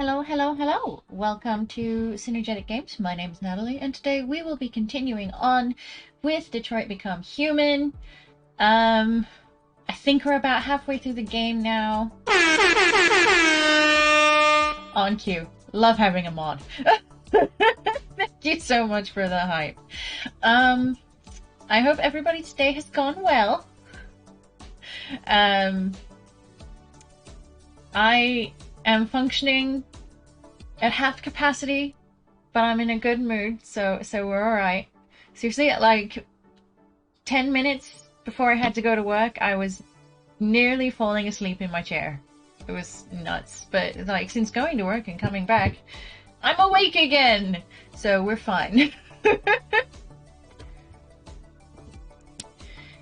Hello, hello, hello. Welcome to Synergetic Games. My name is Natalie, and today we will be continuing on with Detroit Become Human. I think we're about halfway through the game now. On cue. Love having a mod. Thank you so much for the hype. I hope everybody's day has gone well. I am functioning at half capacity, but I'm in a good mood, so we're alright. Seriously, at like 10 minutes before I had to go to work, I was nearly falling asleep in my chair. It was nuts, but like since going to work and coming back, I'm awake again, so we're fine.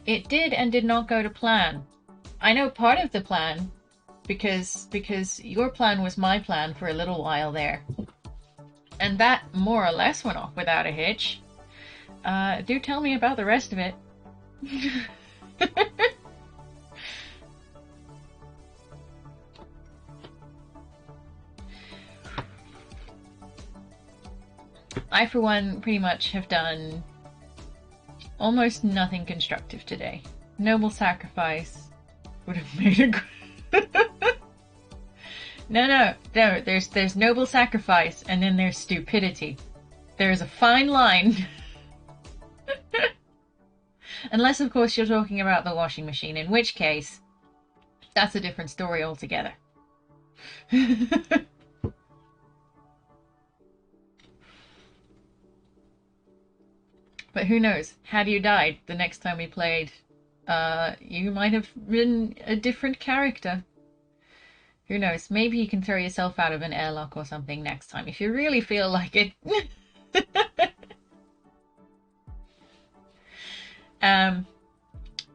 It did and did not go to plan. I know part of the plan, because your plan was my plan for a little while there. And that more or less went off without a hitch. Do tell me about the rest of it. I, for one, pretty much have done almost nothing constructive today. Noble sacrifice would have made a No, there's noble sacrifice, and then there's stupidity. There's a fine line. Unless, of course, you're talking about the washing machine, in which case, that's a different story altogether. But who knows? Had you died the next time we played, you might have been a different character. Who knows? Maybe you can throw yourself out of an airlock or something next time if you really feel like it.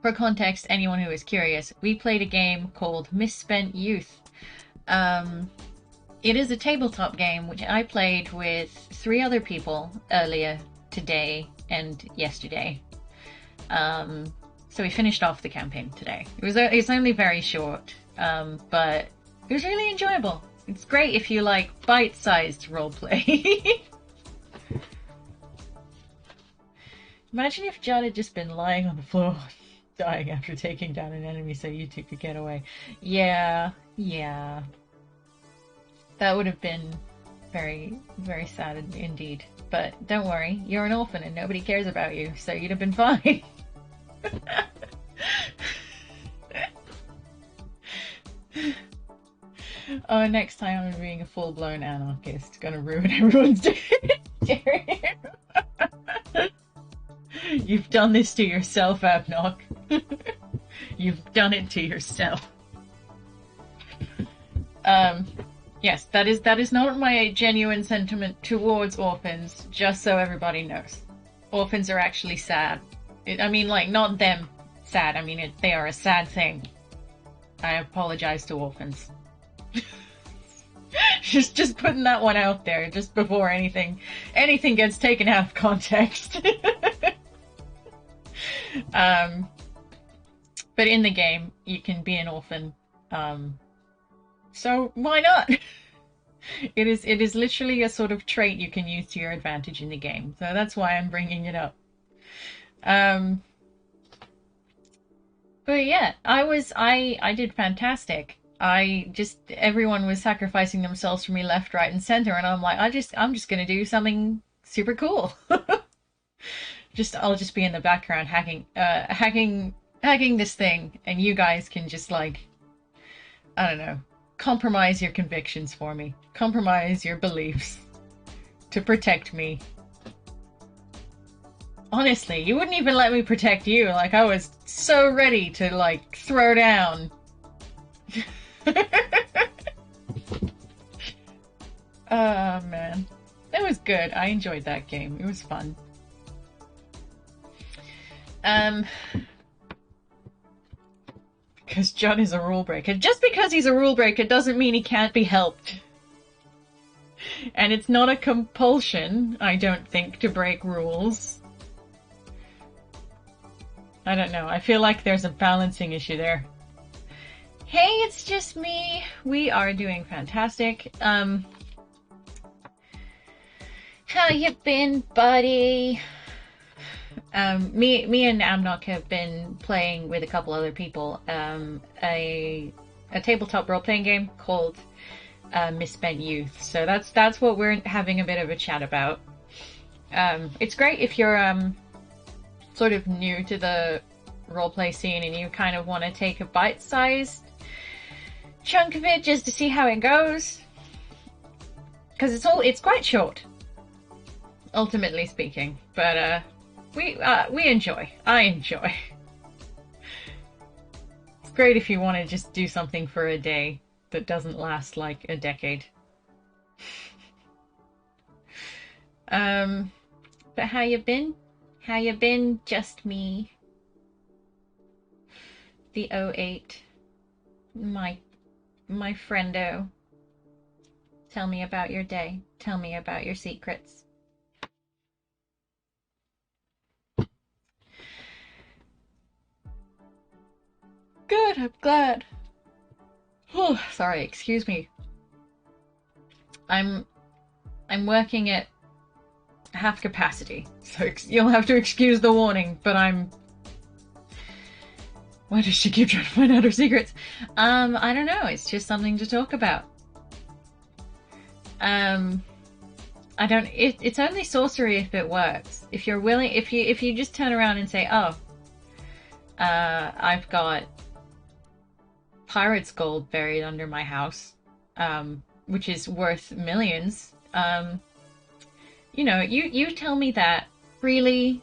For context, anyone who is curious, we played a game called Misspent Youth. It is a tabletop game which I played with 3 other people earlier today and yesterday. So we finished off the campaign today. It's only very short, but it was really enjoyable. It's great if you like bite-sized roleplay. Imagine if John had just been lying on the floor, dying after taking down an enemy so you two could get away. Yeah. That would have been very, very sad indeed. But don't worry, you're an orphan and nobody cares about you, so you'd have been fine. Oh, next time I'm being a full-blown anarchist. Gonna ruin everyone's day. You've done this to yourself, Abnock. You've done it to yourself. Yes, that is not my genuine sentiment towards orphans, just so everybody knows. Orphans are actually sad. I mean, like, not them sad. I mean, they are a sad thing. I apologize to orphans. just putting that one out there, just before anything gets taken out of context. But in the game, you can be an orphan. So why not? It is literally a sort of trait you can use to your advantage in the game. So that's why I'm bringing it up. But yeah, I did fantastic. Everyone was sacrificing themselves for me left, right, and center, and I'm like, I'm just gonna do something super cool. I'll just be in the background hacking this thing, and you guys can just, like, I don't know, compromise your convictions for me. Compromise your beliefs to protect me. Honestly, you wouldn't even let me protect you. Like, I was so ready to, like, throw down. Oh, man. It was good. I enjoyed that game. It was fun. Because John is a rule breaker. Just because he's a rule breaker doesn't mean he can't be helped. And it's not a compulsion, I don't think, to break rules. I don't know. I feel like there's a balancing issue there. Hey, it's just me. We are doing fantastic. How you been, buddy? Me and Amnok have been playing with a couple other people a tabletop role playing game called Misspent Youth. So that's what we're having a bit of a chat about. It's great if you're sort of new to the roleplay scene and you kind of want to take a bite-sized chunk of it just to see how it goes, because it's quite short, ultimately speaking. But we enjoy. I enjoy. It's great if you want to just do something for a day that doesn't last like a decade. But how you been? How you been? Just me. The 08. My friendo. Tell me about your day. Tell me about your secrets. Good, I'm glad. Oh, sorry, excuse me. I'm working at half capacity, so you'll have to excuse the warning, but I'm... Why does she keep trying to find out her secrets? I don't know, it's just something to talk about. It's only sorcery if it works. If you're willing, if you just turn around and say, oh, I've got pirate's gold buried under my house, which is worth millions, you know, you tell me that freely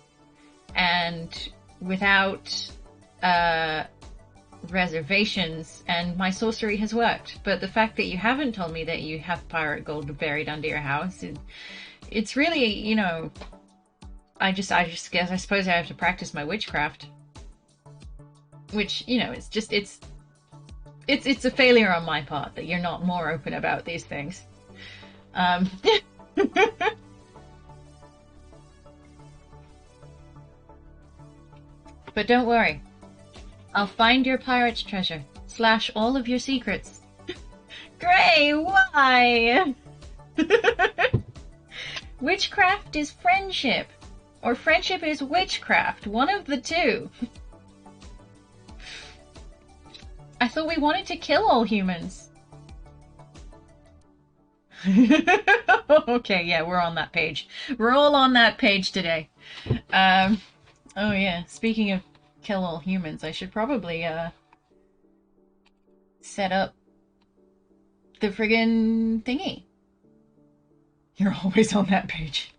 and without reservations, and my sorcery has worked. But the fact that you haven't told me that you have pirate gold buried under your house, it's really, you know, I just guess, I suppose I have to practice my witchcraft, which, you know, it's a failure on my part that you're not more open about these things. But don't worry. I'll find your pirate's treasure. Slash all of your secrets. Gray, why? Witchcraft is friendship. Or friendship is witchcraft. One of the two. I thought we wanted to kill all humans. Okay, yeah, we're on that page. We're all on that page today. Oh yeah, speaking of kill all humans, I should probably set up the friggin' thingy. You're always on that page.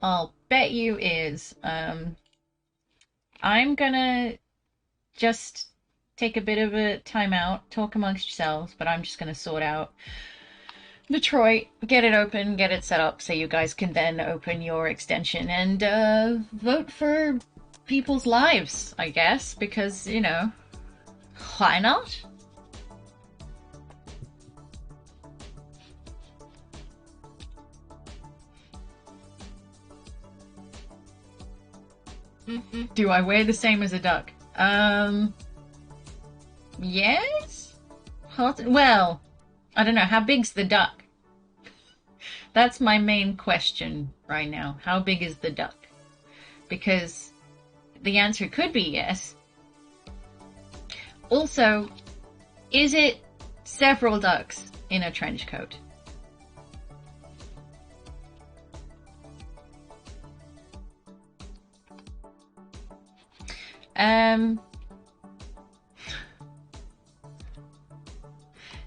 I'll bet you is. I'm gonna just take a bit of a timeout, talk amongst yourselves, but I'm just gonna sort out Detroit, get it open, get it set up, so you guys can then open your extension and vote for people's lives, I guess, because, you know, why not? Do I weigh the same as a duck? Yes? Well, I don't know, how big's the duck? That's my main question right now. How big is the duck? Because the answer could be yes. Also, is it several ducks in a trench coat?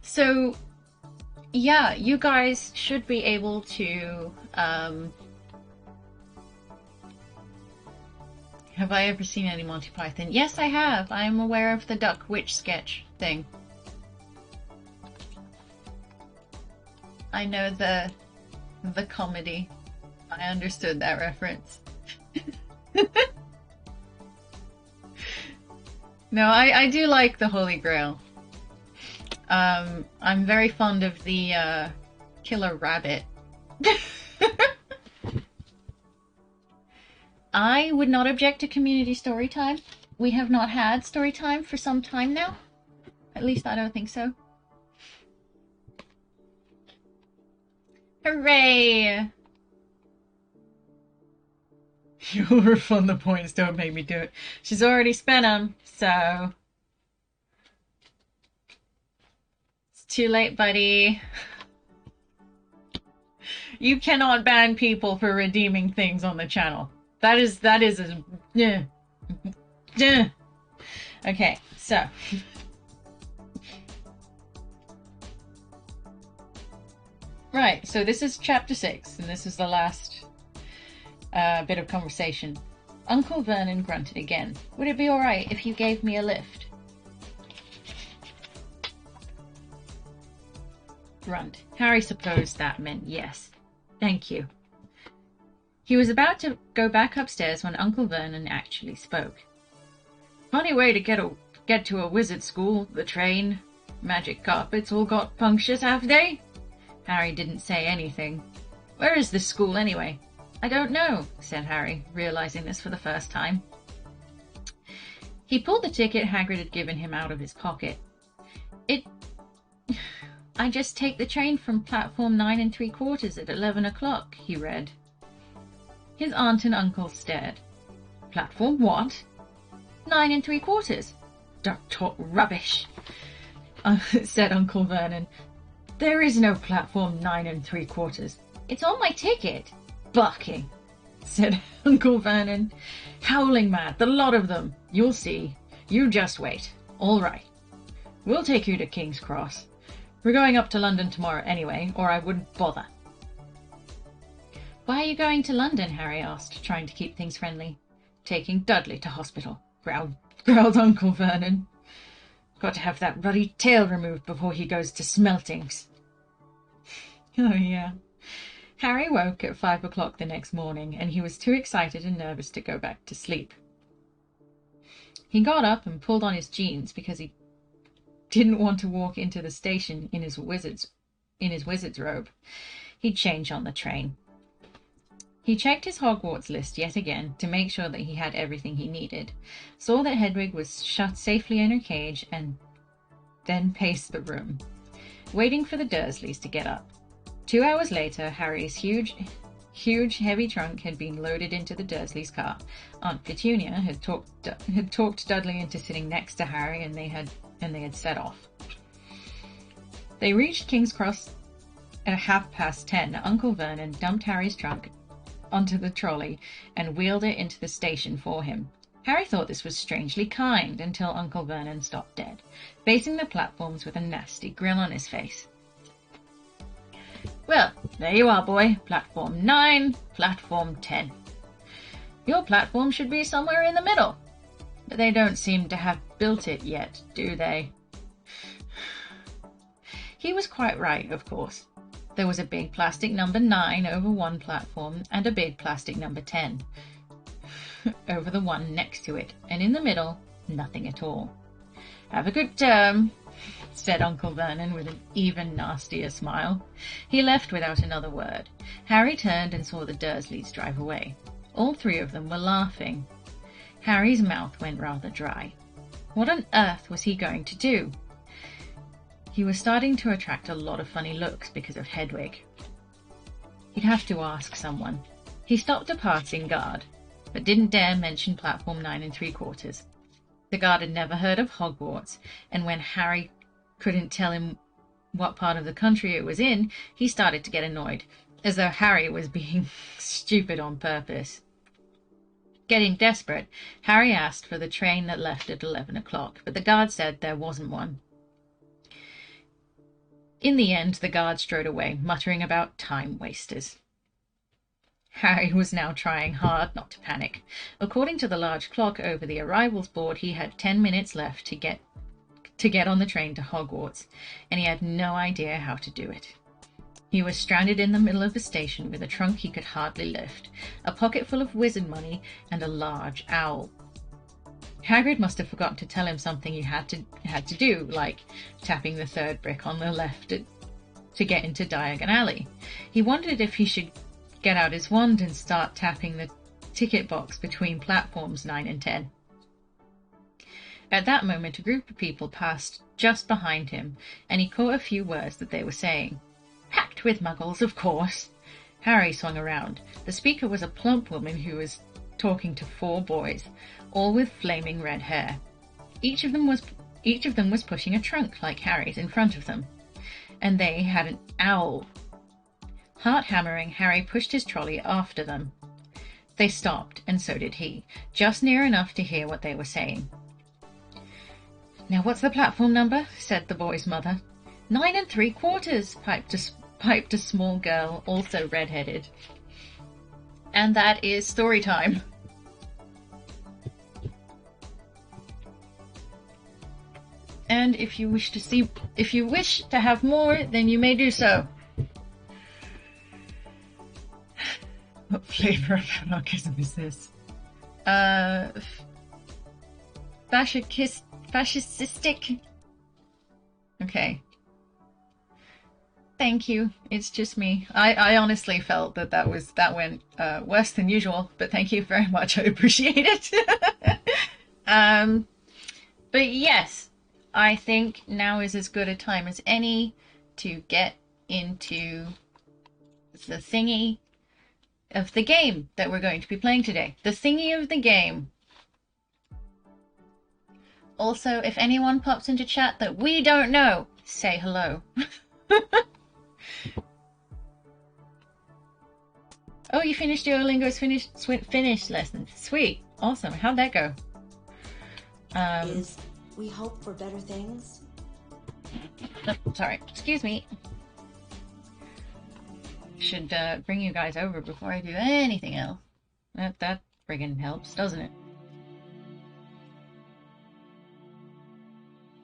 So, yeah, you guys should be able to, have I ever seen any Monty Python? Yes, I have. I'm aware of the Duck Witch sketch thing. I know the comedy. I understood that reference. No, I do like the Holy Grail. I'm very fond of the killer rabbit. I would not object to community story time. We have not had story time for some time now. At least I don't think so. Hooray! You'll refund the points, don't make me do it. She's already spent them, so... It's too late, buddy. You cannot ban people for redeeming things on the channel. That is a... Yeah. Yeah. Okay, so... Right, so this is chapter 6, and this is the last bit of conversation. Uncle Vernon grunted again. Would it be alright if you gave me a lift? Grunt. Harry supposed that meant yes. Thank you. He was about to go back upstairs when Uncle Vernon actually spoke. Funny way to get to a wizard school, the train. Magic carpets all got punctures, have they? Harry didn't say anything. Where is this school anyway? I don't know, said Harry, realizing this for the first time. He pulled the ticket Hagrid had given him out of his pocket. I just take the train from platform 9 3/4 at 11 o'clock, he read. His aunt and uncle stared. Platform what? 9 3/4. Don't talk rubbish, said Uncle Vernon. There is no platform 9 3/4. It's on my ticket. Barking, said Uncle Vernon. Howling mad, the lot of them. You'll see. You just wait. All right. We'll take you to King's Cross. We're going up to London tomorrow anyway, or I wouldn't bother. Why are you going to London? Harry asked, trying to keep things friendly. Taking Dudley to hospital, growled Uncle Vernon. Got to have that ruddy tail removed before he goes to Smeltings. Oh, yeah. Harry woke at 5 o'clock the next morning, and he was too excited and nervous to go back to sleep. He got up and pulled on his jeans because he didn't want to walk into the station in his wizard's robe. He'd change on the train. He checked his Hogwarts list yet again to make sure that he had everything he needed, saw that Hedwig was shut safely in her cage, and then paced the room, waiting for the Dursleys to get up. 2 hours later, Harry's huge, heavy trunk had been loaded into the Dursleys' car. Aunt Petunia had talked Dudley into sitting next to Harry, and they had set off. They reached King's Cross at 10:30. Uncle Vernon dumped Harry's trunk onto the trolley and wheeled it into the station for him. Harry thought this was strangely kind until Uncle Vernon stopped dead, facing the platforms with a nasty grin on his face. Well, there you are, boy. Platform 9, platform 10. Your platform should be somewhere in the middle. But they don't seem to have built it yet, do they? He was quite right, of course. There was a big plastic number 9 over one platform and a big plastic number 10 over the one next to it, and in the middle, nothing at all. Have a good term, said Uncle Vernon with an even nastier smile. He left without another word. Harry turned and saw the Dursleys drive away. All 3 of them were laughing. Harry's mouth went rather dry. What on earth was he going to do? He was starting to attract a lot of funny looks because of Hedwig. He'd have to ask someone. He stopped a passing guard, but didn't dare mention platform 9 3/4. The guard had never heard of Hogwarts, and when Harry couldn't tell him what part of the country it was in, he started to get annoyed, as though Harry was being stupid on purpose. Getting desperate, Harry asked for the train that left at 11 o'clock, but the guard said there wasn't one. In the end, the guard strode away, muttering about time wasters. Harry was now trying hard not to panic. According to the large clock over the arrivals board, he had 10 minutes left to get on the train to Hogwarts, and he had no idea how to do it. He was stranded in the middle of the station with a trunk he could hardly lift, a pocket full of wizard money, and a large owl. Hagrid must have forgotten to tell him something he had to do, like tapping the 3rd brick on the left to get into Diagon Alley. He wondered if he should get out his wand and start tapping the ticket box between platforms 9 and 10. At that moment, a group of people passed just behind him, and he caught a few words that they were saying. Packed with muggles, of course. Harry swung around. The speaker was a plump woman who was talking to 4 boys, all with flaming red hair. Each of them was pushing a trunk like Harry's in front of them, and they had an owl. Heart hammering, Harry pushed his trolley after them. They stopped, and so did he, just near enough to hear what they were saying. "Now what's the platform number?" said the boy's mother. 9 3/4, piped a small girl, also red-headed. And that is story time. And if you wish to have more, then you may do so. What flavor of anarchism is this? Fascistic? Okay. Thank you. It's just me. I honestly felt that went worse than usual, but thank you very much. I appreciate it. But yes, I think now is as good a time as any to get into the thingy of the game that we're going to be playing today. The thingy of the game. Also, if anyone pops into chat that we don't know, say hello. Oh, you finished Duolingo's Finnish lessons. Sweet. Awesome. How'd that go? We hope for better things. Oh, sorry. Excuse me. Should bring you guys over before I do anything else. That friggin' helps, doesn't it?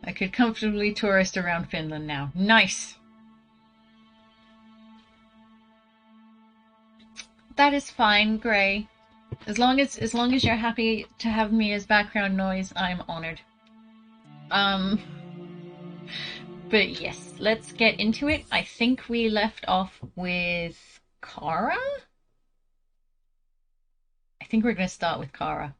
I could comfortably tourist around Finland now. Nice! That is fine, Gray. As long as you're happy to have me as background noise, I'm honored. But yes, let's get into it. I think we left off with Kara? I think we're going to start with Kara.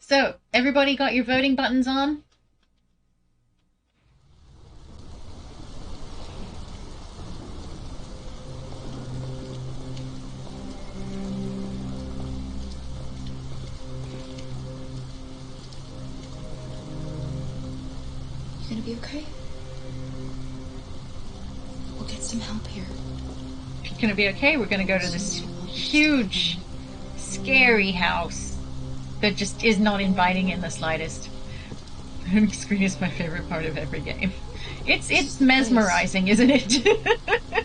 So, everybody got your voting buttons on? You gonna be okay? We'll get some help here. If you're gonna be okay, we're gonna go to this huge, scary house that just is not inviting in the slightest. The home screen is my favorite part of every game. It's mesmerizing, isn't it?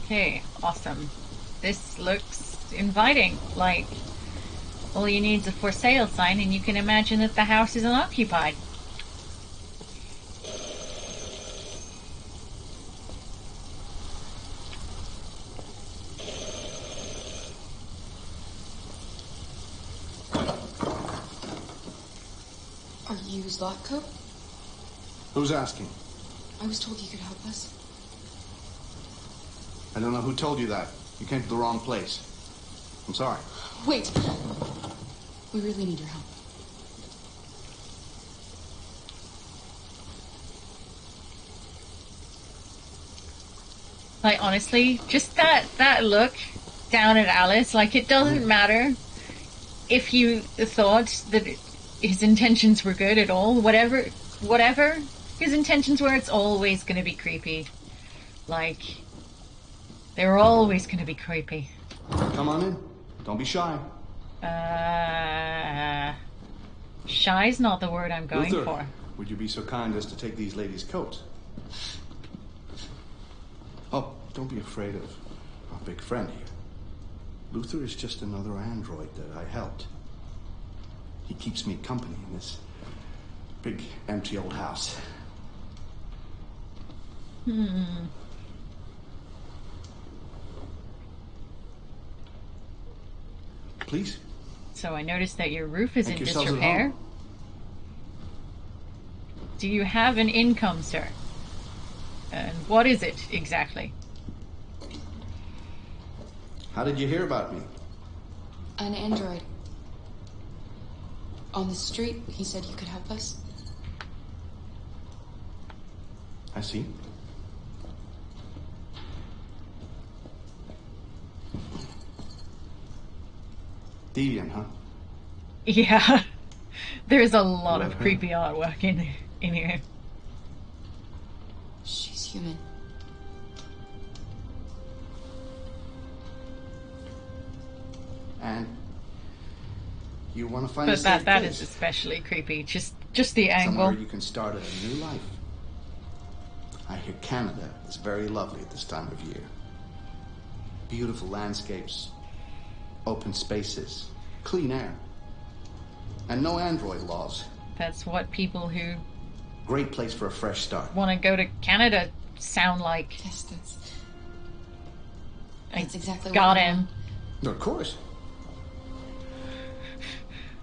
Okay, awesome. This looks inviting. Like, all you need is a for sale sign and you can imagine that the house is unoccupied. Are you Zlatko? Who's asking? I was told you could help us. I don't know who told you that. You came to the wrong place. I'm sorry. Wait. We really need your help. Like, honestly, just that look down at Alice, like, it doesn't matter if you thought that his intentions were good at all. Whatever his intentions were, it's always going to be creepy. Like, they're always going to be creepy. Come on in. Don't be shy. Shy's not the word I'm going Luther, for. would you be so kind as to take these ladies' coats? Oh, don't be afraid of our big friend here. Luther is just another android that I helped. He keeps me company in this big, empty old house. Please? So I noticed that your roof is Make in yourselves at disrepair. home. Do you have an income, sir? And what is it exactly? How did you hear about me? An android. On the street, he said you could help us. I see. Deviant, huh? Yeah. There's a lot Love of her. creepy artwork in here. She's human. And you want to find But a safe that place. is especially creepy. Just the Somewhere angle. you can start a new life. I hear Canada is very lovely at this time of year. Beautiful landscapes, open spaces, clean air, and no android laws. That's what people who Great place for a fresh start. want to go to Canada sound like. Yes, I that's exactly what got we him. want. Of course.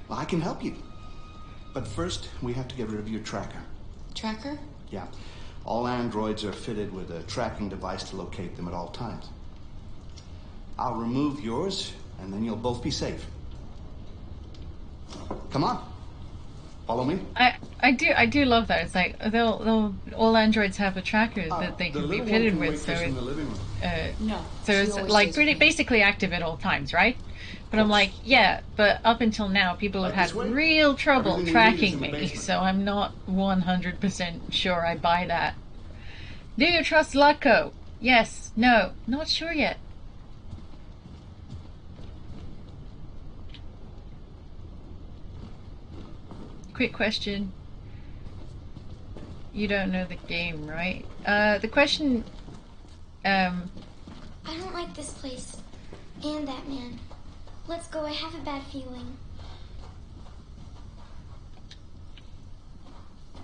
Well, I can help you. But first, we have to get rid of your tracker. Tracker? Yeah. All androids are fitted with a tracking device to locate them at all times. I'll remove yours, and then you'll both be safe. Come on. Follow me. I do love that. It's like they'll all androids have a tracker that they The can be little one fitted can with, wait so for us in it, the living room. No. so she it's always like stays pretty with me. basically active at all times, right? But I'm like, yeah, but up until now, people have Right had this way. real trouble Everything we need is tracking in the me, basement. so I'm not 100% sure I buy that. Do you trust Lucko? Yes, no, not sure yet. Quick question. You don't know the game, right? The question, I don't like this place. And that man. Let's go, I have a bad feeling.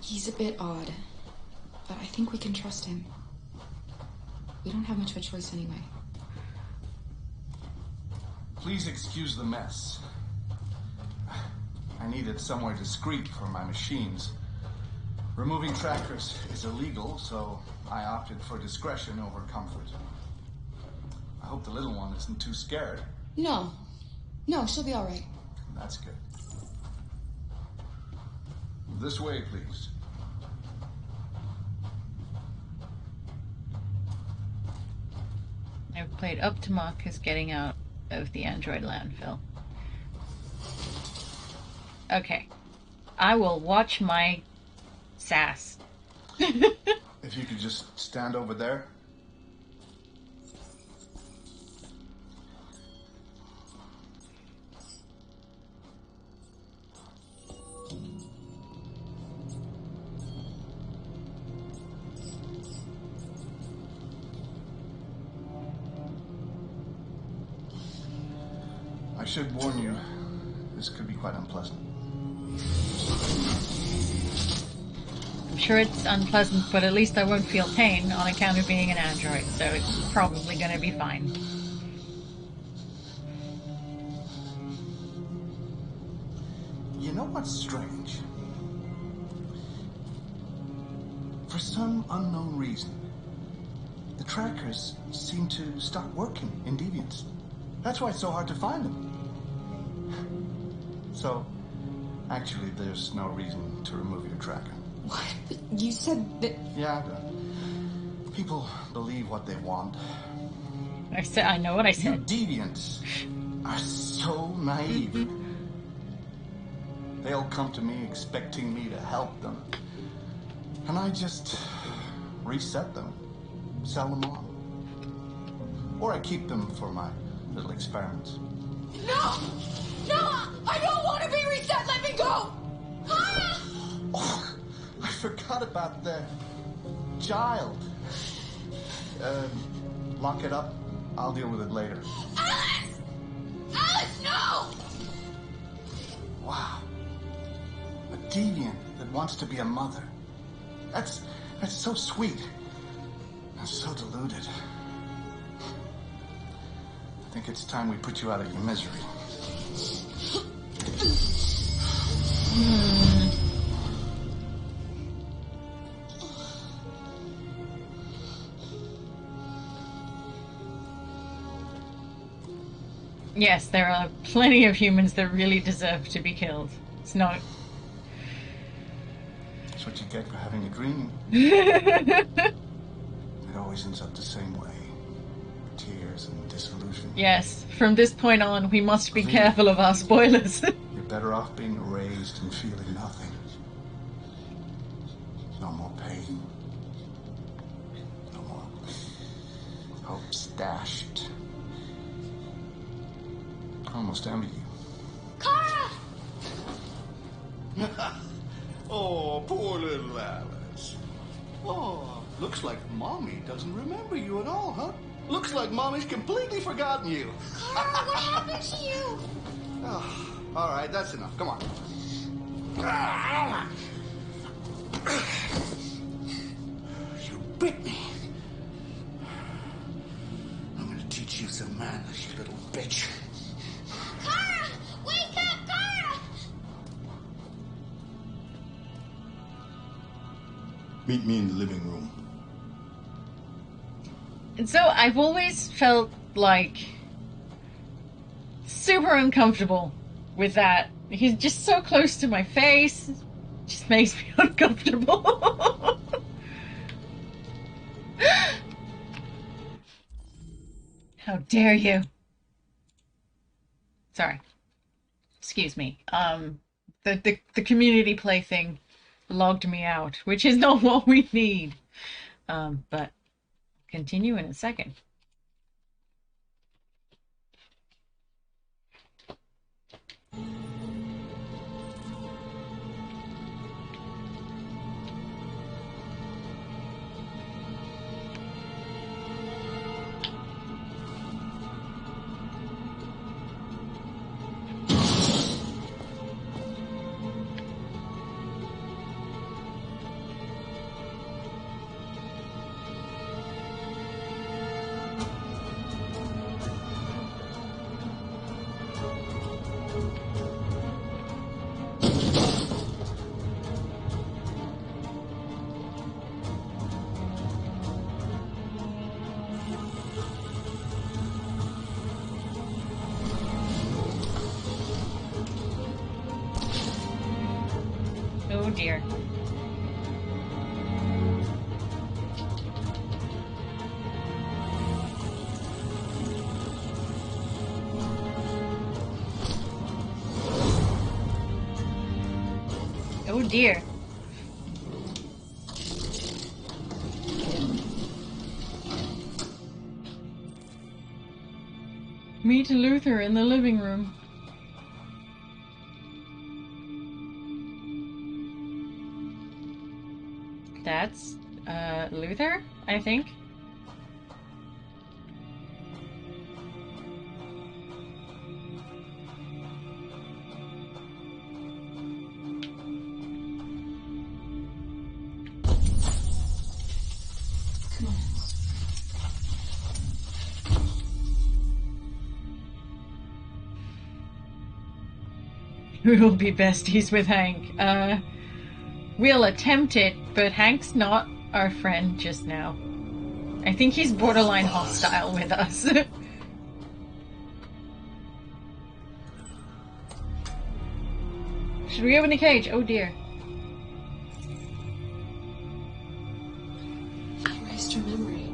He's a bit odd, but I think we can trust him. We don't have much of a choice anyway. Please excuse the mess. I needed somewhere discreet for my machines. Removing trackers is illegal, so I opted for discretion over comfort. I hope the little one isn't too scared. No. No, she'll be all right. That's good. This way, please. I've played up to Marcus getting out of the android landfill. Okay. I will watch my sass. If you could just stand over there. I should warn you, this could be quite unpleasant. I'm sure it's unpleasant, but at least I won't feel pain on account of being an android, so it's probably gonna be fine. You know what's strange? For some unknown reason, the trackers seem to stop working in Deviants. That's why it's so hard to find them. So, actually, there's no reason to remove your tracker. What? But you said that... Yeah, people believe what they want. I know what I You said. Deviants are so naive. They'll come to me expecting me to help them. And I just reset them, sell them on. Or I keep them for my little experiments. No! No! I don't want to be reset! Let me go! Ah! Oh, I forgot about the child. Lock it up. I'll deal with it later. Alice! Alice, no! Wow. A deviant that wants to be a mother. That's so sweet. And so deluded. I think it's time we put you out of your misery. Yes, there are plenty of humans that really deserve to be killed. It's not... That's what you get for having a dream. It always ends up the same way. Tears and disillusion. Yes, from this point on, we must be careful of our spoilers. You're better off being erased and feeling nothing. No more pain. No more hopes dashed. I almost envy you. Kara! Oh, poor little Alice. Oh, looks like Mommy doesn't remember you at all, huh? Looks like Mommy's completely forgotten you. Kara, what happened to you? Oh, all right, that's enough. Come on. You bit me. I'm gonna teach you some manners, you little bitch. Kara! Wake up, Kara! Meet me in the living room. And so I've always felt like super uncomfortable with that. He's just so close to my face. It just makes me uncomfortable. How dare you? Sorry. Excuse me. The community play thing logged me out, which is not what we need. But continue in a second. Oh dear. Oh dear. Meet Luther in the living room. That's, Luther, I think. Come on. We'll be besties with Hank. We'll attempt it, but Hank's not our friend just now. I think he's borderline hostile with us. Should we open the cage? Oh dear. I erased your memory.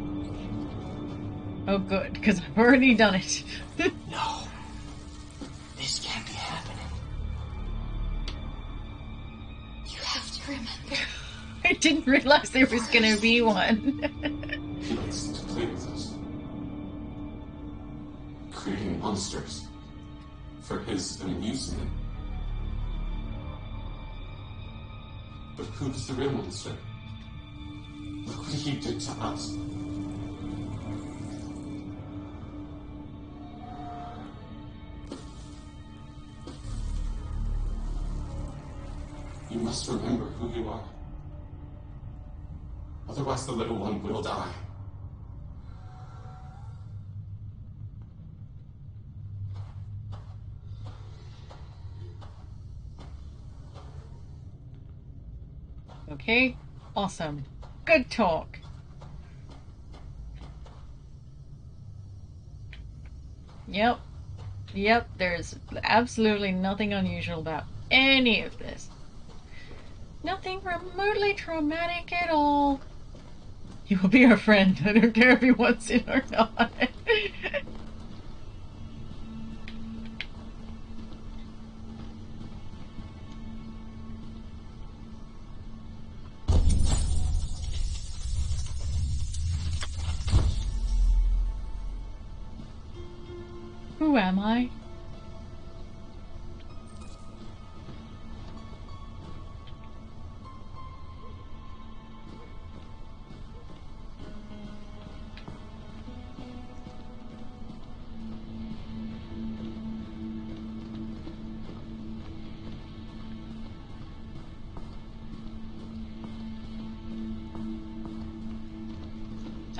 Oh good, because I've already done it. No. This can't be happening. You have to remember. I didn't realize there was gonna be one. He likes to play with us. Creating monsters for his amusement. But who's the real monster? Look what he did to us. You must remember who you are. Otherwise the little one will die. Okay? Awesome. Good talk. Yep. Yep, there's absolutely nothing unusual about any of this. Nothing remotely traumatic at all. He will be our friend. I don't care if he wants it or not. Who am I?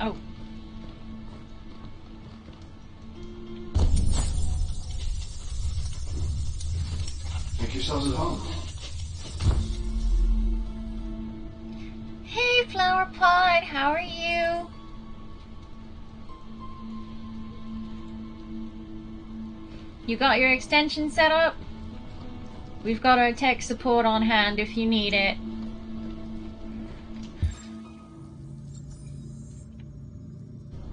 Oh. Make yourselves at home. Hey, Flower Pot, how are you? You got your extension set up? We've got our tech support on hand if you need it.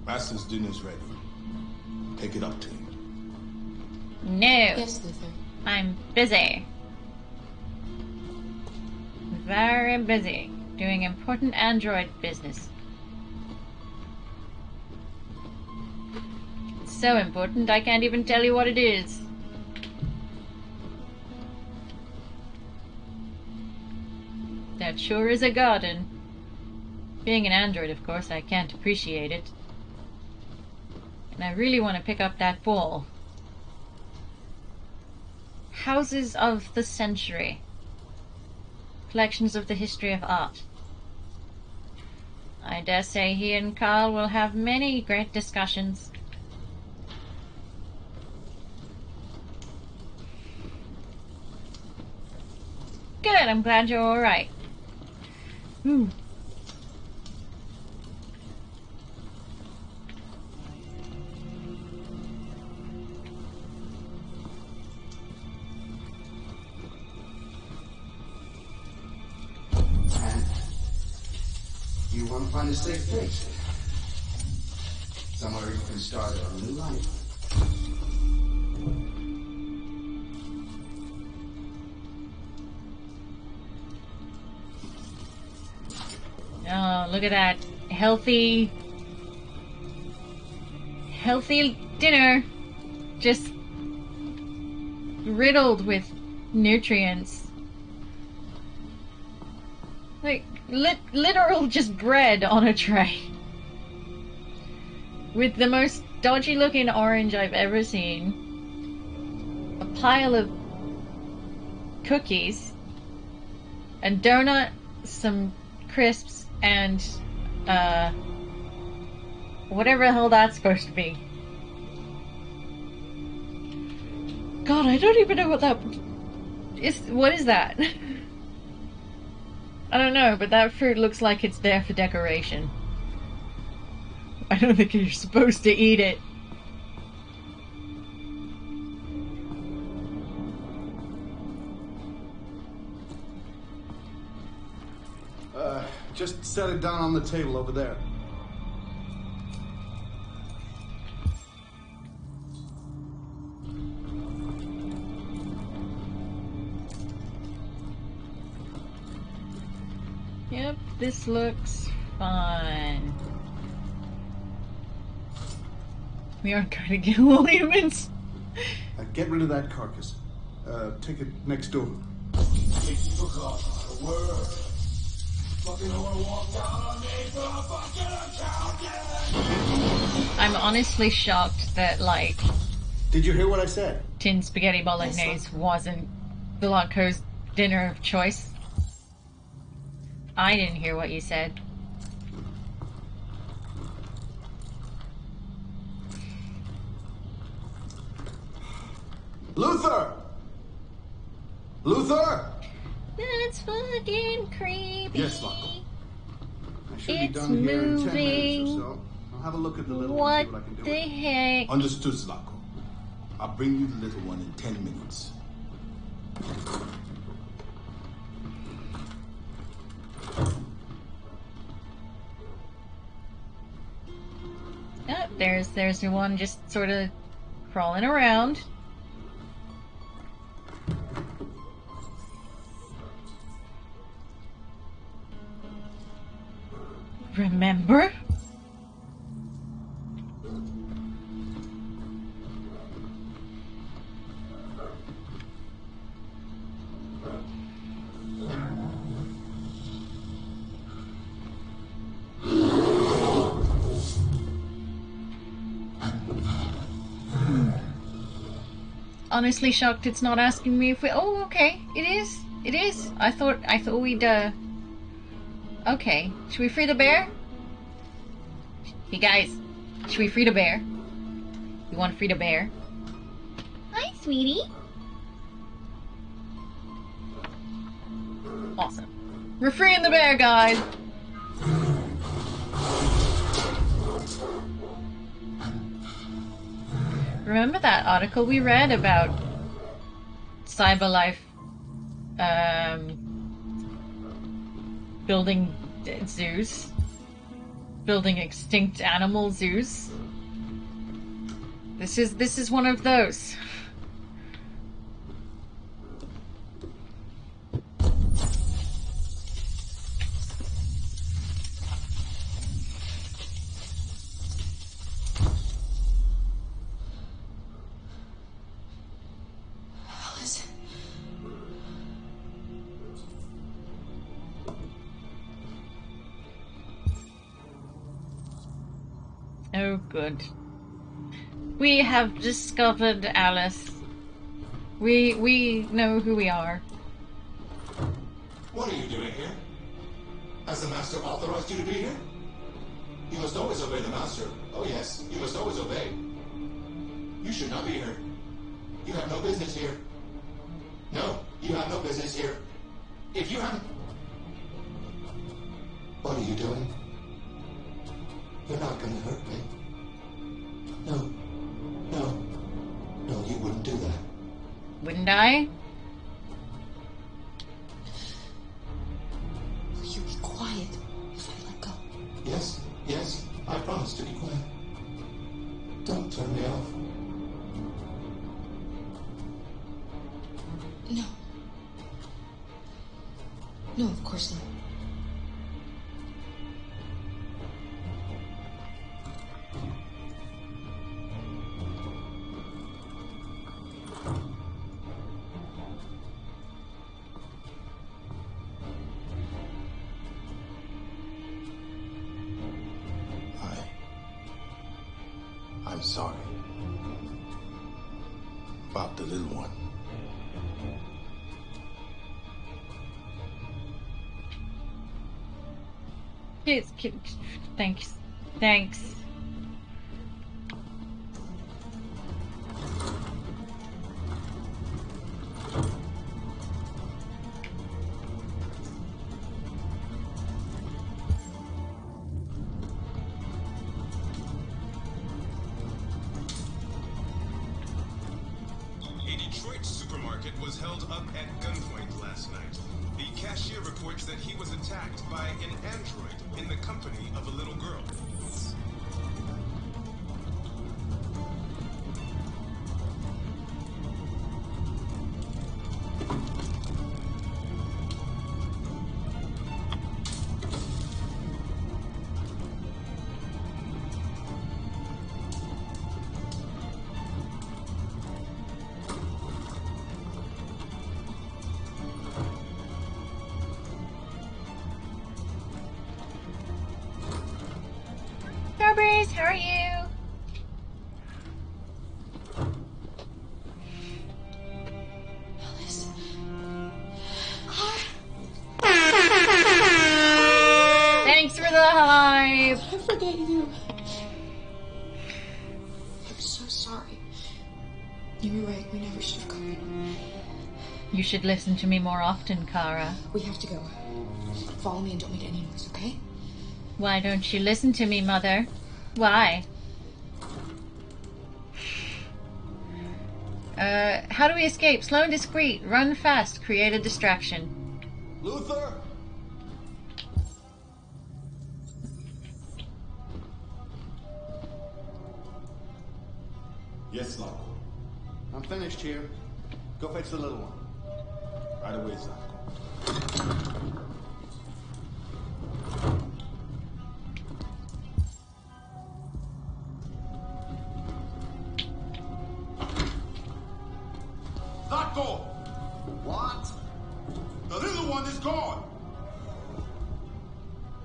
Master's dinner's ready. Take it up to him. No. Yes, Luther. I'm busy. Very busy. Doing important android business. It's so important I can't even tell you what it is. That sure is a garden. Being an android, of course, I can't appreciate it. And I really want to pick up that ball. Houses of the Century. Collections of the history of art. I dare say he and Carl will have many great discussions. Good, I'm glad you're alright. Hmm. And you want to find a safe place. Somewhere you can start a new life. Oh, look at that. Healthy dinner. Just riddled with nutrients. Like, literal just bread on a tray. With the most dodgy looking orange I've ever seen. A pile of cookies. A donut, some crisps, and whatever the hell that's supposed to be. God, I don't even know what that is. What is that? I don't know, but that fruit looks like it's there for decoration. I don't think you're supposed to eat it. Just set it down on the table over there. Yep, this looks fine. We aren't going to kill all humans. Get rid of that carcass. Take it next door. You forgot the word. Fucking whore walked out on me for a fucking accountant. I'm honestly shocked that, like, Did you hear what I said? tin spaghetti bolognese wasn't Blanco's dinner of choice. I didn't hear what you said. Luther! Luther! That's fucking creepy. Yes, Lockle. I should be It's done here in 10 minutes moving. or so. I'll have a look at the little one, see What what I can do the with it. heck? Understood, Zlatko. I'll bring you the little one in 10 minutes. Oh, there's the one just sort of crawling around. Remember? Honestly shocked it's not asking me if we... Oh, okay. It is. It is. I thought we'd, Okay. Should we free the bear? Hey, guys. Should we free the bear? We want to free the bear. Hi, sweetie. Awesome. We're freeing the bear, guys. Remember that article we read about Cyberlife building zoos? Building extinct animal zoos? This is one of those. Alice. Oh, good. We have discovered Alice. We know who we are. What are you doing here? Has the Master authorized you to be here? You must always obey the Master. Oh yes, you must always obey. You should not be here. You have no business here. No, you have no business here. If you haven't... What are you doing? You're not gonna hurt me. No. No. No, you wouldn't do that. Wouldn't I? Will you be quiet if I let go? Yes, yes, I promise to be quiet. Don't turn me off. No. No, of course not. I'm sorry. About the little one. Thanks. Thanks. A Detroit supermarket was held up at gunpoint last night. The cashier reports that he was attacked by an android in the company of a little girl. Starbreeze, how are you? Alice. Thanks for the hype. I forget you. I'm so sorry. You were right. We never should have come. You should listen to me more often, Kara. We have to go. Follow me and don't make any noise, okay? Why don't you listen to me, Mother? Why? How do we escape? Slow and discreet. Run fast. Create a distraction. Luther? Yes, Loco. I'm finished here. Go fetch the little one. Right away, Zlatko. Zlatko! What? The little one is gone!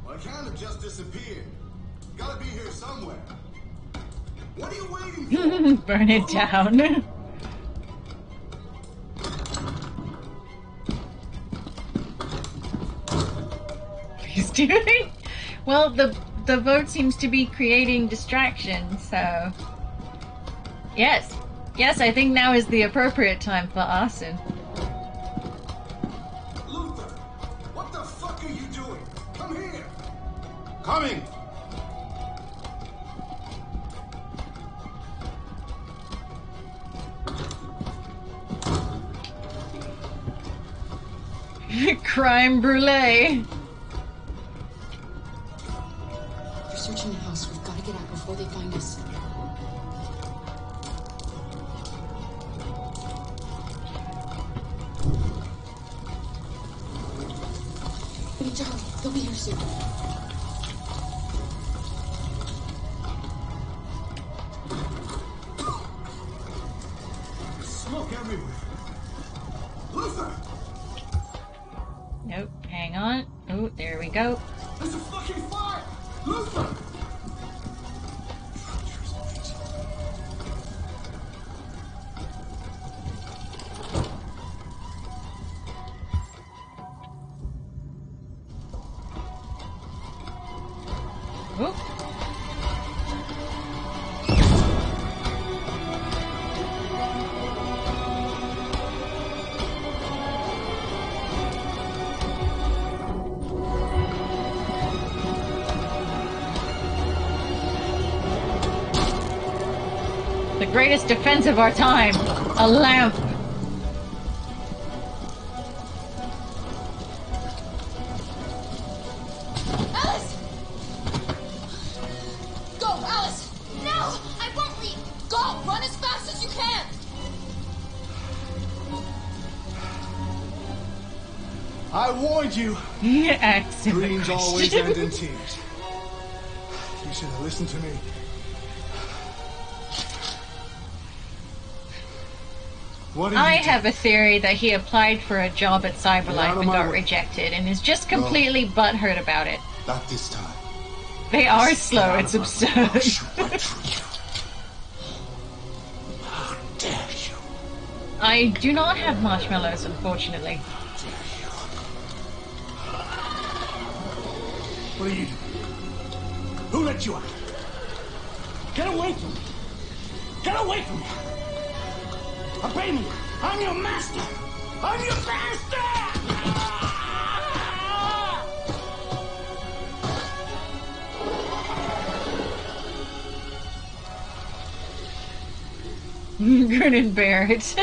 Well, I can't have just disappeared. Gotta be here somewhere. What are you waiting for? Burn it down. He's doing well. The vote seems to be creating distractions. So yes, I think now is the appropriate time for arson. Luther, what the fuck are you doing? Come here. Coming! Crime brulee. They're searching the house. We've got to get out before they find us. We need to hurry. They'll be here soon. There's smoke everywhere. Luther! Nope. Hang on. Oh, there we go. There's a fucking fire! Luther! Oop. The greatest defense of our time, a lamp. Alice! Go, Alice! No, I won't leave. Go! Run as fast as you can! I warned you. Excellent. Dreams always end in tears. You should have listened to me. What I have a theory that he applied for a job at Cyberlife and got rejected and is just completely butthurt about it. Not this time. They are slow, it's absurd. How dare you? I do not have marshmallows, unfortunately. What are you doing? Who let you out? Get away from me! Get away from me! Obey me! I'm your master! I'm your master! Grin and bear it.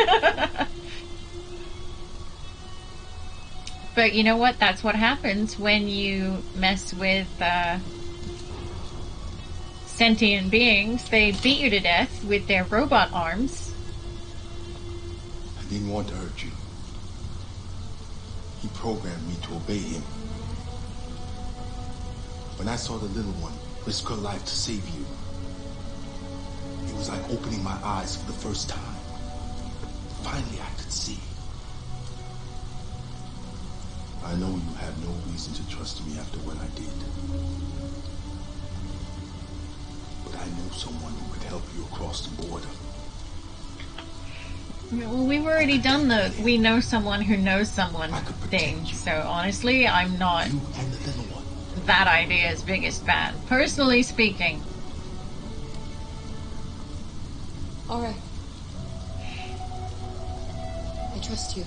But you know what? That's what happens when you mess with sentient beings. They beat you to death with their robot arms. I didn't want to hurt you. He programmed me to obey him. When I saw the little one risk her life to save you, it was like opening my eyes for the first time. Finally, I could see. I know you have no reason to trust me after what I did. But I know someone who could help you across the border. Well, we've already done the we know someone who knows someone thing, so honestly, I'm not You and the little one. that idea's biggest fan. Personally speaking. All right. I trust you.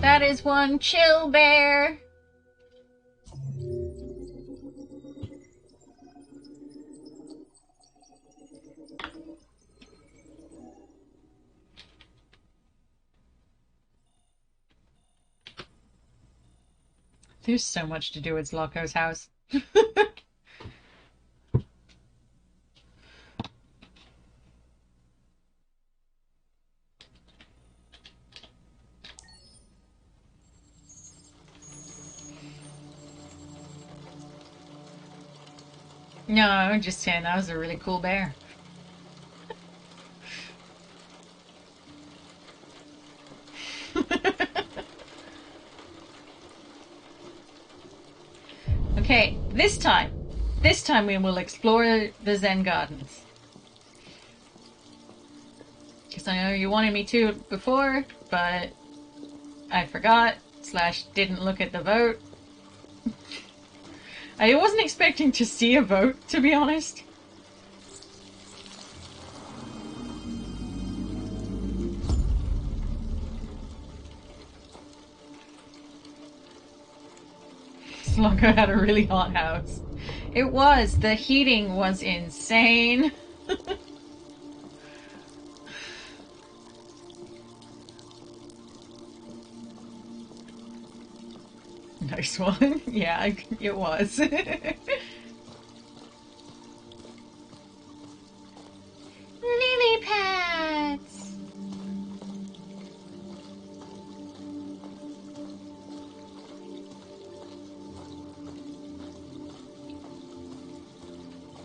That is one chill bear. There's so much to do at Slocko's house. No, I'm just saying that was a really cool bear. Okay, this time we will explore the Zen Gardens. Because I know you wanted me to before, but I forgot / didn't look at the vote. I wasn't expecting to see a vote, to be honest. Sluggo had a really hot house. It was. The heating was insane. Nice one. Yeah, it was. Lily pads.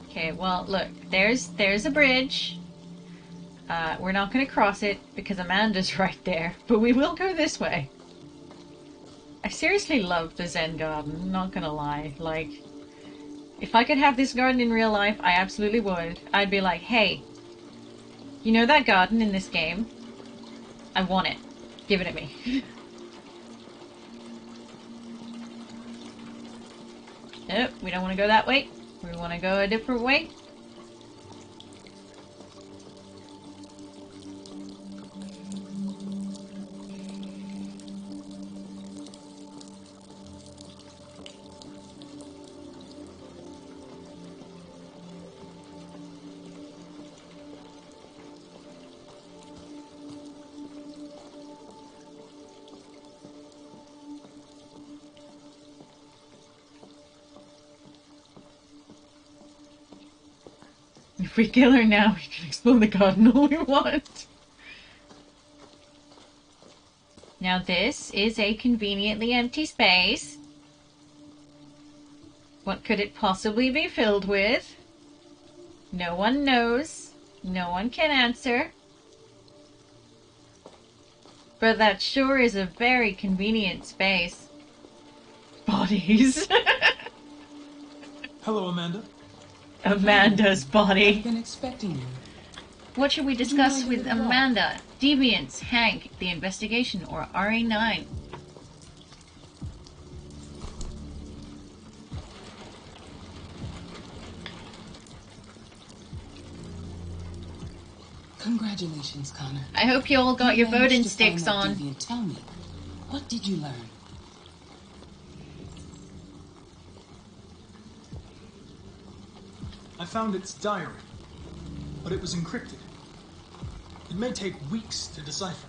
Okay, well, look, there's a bridge. We're not going to cross it because Amanda's right there, but we will go this way. I seriously love the Zen garden, not gonna lie. Like, if I could have this garden in real life, I absolutely would. I'd be like, hey, you know that garden in this game? I want it. Give it to me. Nope, we don't want to go that way. We want to go a different way. If we kill her now, we can explore the garden all we want. Now this is a conveniently empty space. What could it possibly be filled with? No one knows. No one can answer. But that sure is a very convenient space. Bodies. Hello, Amanda. Amanda's body. I've been expecting you. What should we discuss with Amanda? Deviants, Hank, the investigation, or RA9? Congratulations, Connor. I hope you all got your managed voting to sticks find on. that deviant. Tell me, what did you learn? I found its diary, but it was encrypted. It may take weeks to decipher.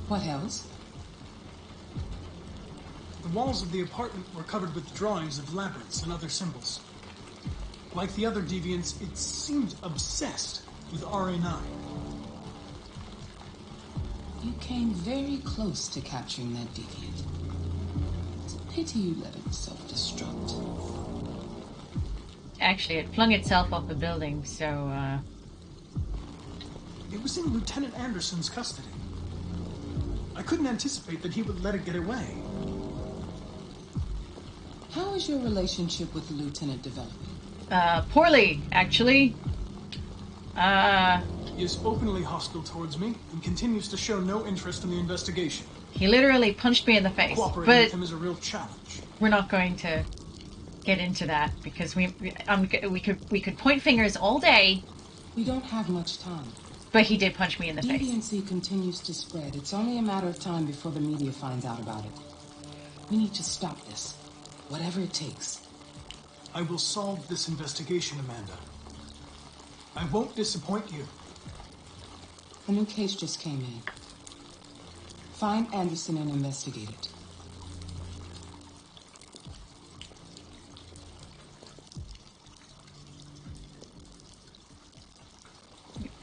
What else? The walls of the apartment were covered with drawings of labyrinths and other symbols. Like the other deviants, it seemed obsessed with RA9. You came very close to capturing that deviant. It's a pity you let it self-destruct. Actually, it flung itself off the building, so, It was in Lieutenant Anderson's custody. I couldn't anticipate that he would let it get away. How is your relationship with the Lieutenant developing? Poorly, actually. He is openly hostile towards me and continues to show no interest in the investigation. He literally punched me in the face, Cooperating with but him is a real challenge. we're not going to get into that because we could point fingers all day. We don't have much time. But he did punch me in the face. Deviancy continues to spread. It's only a matter of time before the media finds out about it. We need to stop this. Whatever it takes. I will solve this investigation, Amanda. I won't disappoint you. A new case just came in. Find Anderson and investigate it.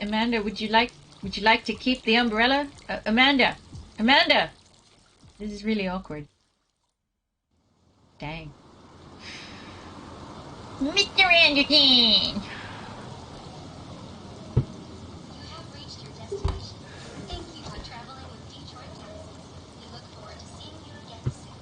Amanda, would you like to keep the umbrella? Amanda! Amanda! This is really awkward. Dang. Mr. Anderson! You have reached your destination. Thank you for traveling with Detroit Taxi. We look forward to seeing you again soon.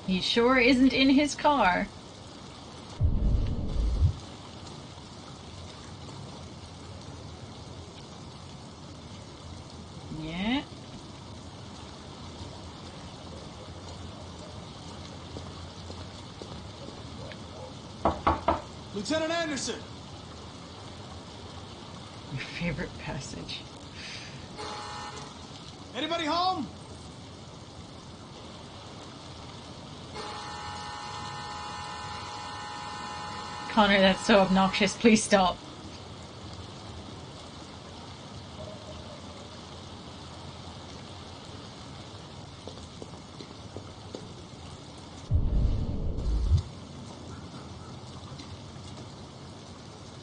He sure isn't in his car. Yeah. Lieutenant Anderson! Your favorite passage. Anybody home? Connor, that's so obnoxious. Please stop.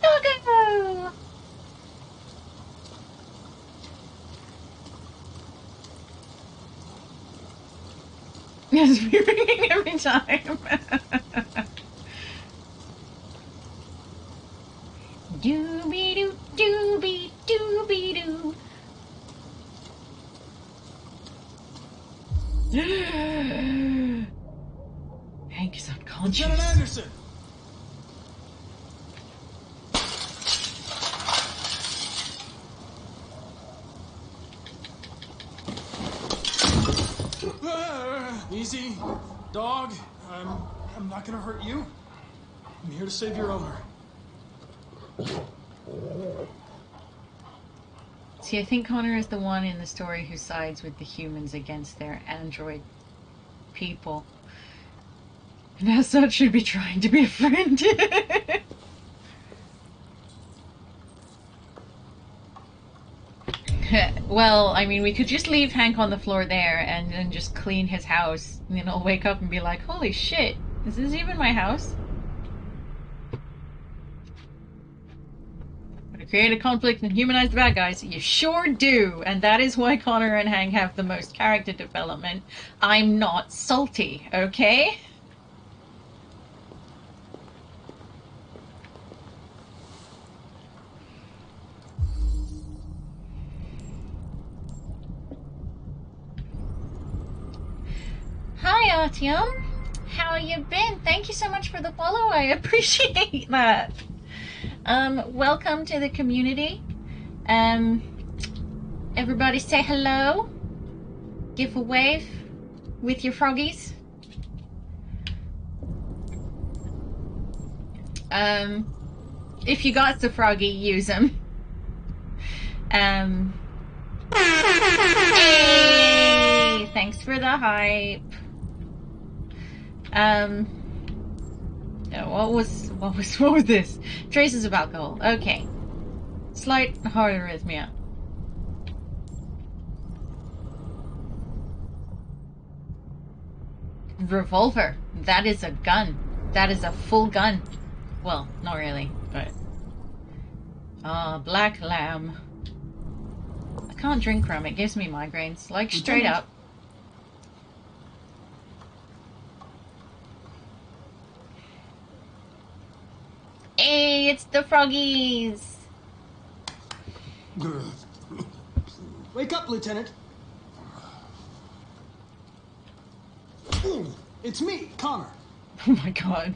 Doggo! Yes, we're ringing every time. Dooby-doo, dooby, dooby-doo. Hank is unconscious. Lieutenant Anderson! Easy, dog. I'm not gonna hurt you. I'm here to save your owner. See, I think Connor is the one in the story who sides with the humans against their android people. And as such should be trying to be a friend. Well, I mean, we could just leave Hank on the floor there and just clean his house. And then I'll wake up and be like, holy shit, is this even my house? Create a conflict and humanize the bad guys. You sure do. And that is why Connor and Hank have the most character development. I'm not salty, okay? Hi, Artyom. How you been? Thank you so much for the follow. I appreciate that. Welcome to the community. Everybody say hello. Give a wave with your froggies. If you got the froggy, use them. Hey, thanks for the hype. What was this? Traces of alcohol. Okay. Slight heart arrhythmia. Revolver. That is a gun. That is a full gun. Well, not really, but... black lamb. I can't drink from it. It gives me migraines. Like, straight up. Hey, it's the froggies! Wake up, Lieutenant! It's me, Connor. Oh my god.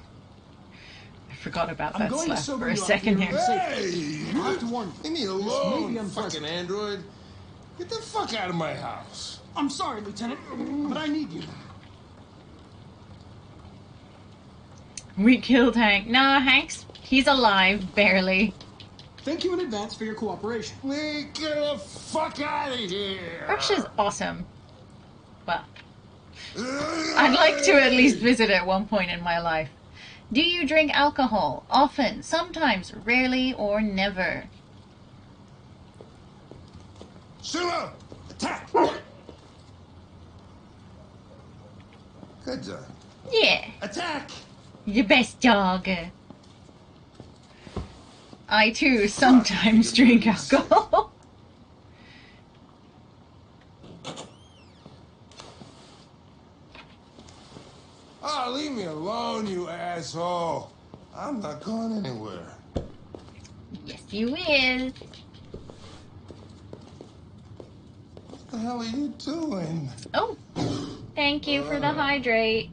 forgot about I'm that going to slap sober for a you up second here. here. Hey! I have to warn you. Leave me This may alone, be unpleasant. fucking android. Get the fuck out of my house. I'm sorry, Lieutenant, but I need you. We killed Hank. Nah, he's alive, barely. Thank you in advance for your cooperation. We get the fuck out of here. Russia's awesome. Well, I'd like to at least visit at one point in my life. Do you drink alcohol? Often, sometimes, rarely, or never? Sula, attack! Good job. Yeah. Attack! Your best dog. I too sometimes drink alcohol. Oh, leave me alone, you asshole. I'm not going anywhere. Yes, you will. What the hell are you doing? Oh, thank you for the hydrate.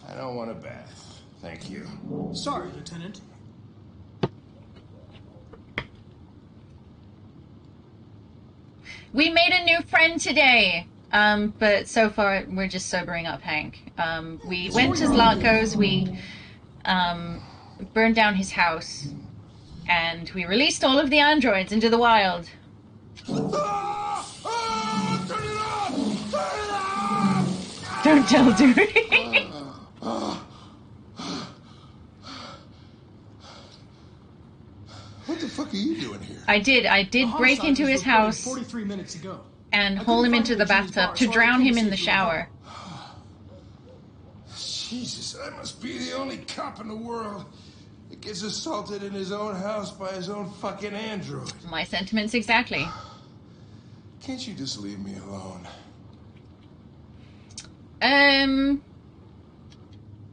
I don't want a bath. Thank you. Sorry, Lieutenant. We made a new friend today. But so far we're just sobering up Hank. We went to Zlatko's, we burned down his house, and we released all of the androids into the wild. Turn it off! Turn it off! Don't tell Dewey. What the fuck are you doing here? I did break Homicide into was his reported house 43 minutes ago. and I haul couldn't him find into the him in his bathtub bar, to so I drown came him to in see the if you would help. shower. Jesus, I must be the only cop in the world that gets assaulted in his own house by his own fucking android. My sentiments exactly. Can't you just leave me alone?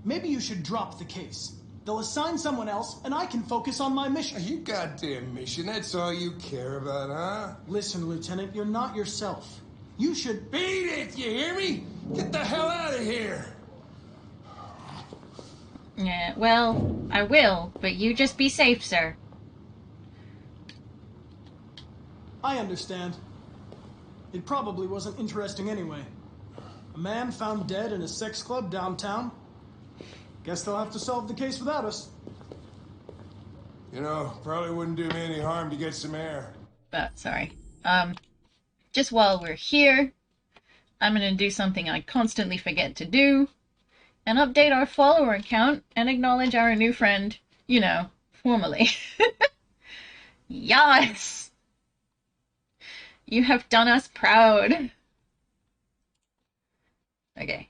Maybe you should drop the case. They'll assign someone else, and I can focus on my mission. You goddamn mission, that's all you care about, huh? Listen, Lieutenant, you're not yourself. You should... Beat it, you hear me? Get the hell out of here! Yeah, well, I will, but you just be safe, sir. I understand. It probably wasn't interesting anyway. A man found dead in a sex club downtown. Guess they'll have to solve the case without us. You know, probably wouldn't do me any harm to get some air. But, sorry. Just while we're here, I'm gonna do something I constantly forget to do, and update our follower count and acknowledge our new friend, you know, formally. Yes! You have done us proud. Okay.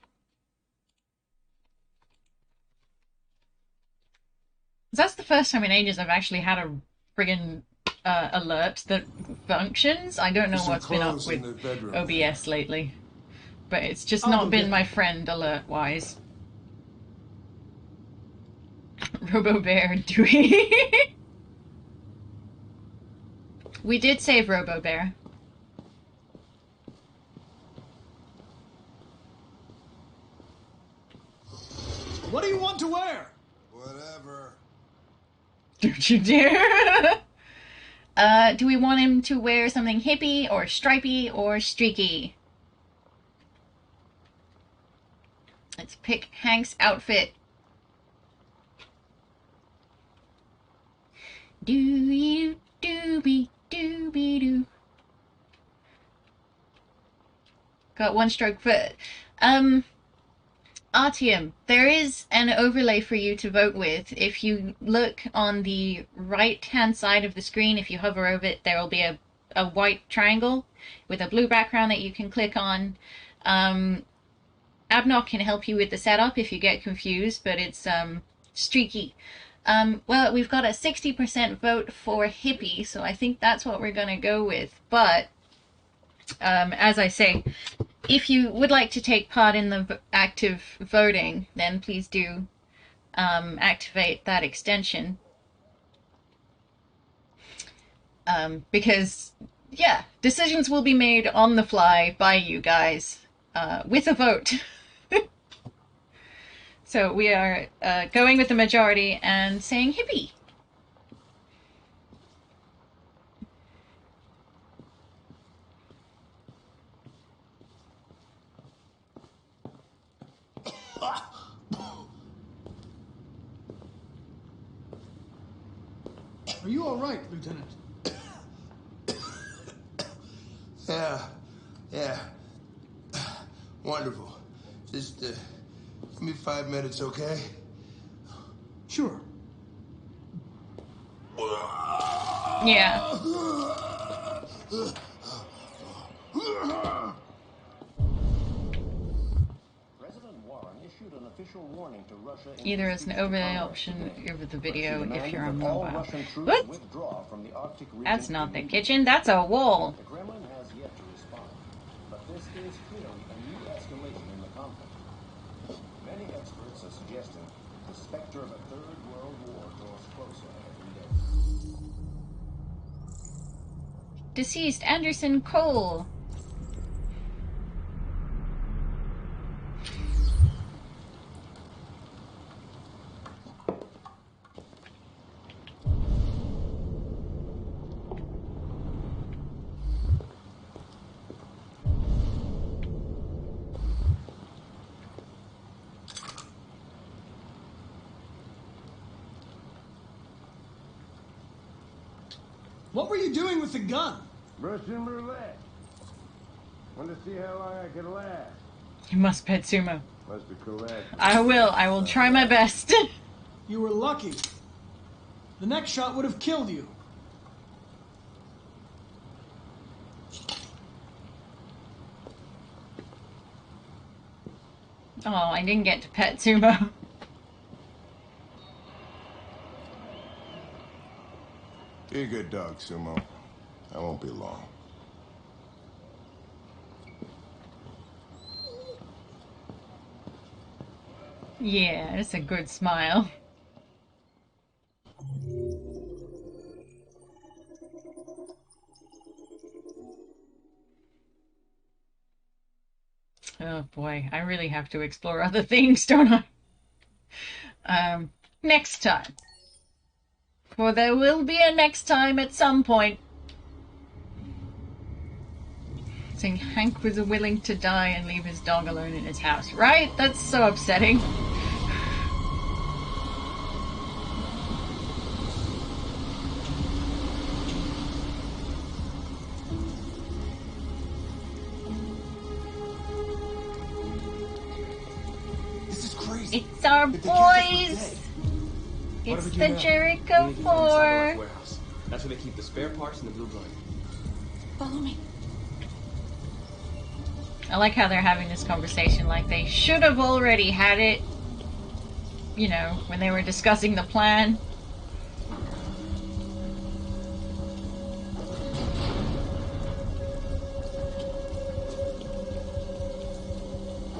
That's the first time in ages I've actually had a friggin' alert that functions. I don't know what's been up with OBS lately. But it's just not been my friend alert-wise. Robo-Bear, Dewey. We did save Robo-Bear. What do you want to wear? Whatever. Don't you dare. Do we want him to wear something hippie or stripy or streaky? Let's pick Hank's outfit. Doo dooby dooby doo. Got one stroke foot. Artyom, there is an overlay for you to vote with. If you look on the right-hand side of the screen, if you hover over it, there will be a white triangle with a blue background that you can click on. Abnock can help you with the setup if you get confused, but it's streaky. Well, we've got a 60% vote for hippie, so I think that's what we're going to go with. But, as I say, if you would like to take part in the active voting, then please do activate that extension. Because, yeah, decisions will be made on the fly by you guys with a vote. So we are going with the majority and saying hippie. Are you all right, Lieutenant? Yeah. Wonderful. Just give me 5 minutes, okay? Sure. Yeah. Either as an overlay option over the video if you're on mobile. What? That's not the kitchen, that's a wall. The Kremlin has yet to respond, but this is clearly a new escalation in the conflict. Many experts are suggesting the specter of a third world war draws closer every day. Deceased Anderson Cole. What were you doing with the gun? Russian roulette. Want to see how long I can last. You must pet Sumo. Must be correct. I will try my best. You were lucky. The next shot would have killed you. Oh, I didn't get to pet Sumo. Be a good dog, Sumo. I won't be long. Yeah, it's a good smile. Oh boy, I really have to explore other things, don't I? Next time. For there will be a next time at some point. Saying Hank was willing to die and leave his dog alone in his house. Right? That's so upsetting. This is crazy. It's our boys! It's the Jericho 4! That's where they keep the spare parts and the blue blood. Follow me. I like how they're having this conversation like they should have already had it, you know, when they were discussing the plan.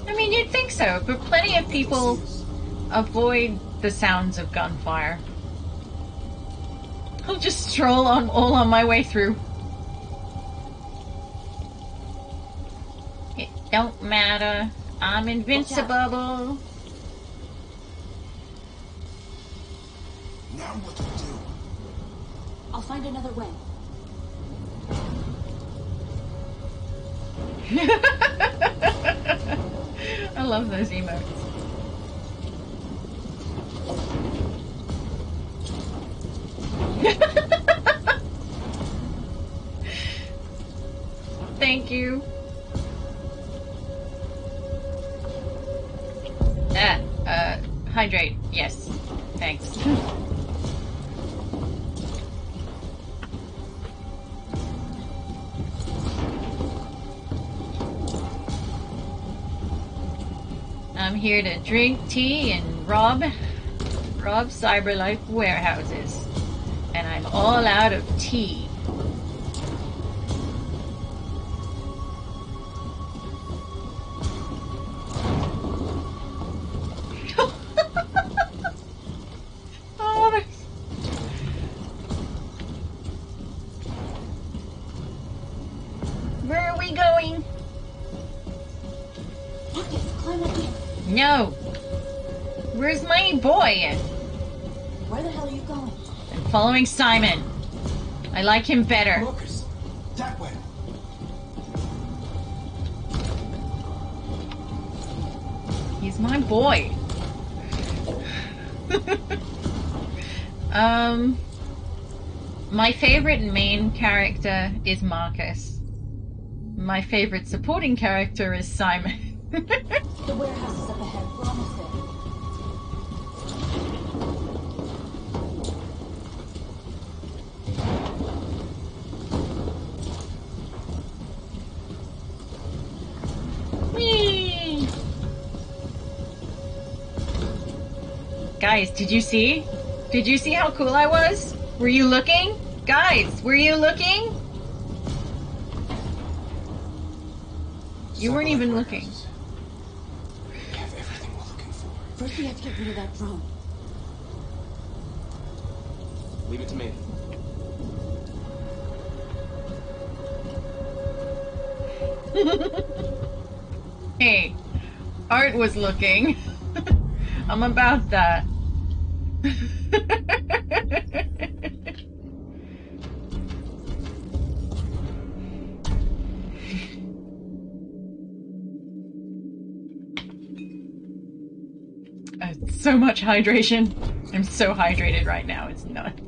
I mean, you'd think so, but plenty of people avoid the sounds of gunfire. I'll just stroll on all on my way through. It don't matter. I'm invincible. Now what do we do? I'll find another way. I love those emotes. Thank you. Hydrate. Yes. Thanks. I'm here to drink tea and rob CyberLife warehouses. And I'm all out of tea. Where are we going? Marcus, climb up here. No. Where's my boy? Where the hell are you going? I'm following Simon. I like him better. Marcus, that way. He's my boy. My favorite main character is Marcus. My favorite supporting character is Simon. The warehouse is up ahead. We're almost there. Whee! Guys, did you see? Did you see how cool I was? Were you looking? Guys, were you looking? You weren't even looking. We have everything we're looking for. First, we have to get rid of that drone. Leave it to me. Hey, Art was looking. I'm about that. So much hydration. I'm so hydrated right now, it's nuts.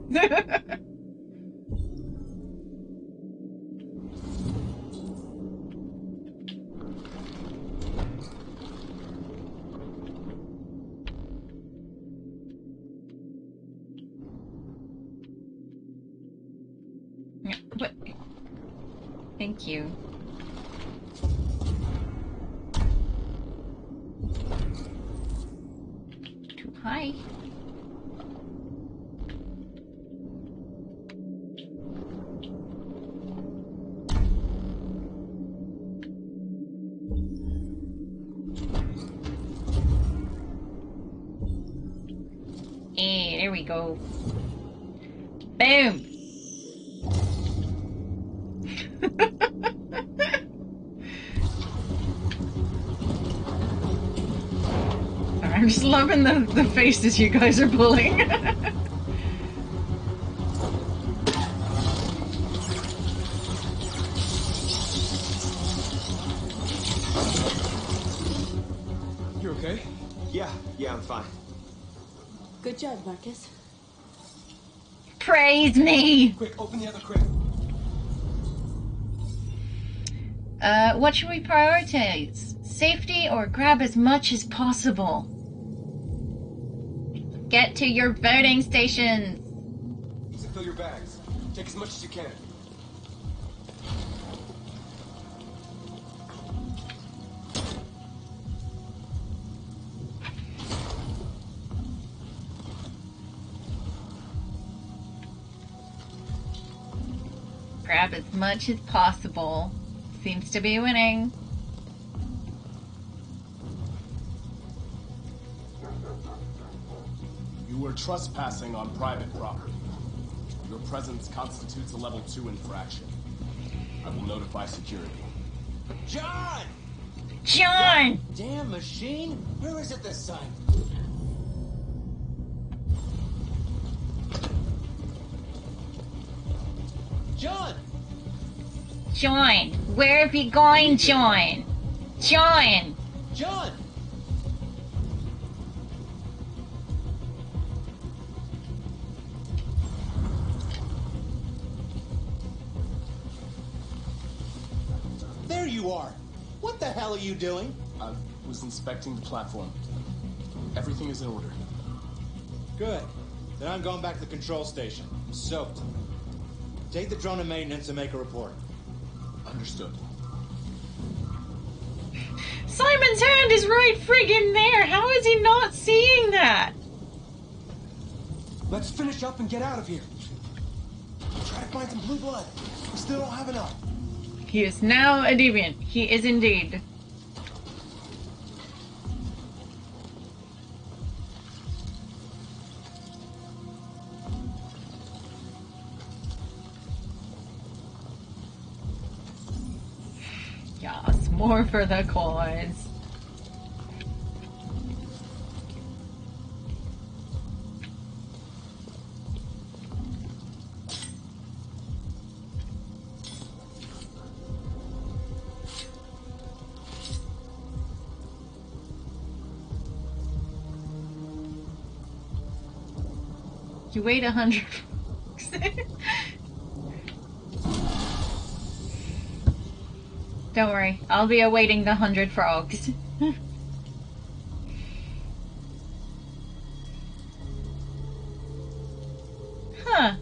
What? Thank you. Too high. Hey, there we go. Boom! I'm just loving the faces you guys are pulling. You okay? Yeah, I'm fine. Good job, Marcus. Praise me! Quick, open the other crate. What should we prioritize? Safety or grab as much as possible? Get to your voting stations! So fill your bags. Take as much as you can. Grab as much as possible. Seems to be winning. You were trespassing on private property. Your presence constitutes a level 2 infraction. I will notify security. John! John! That damn machine? Where is it this time? John! John! Where have you going, John? John! John! There you are! What the hell are you doing? I was inspecting the platform. Everything is in order. Good. Then I'm going back to the control station. I'm soaked. Take the drone to maintenance and make a report. Understood. Simon's hand is right friggin' there! How is he not seeing that? Let's finish up and get out of here. Try to find some blue blood. We still don't have enough. He is now a deviant. He is indeed. Yes, more for the cause. You weighed 100. Don't worry, I'll be awaiting the 100 frogs. Huh.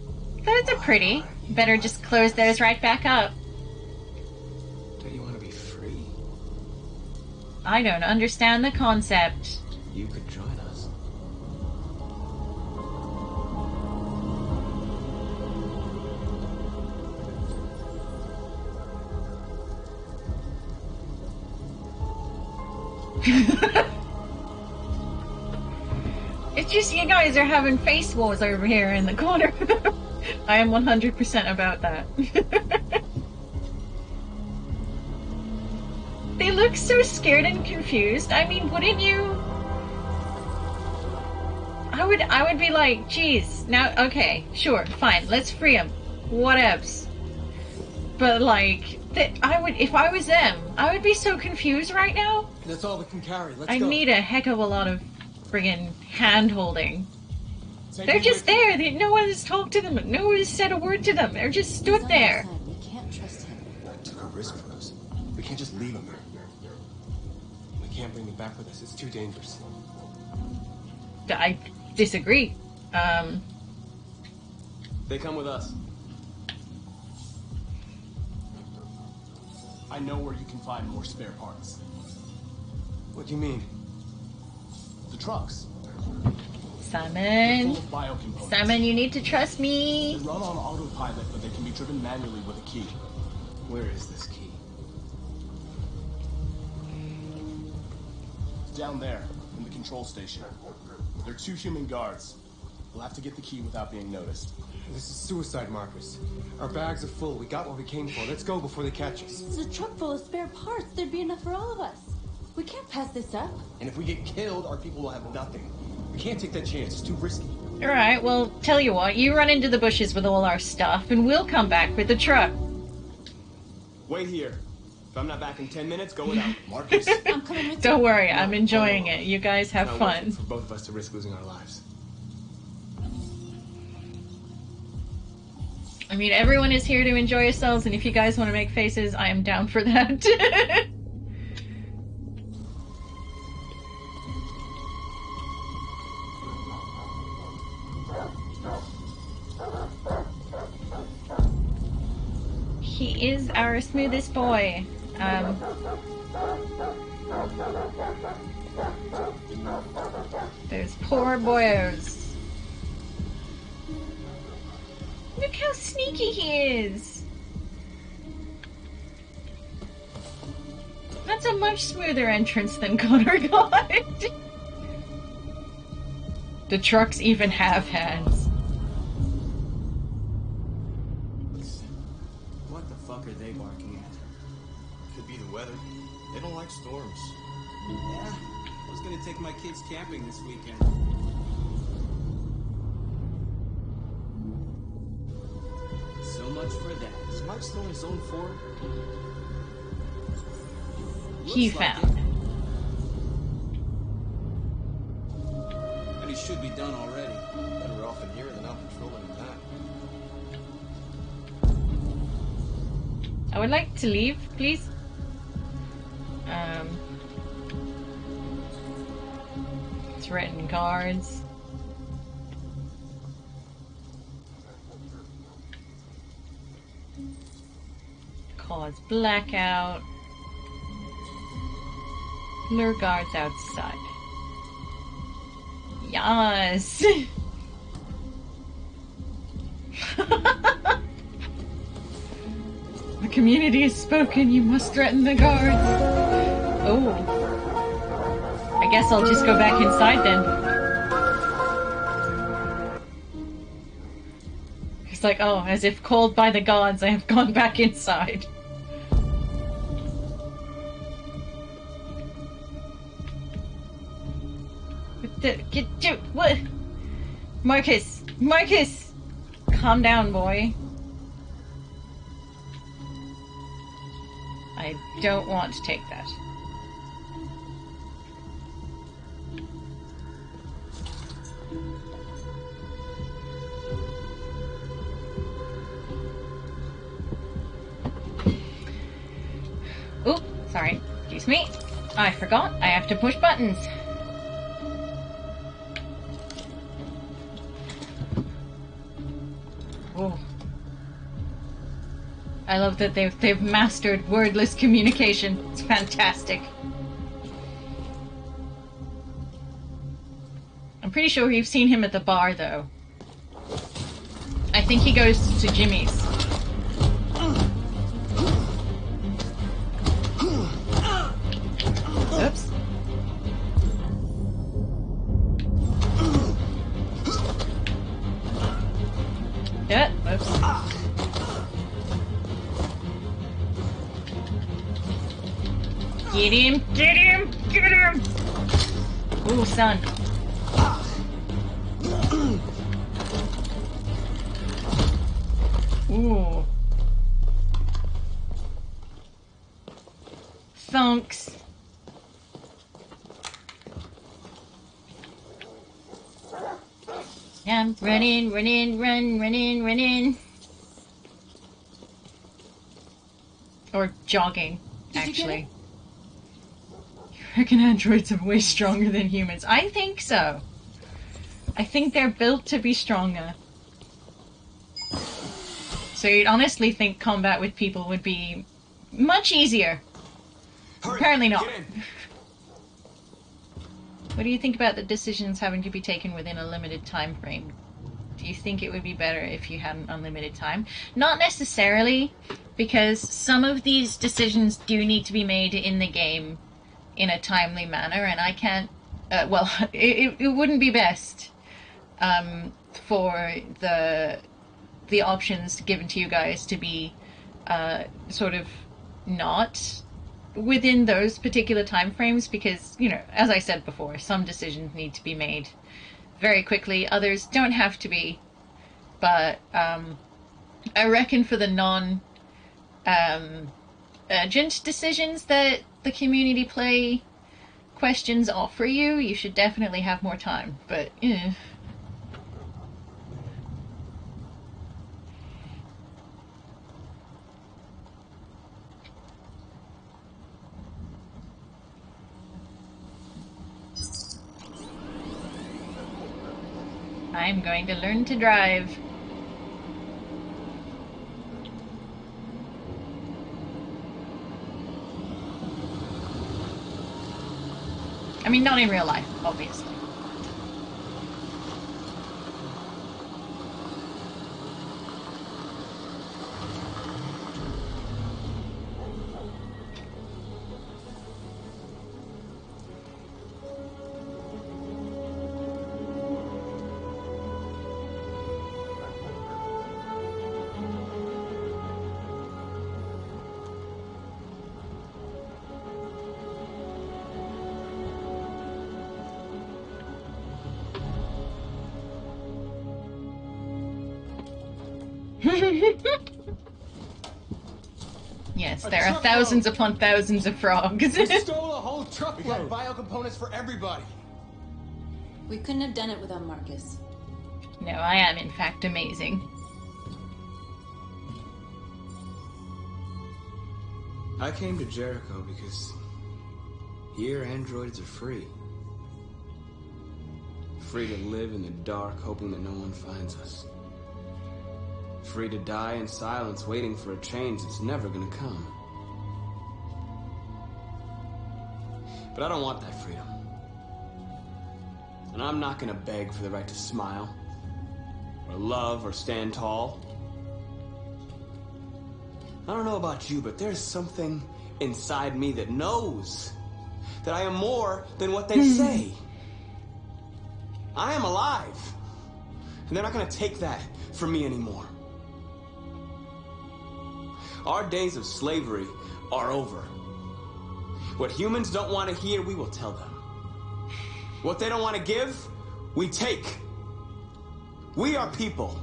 Those are pretty. Better just close those right back up. Don't you want to be free? I don't understand the concept. You could join us. It's just you guys are having face wars over here in the corner. I am 100% about that. They look so scared and confused. I mean, wouldn't you? I would be like, geez, now, okay, sure, fine, let's free them. Whatevs. But like, if I was them, I would be so confused right now. That's all we can carry. Let's I go. need a heck of a lot of friggin' hand-holding. They're just there. No one has talked to them. No one has said a word to them. They're just stood there. We can't trust him. That took a risk for us. We can't just leave him there. We can't bring him back with us. It's too dangerous. I disagree. They come with us. I know where you can find more spare parts. What do you mean? The trucks. Simon. Full of biocomponents. Simon, you need to trust me. They run on autopilot, but they can be driven manually with a key. Where is this key? It's down there, in the control station. There are 2 human guards. We'll have to get the key without being noticed. This is suicide, Marcus. Our bags are full. We got what we came for. Let's go before they catch us. This is a truck full of spare parts. There'd be enough for all of us. We can't pass this up. And if we get killed, our people will have nothing. We can't take that chance. It's too risky. Alright, well, tell you what. You run into the bushes with all our stuff, and we'll come back with the truck. Wait here. If I'm not back in 10 minutes, go without. Marcus. I'm coming with you. Don't worry, I'm enjoying it. You guys have It's not worth fun. it for both of us to risk losing our lives. I mean, everyone is here to enjoy yourselves, and if you guys want to make faces, I am down for that. He is our smoothest boy. Those poor boyos. Look how sneaky he is! That's a much smoother entrance than Connor got. The trucks even have hands. What the fuck are they barking at? Could be the weather. They don't like storms. Yeah, I was gonna take my kids camping this weekend. So much for that. Is Mike still in zone 4? He found. And he should be done already. Better off in here than out patrolling that. I would like to leave, please. Threaten guards. Cause blackout. Lure guards outside. Yes! The community has spoken, you must threaten the guards. Oh. I guess I'll just go back inside then. He's like, oh, as if called by the gods, I have gone back inside. What? Marcus! Marcus! Calm down, boy. I don't want to take that. Sorry, excuse me. I forgot. I have to push buttons. Oh. I love that they've mastered wordless communication. It's fantastic. I'm pretty sure you've seen him at the bar, though. I think he goes to Jimmy's. Oops. Yeah, oops. Get him! Get him! Get him! Ooh, son. Ooh. Thunks. I'm running. Or jogging, actually. You reckon androids are way stronger than humans? I think so. I think they're built to be stronger. So you'd honestly think combat with people would be much easier. Hurry, apparently not. What do you think about the decisions having to be taken within a limited time frame? Do you think it would be better if you had an unlimited time? Not necessarily, because some of these decisions do need to be made in the game in a timely manner, and I can't... well, it wouldn't be best for the options given to you guys to be sort of not within those particular time frames, because, you know, as I said before, some decisions need to be made very quickly, others don't have to be, but I reckon for the urgent decisions that the community play questions offer you, you should definitely have more time, but I'm going to learn to drive. I mean, not in real life, obviously. Yes, there are thousands upon thousands of frogs. We stole a whole truckload. We got biocomponents for everybody. We couldn't have done it without Marcus. No, I am in fact amazing. I came to Jericho because here androids are free. Free to live in the dark, hoping that no one finds us. Free to die in silence, waiting for a change that's never gonna come. But I don't want that freedom. And I'm not gonna beg for the right to smile, or love, or stand tall. I don't know about you, but there's something inside me that knows that I am more than what they say. I am alive, and they're not gonna take that from me anymore. Our days of slavery are over. What humans don't want to hear, we will tell them. What they don't want to give, we take. We are people.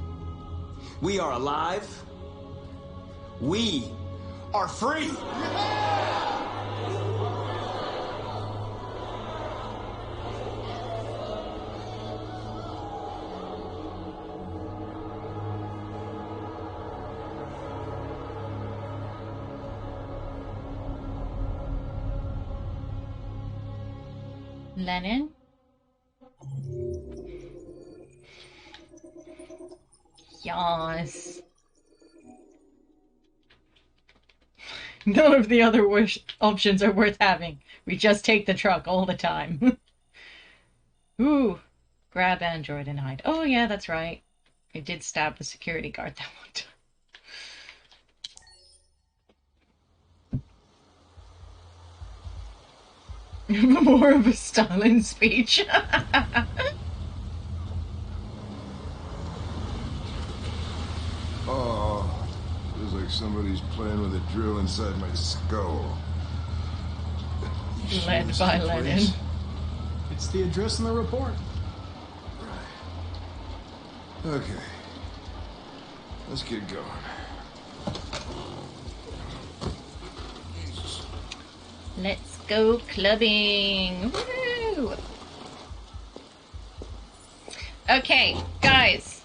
We are alive. We are free. Lennon? Yes. None of the other options are worth having. We just take the truck all the time. Ooh. Grab Android and hide. Oh yeah, that's right. I did stab the security guard that one time. More of a Stalin speech. Oh, feels like somebody's playing with a drill inside my skull. Led by Lennon. It's the address in the report. Okay. Let's get going. Let's go clubbing. Woo! Okay, guys.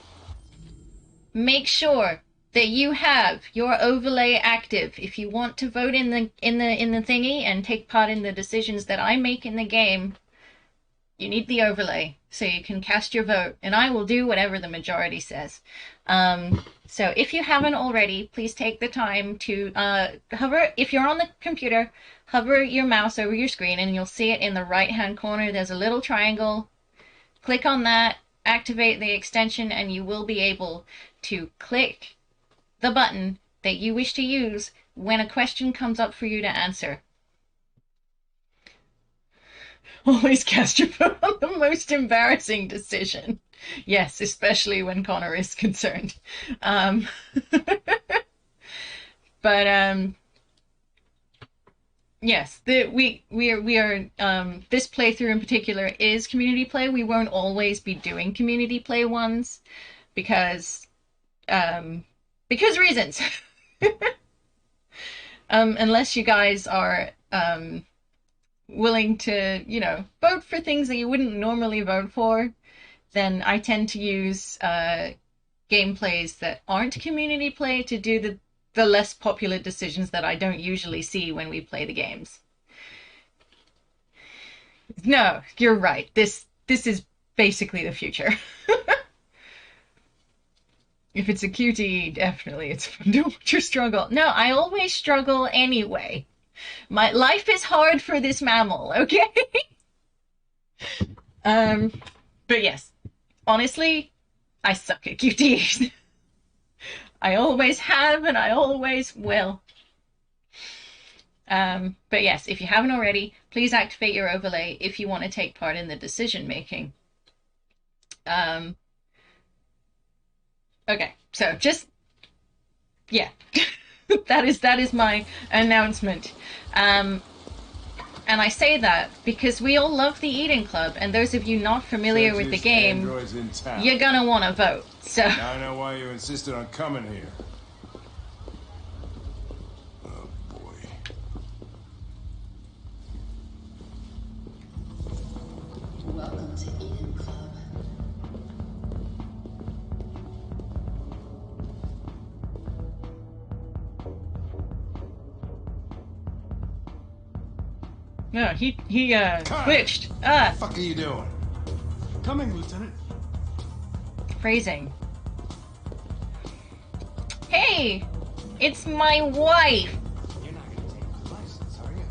Make sure that you have your overlay active if you want to vote in the thingy and take part in the decisions that I make in the game. You need the overlay so you can cast your vote, and I will do whatever the majority says. So if you haven't already, please take the time to hover. If you're on the computer, hover your mouse over your screen and you'll see it in the right hand corner. There's a little triangle. Click on that, activate the extension, and you will be able to click the button that you wish to use when a question comes up for you to answer. Always cast your vote on the most embarrassing decision. Yes, especially when Connor is concerned. Yes, we are this playthrough in particular is community play. We won't always be doing community play ones because reasons. Unless you guys are willing to, vote for things that you wouldn't normally vote for, then I tend to use gameplays that aren't community play to do the less popular decisions that I don't usually see when we play the games. No, you're right. This is basically the future. If it's a QTE, definitely it's fun to watch your struggle. No, I always struggle anyway. My life is hard for this mammal, okay? But yes, honestly, I suck at QTEs. I always have and I always will. But yes, if you haven't already, please activate your overlay if you want to take part in the decision making. Okay, so just, yeah, that is my announcement. And I say that because we all love the Eden Club, and those of you not familiar with the game, you're gonna want to vote. So Now I know why you insisted on coming here. Oh boy. Welcome to Eden Club. no, he glitched. What the fuck are you doing? Coming, Lieutenant. Phrasing. Hey, it's my wife. You're not gonna take my license, are you?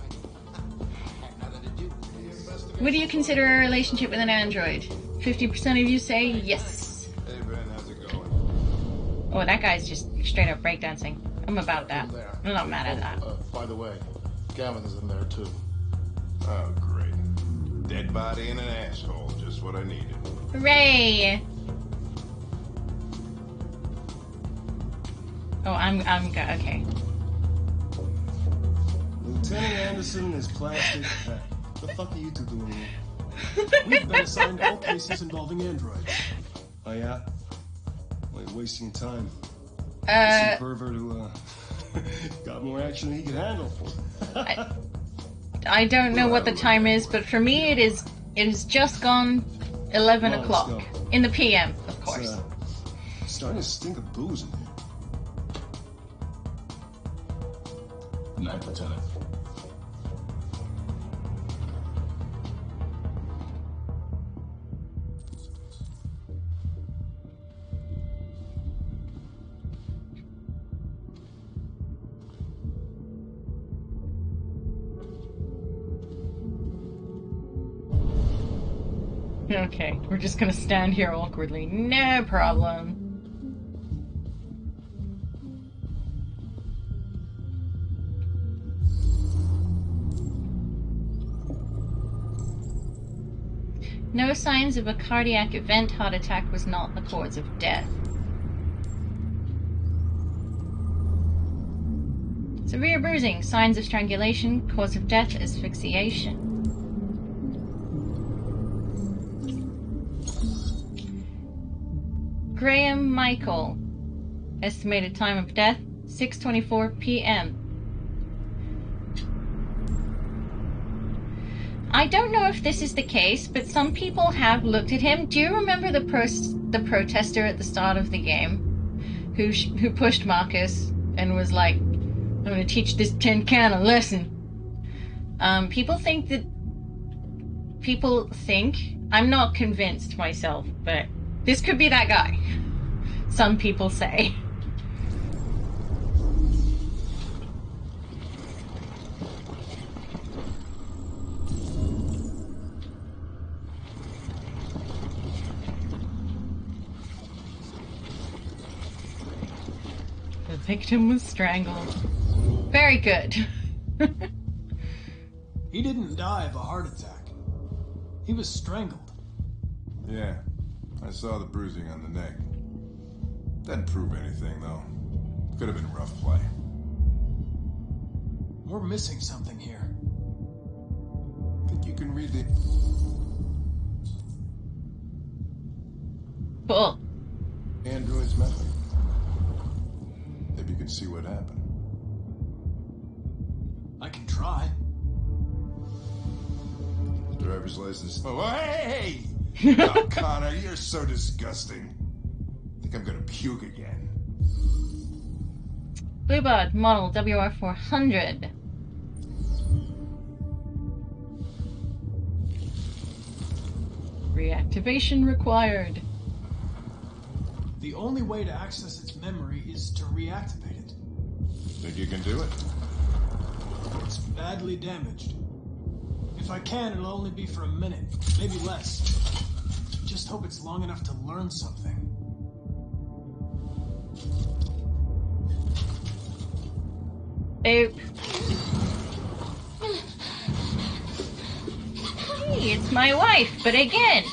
Had nothing to do with this. Would you consider a relationship with an android? 50% of you say yes. Hey Ben, how's it going? Oh, that guy's just straight up breakdancing. I'm about that. I'm not mad at that. By the way, Gavin is in there too. Oh great. Dead body and an asshole, just what I needed. Hooray! Oh, I'm okay. Lieutenant Anderson is plastic. The fuck are you two doing here? We've been assigned all cases involving androids. Oh yeah? Wait, wasting time. Uh, Some pervert who got more action than he could handle. I don't know what the time is, but for me it is just gone 11 o'clock. In the PM, of course. It's starting to stink of booze in here. Night, Lieutenant. Okay, we're just gonna stand here awkwardly. No problem. No signs of a cardiac event. Heart attack was not the cause of death. Severe bruising. Signs of strangulation. Cause of death, asphyxiation. Graham Michael. Estimated time of death, 6:24 p.m. I don't know if this is the case, but some people have looked at him. Do you remember the protester at the start of the game who pushed Marcus and was like, I'm going to teach this tin can a lesson? People think, I'm not convinced myself, but this could be that guy. Some people say. The victim was strangled. Very good. He didn't die of a heart attack. He was strangled. Yeah, I saw the bruising on the neck. Doesn't prove anything, though. Could have been rough play. We're missing something here. Think you can read the... Cool. android's memory? Maybe you can see what happened. I can try. Driver's license. Oh, hey! Oh, Connor, you're so disgusting. I think I'm gonna puke again. Bluebird, model WR400. Reactivation required. The only way to access its memory is to reactivate it. Think you can do it? It's badly damaged. If I can, it'll only be for a minute, maybe less. Just hope it's long enough to learn something. Boop. Hey, it's my wife, but again.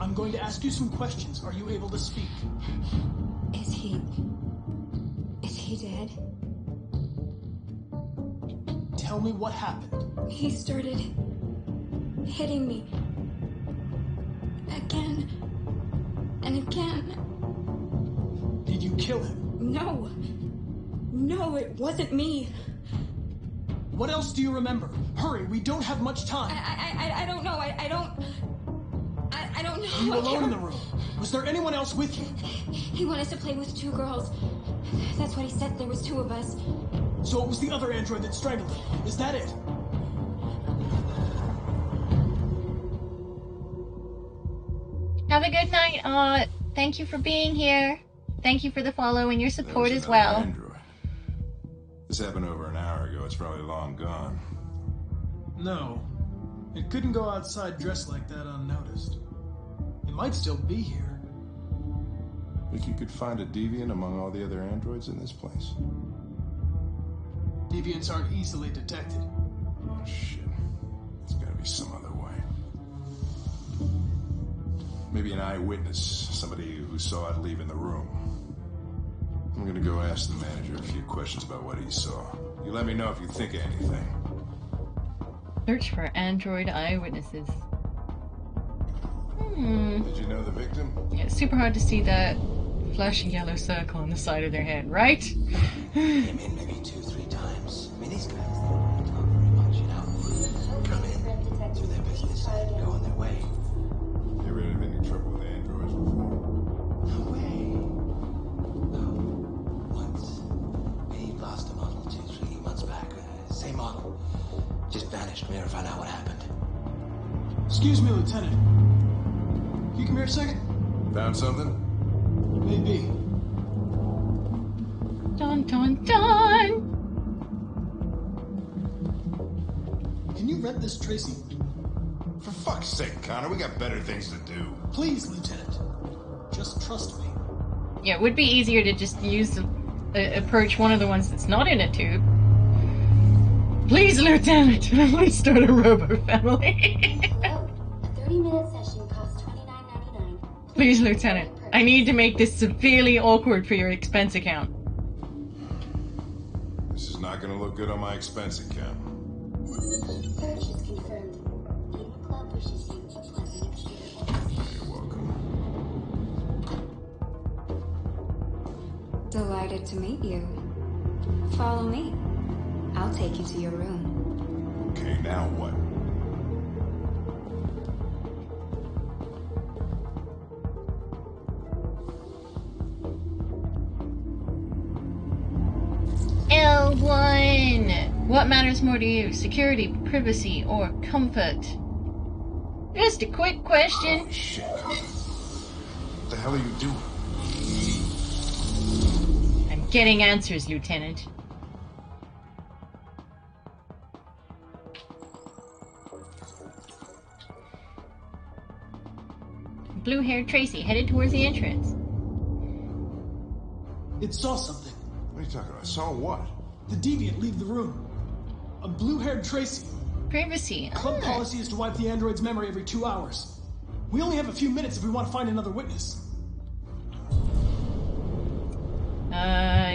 I'm going to ask you some questions. Are you able to speak? Is he dead? Tell me what happened. He started hitting me. Again. And again. Did you kill him? No. No, it wasn't me. What else do you remember? Hurry, we don't have much time. I don't know. I don't know. Were you alone in the room? Was there anyone else with you? He wanted to play with two girls. That's what he said. There was two of us. So it was the other android that strangled him. Is that it? Have a good night. Thank you for being here. Thank you for the follow and your support as well. Android. This happened over an hour ago. It's probably long gone. No. It couldn't go outside dressed like that unnoticed. It might still be here. Think you could find a deviant among all the other androids in this place? Deviants aren't easily detected. Oh, shit. There's gotta be some other way. Maybe an eyewitness, somebody who saw it leaving the room. I'm gonna go ask the manager a few questions about what he saw. You let me know if you think of anything. Search for android eyewitnesses. Did you know the victim? Yeah, it's super hard to see that flashing yellow circle on the side of their head, right? Came in maybe 2-3 times. I mean, these guys, they don't really talk very much, you know? Come in, do their business, and go on their way. You ever had any trouble with androids before? No way. No. Once. We lost a model 2-3 months back. Same model. Just vanished. We never found out what happened. Excuse me, Lieutenant. Can you come here a second? Found something? Maybe. Dun dun dun! Can you rent this Tracy? For fuck's sake, Connor, we got better things to do. Please, Lieutenant. Just trust me. Yeah, it would be easier to just approach one of the ones that's not in a tube. Please, Lieutenant, let's start a robo-family. Hello. A 30-minute session costs $29.99. Please, Lieutenant, I need to make this severely awkward for your expense account. This is not gonna look good on my expense account. Purchase confirmed. Game Club wishes you a pleasant experience. You're welcome. Delighted to meet you. Follow me. I'll take you to your room. Okay, now what? L1! What matters more to you? Security, privacy, or comfort? Just a quick question. Oh, shit. What the hell are you doing? I'm getting answers, Lieutenant. Blue-haired Tracy headed towards the entrance. It saw something. What are you talking about? Saw what? The deviant leave the room. A blue-haired Tracy. Privacy. Club policy is to wipe the android's memory every 2 hours. We only have a few minutes if we want to find another witness.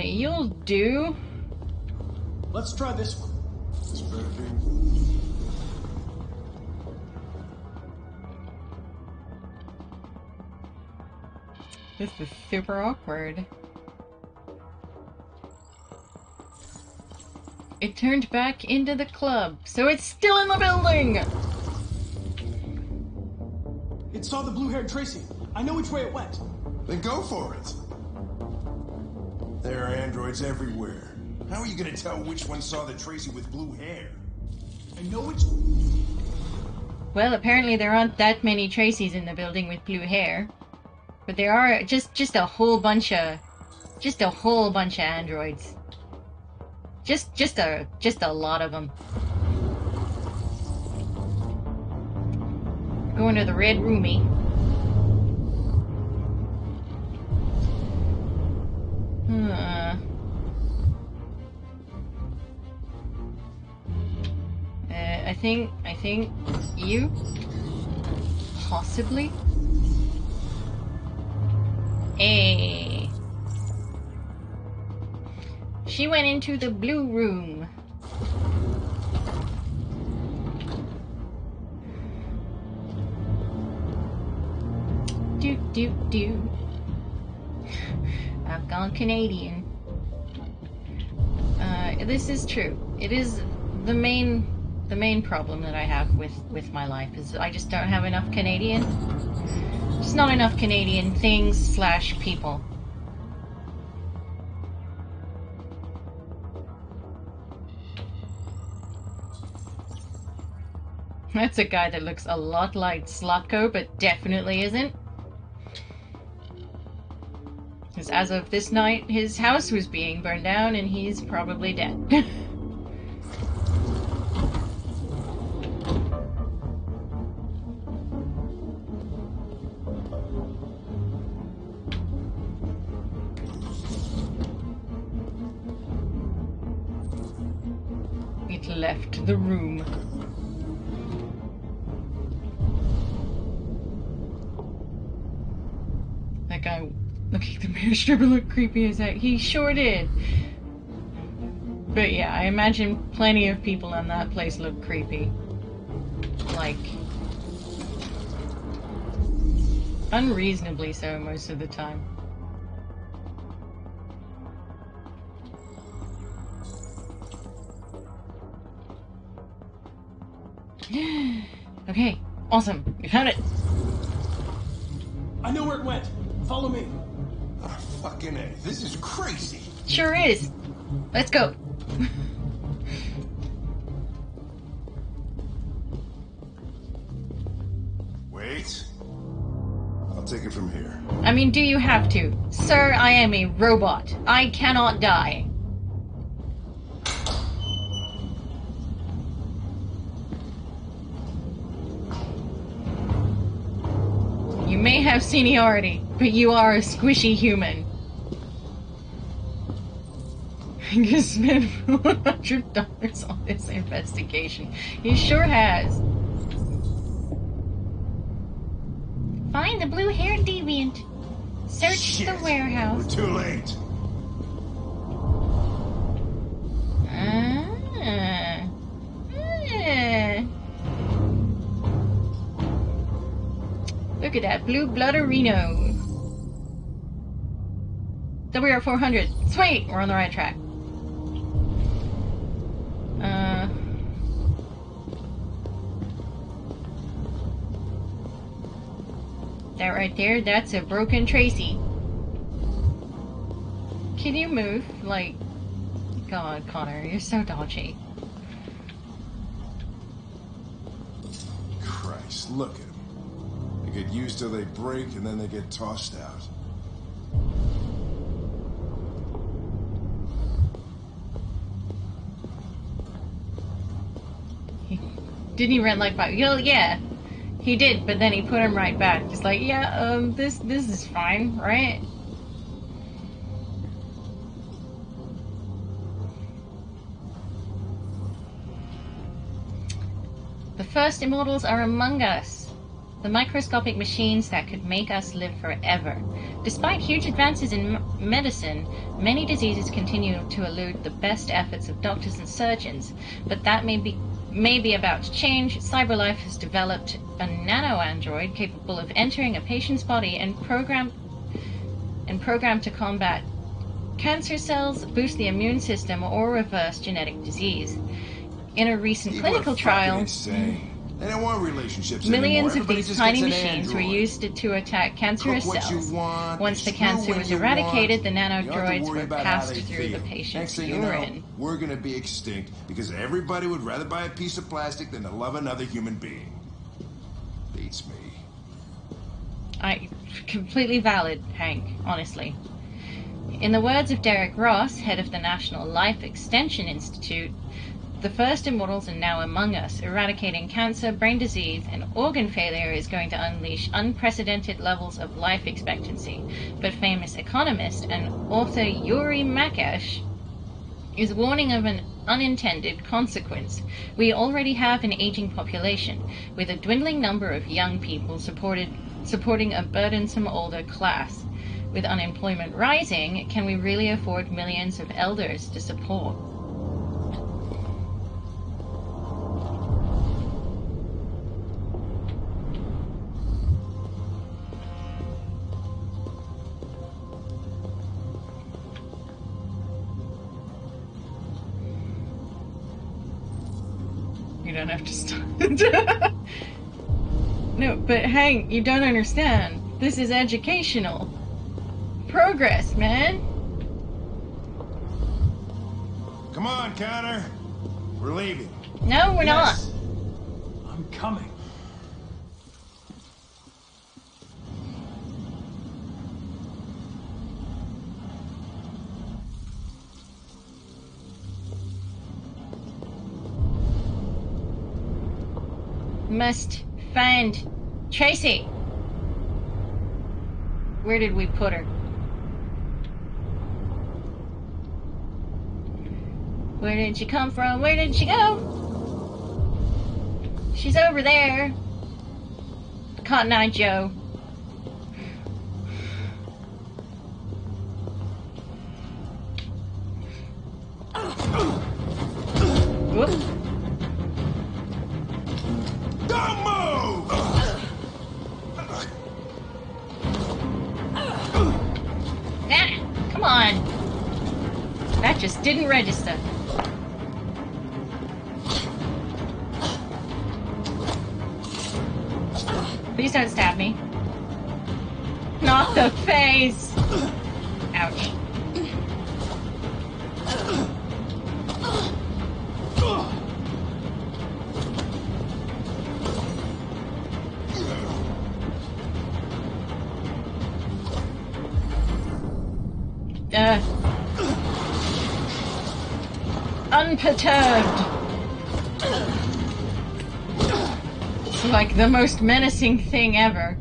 You'll do. Let's try this one. This better be. This is super awkward. It turned back into the club, so it's still in the building! It saw the blue-haired Tracy. I know which way it went. Then go for it. There are androids everywhere. How are you gonna tell which one saw the Tracy with blue hair? I know which... Well, apparently there aren't that many Tracys in the building with blue hair. But there are just a whole bunch of androids. Just a lot of them. Going to the red roomie. I think you possibly. Hey. She went into the blue room. Do. I've gone Canadian. This is true. It is the main problem that I have with my life is I just don't have enough Canadian. Just not enough Canadian things / people. That's a guy that looks a lot like Slotko, but definitely isn't. Because as of this night, his house was being burned down and he's probably dead. It left the room. That guy looking at the mirror stripper looked creepy as heck. He sure did. But yeah, I imagine plenty of people in that place look creepy. Like, unreasonably so most of the time. Okay, awesome. We found it. I know where it went. Follow me. Oh, fucking A. This is crazy. Sure is. Let's go. Wait. I'll take it from here. I mean, do you have to? Sir, I am a robot. I cannot die. You may have seniority, but you are a squishy human. He can spend $100 on this investigation. He sure has. Find the blue-haired deviant. Search the warehouse. We're too late. Look at that blue blooderino. So we're at 400. Sweet! We're on the right track. That right there, that's a broken Tracy. Can you move? Like, God, Connor, you're so dodgy. Christ, look at them. They get used till they break, and then they get tossed out. Didn't he rent like 5? Well, yeah, he did, but then he put him right back. Just like, yeah, this is fine, right? The first immortals are among us. The microscopic machines that could make us live forever. Despite huge advances in medicine, many diseases continue to elude the best efforts of doctors and surgeons, but that may be about to change. CyberLife has developed a nano-android capable of entering a patient's body and programmed to combat cancer cells, boost the immune system, or reverse genetic disease. In a recent clinical trial, They don't want relationships millions anymore. of these tiny machines were used to attack cancerous cells. Once the cancer was eradicated, the nanodroids were passed through the patient's urine. We're gonna be extinct because everybody would rather buy a piece of plastic than to love another human being. Beats me. Completely valid, Hank, honestly. In the words of Derek Ross, head of the National Life Extension Institute, the first immortals are now among us. Eradicating cancer, brain disease, and organ failure is going to unleash unprecedented levels of life expectancy. But famous economist and author Yuri Makash is warning of an unintended consequence. We already have an aging population, with a dwindling number of young people supporting a burdensome older class. With unemployment rising, can we really afford millions of elders to support? You don't have to stop. No, but Hank, you don't understand. This is educational. Progress, man. Come on, Connor. We're leaving. No, we're not. I'm coming. Must find Tracy. Where did we put her? Where did she come from? Where did she go? She's over there. Cotton Eye Joe. Whoop. Don't move! Come on. That just didn't register. Please don't stab me. Not the face! Ouch. Unperturbed. Like the most menacing thing ever.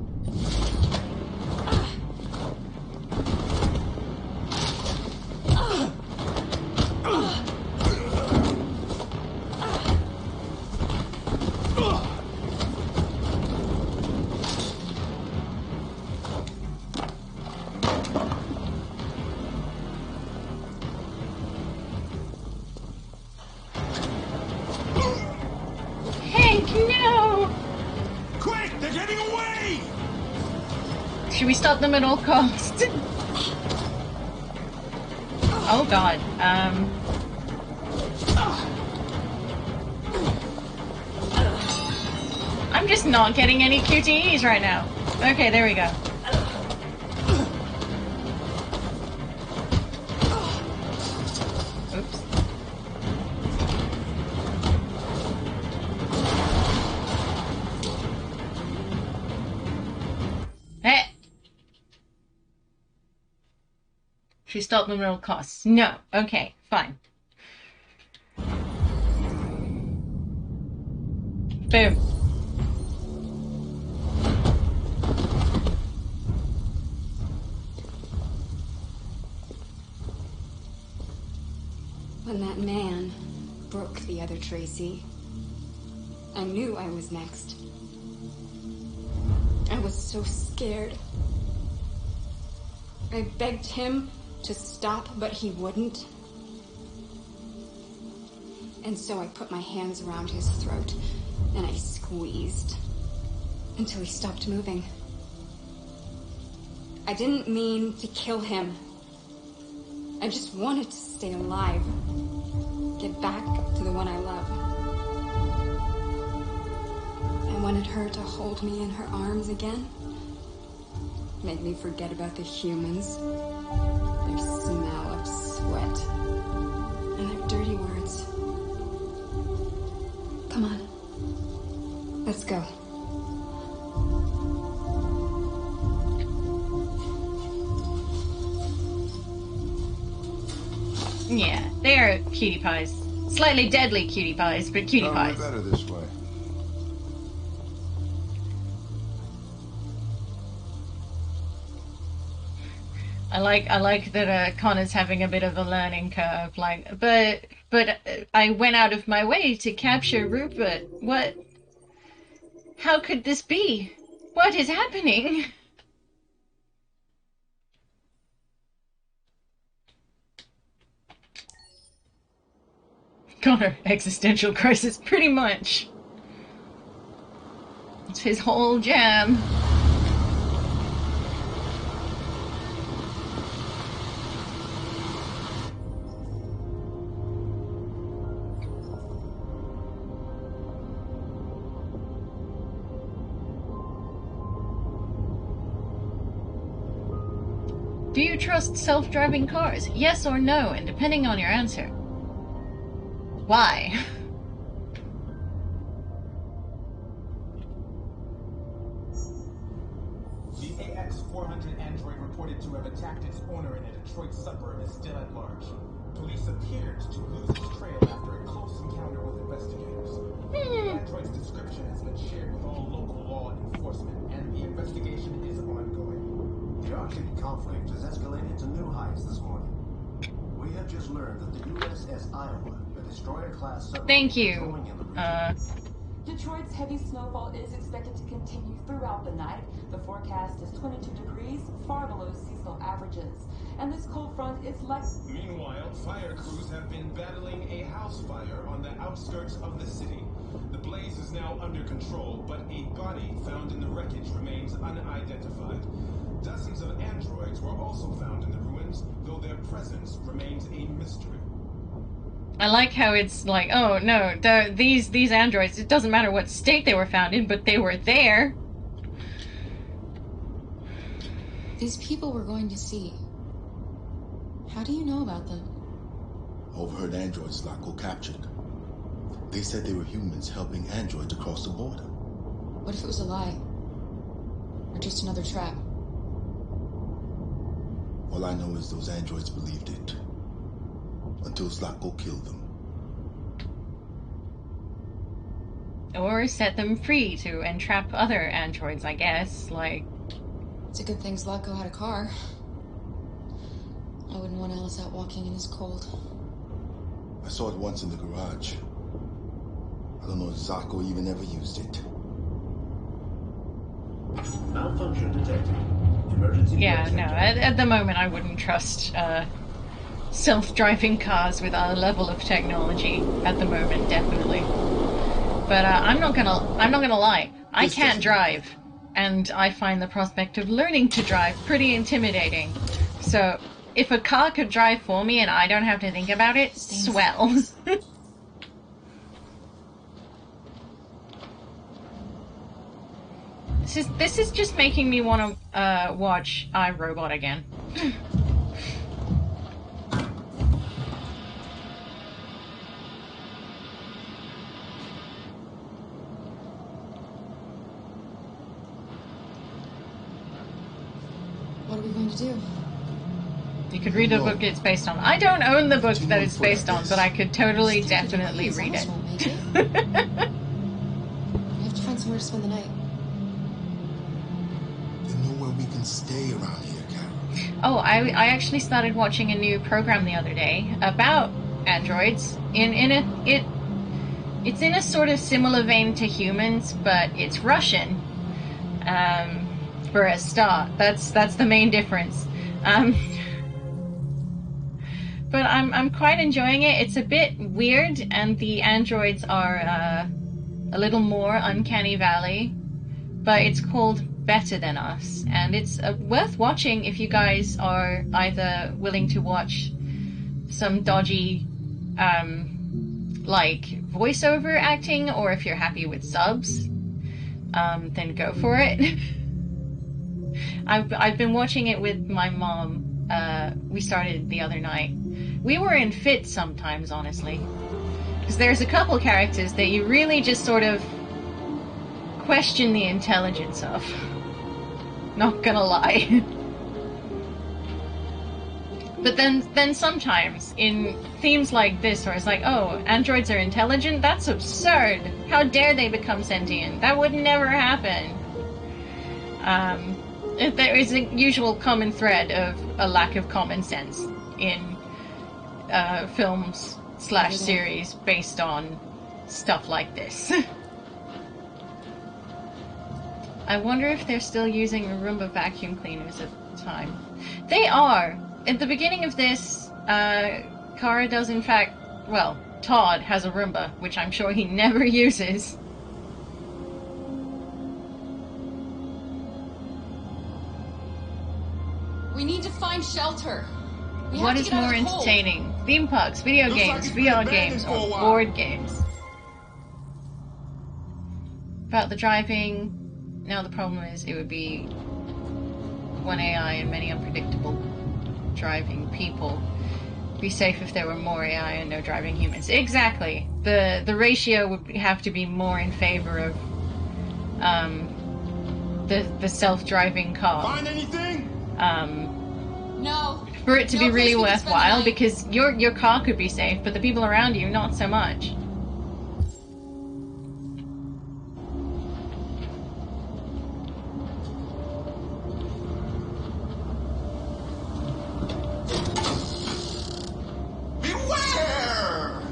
Should we stop them at all costs? Oh god. I'm just not getting any QTEs right now. Okay, there we go. Oops. Hey! She stopped them at all costs. No. Okay, fine. Boom. When that man broke the other Tracy, I knew I was next. I was so scared. I begged him to stop, but he wouldn't. And so I put my hands around his throat and I squeezed until he stopped moving. I didn't mean to kill him. I just wanted to stay alive. Get back to the one I love. I wanted her to hold me in her arms again. Make me forget about the humans. Their smell of sweat. And their dirty words. Come on. Let's go. Yeah, they are cutie pies. Slightly deadly cutie pies, but cutie pies. Better this way. I like that Connor's having a bit of a learning curve. Like, but I went out of my way to capture Rupert. What? How could this be? What is happening? Connor, existential crisis, pretty much. It's his whole jam. Do you trust self-driving cars? Yes or no, and depending on your answer. Why? The AX-400 android reported to have attacked its owner in a Detroit suburb is still at large. Police appeared to lose its trail after a close encounter with investigators. The android's description has been shared with all local law enforcement, and the investigation is ongoing. The Arctic conflict has escalated to new heights this morning. We have just learned that the USS Iowa, a destroyer-class submarine, Thank you. patrolling in the region. Detroit's heavy snowfall is expected to continue throughout the night. The forecast is 22 degrees, far below seasonal averages. And this cold front is like... Meanwhile, fire crews have been battling a house fire on the outskirts of the city. The blaze is now under control, but a body found in the wreckage remains unidentified. Dozens of androids were also found in the ruins, though their presence remains a mystery. I like how it's like, oh no, these androids, it doesn't matter what state they were found in, but they were there. These people we're going to see. How do you know about them? Overheard androids Locko captured. They said they were humans helping androids across the border. What if it was a lie? Or just another trap? All I know is those androids believed it. Until Zlatko killed them. Or set them free to entrap other androids, I guess. Like... It's a good thing Zlatko had a car. I wouldn't want Alice out walking in this cold. I saw it once in the garage. I don't know if Zlatko even ever used it. Malfunction detected. Emergency. Yeah, no, at the moment I wouldn't trust self-driving cars with our level of technology at the moment, definitely. But I'm not gonna lie, I can't drive. and I find the prospect of learning to drive pretty intimidating. So if a car could drive for me and I don't have to think about it, swell. This is just making me want to watch iRobot again. What are we going to do? You could read the book it's based on. I don't own the book that it's based on, but I could totally, definitely read it. We have to find somewhere to spend the night. There's nowhere we can stay around here, Carol. Oh, I actually started watching a new program the other day about androids. It's in a sort of similar vein to humans, but it's Russian. For a start, that's the main difference. But I'm quite enjoying it. It's a bit weird, and the androids are a little more uncanny valley. But it's called Better Than Us, and it's worth watching if you guys are either willing to watch some dodgy, like voiceover acting, or if you're happy with subs, then go for it. I've been watching it with my mom. We started the other night. We were in fits sometimes, honestly. Because there's a couple characters that you really just sort of question the intelligence of. Not gonna lie. But then sometimes, in themes like this, where it's like, oh, androids are intelligent? That's absurd! How dare they become sentient? That would never happen. There is a usual common thread of a lack of common sense in films / series based on stuff like this. I wonder if they're still using Roomba vacuum cleaners at the time. They are! At the beginning of this, Kara does in fact, well, Todd has a Roomba, which I'm sure he never uses. We need to find shelter. What is more entertaining? Theme parks, video games, VR games, or board games? About the driving, now the problem is it would be one AI and many unpredictable driving people. Be safe if there were more AI and no driving humans. Exactly. The ratio would have to be more in favor of the self-driving car. Find anything? No. For it to be really worthwhile, because your car could be safe, but the people around you, not so much. Beware!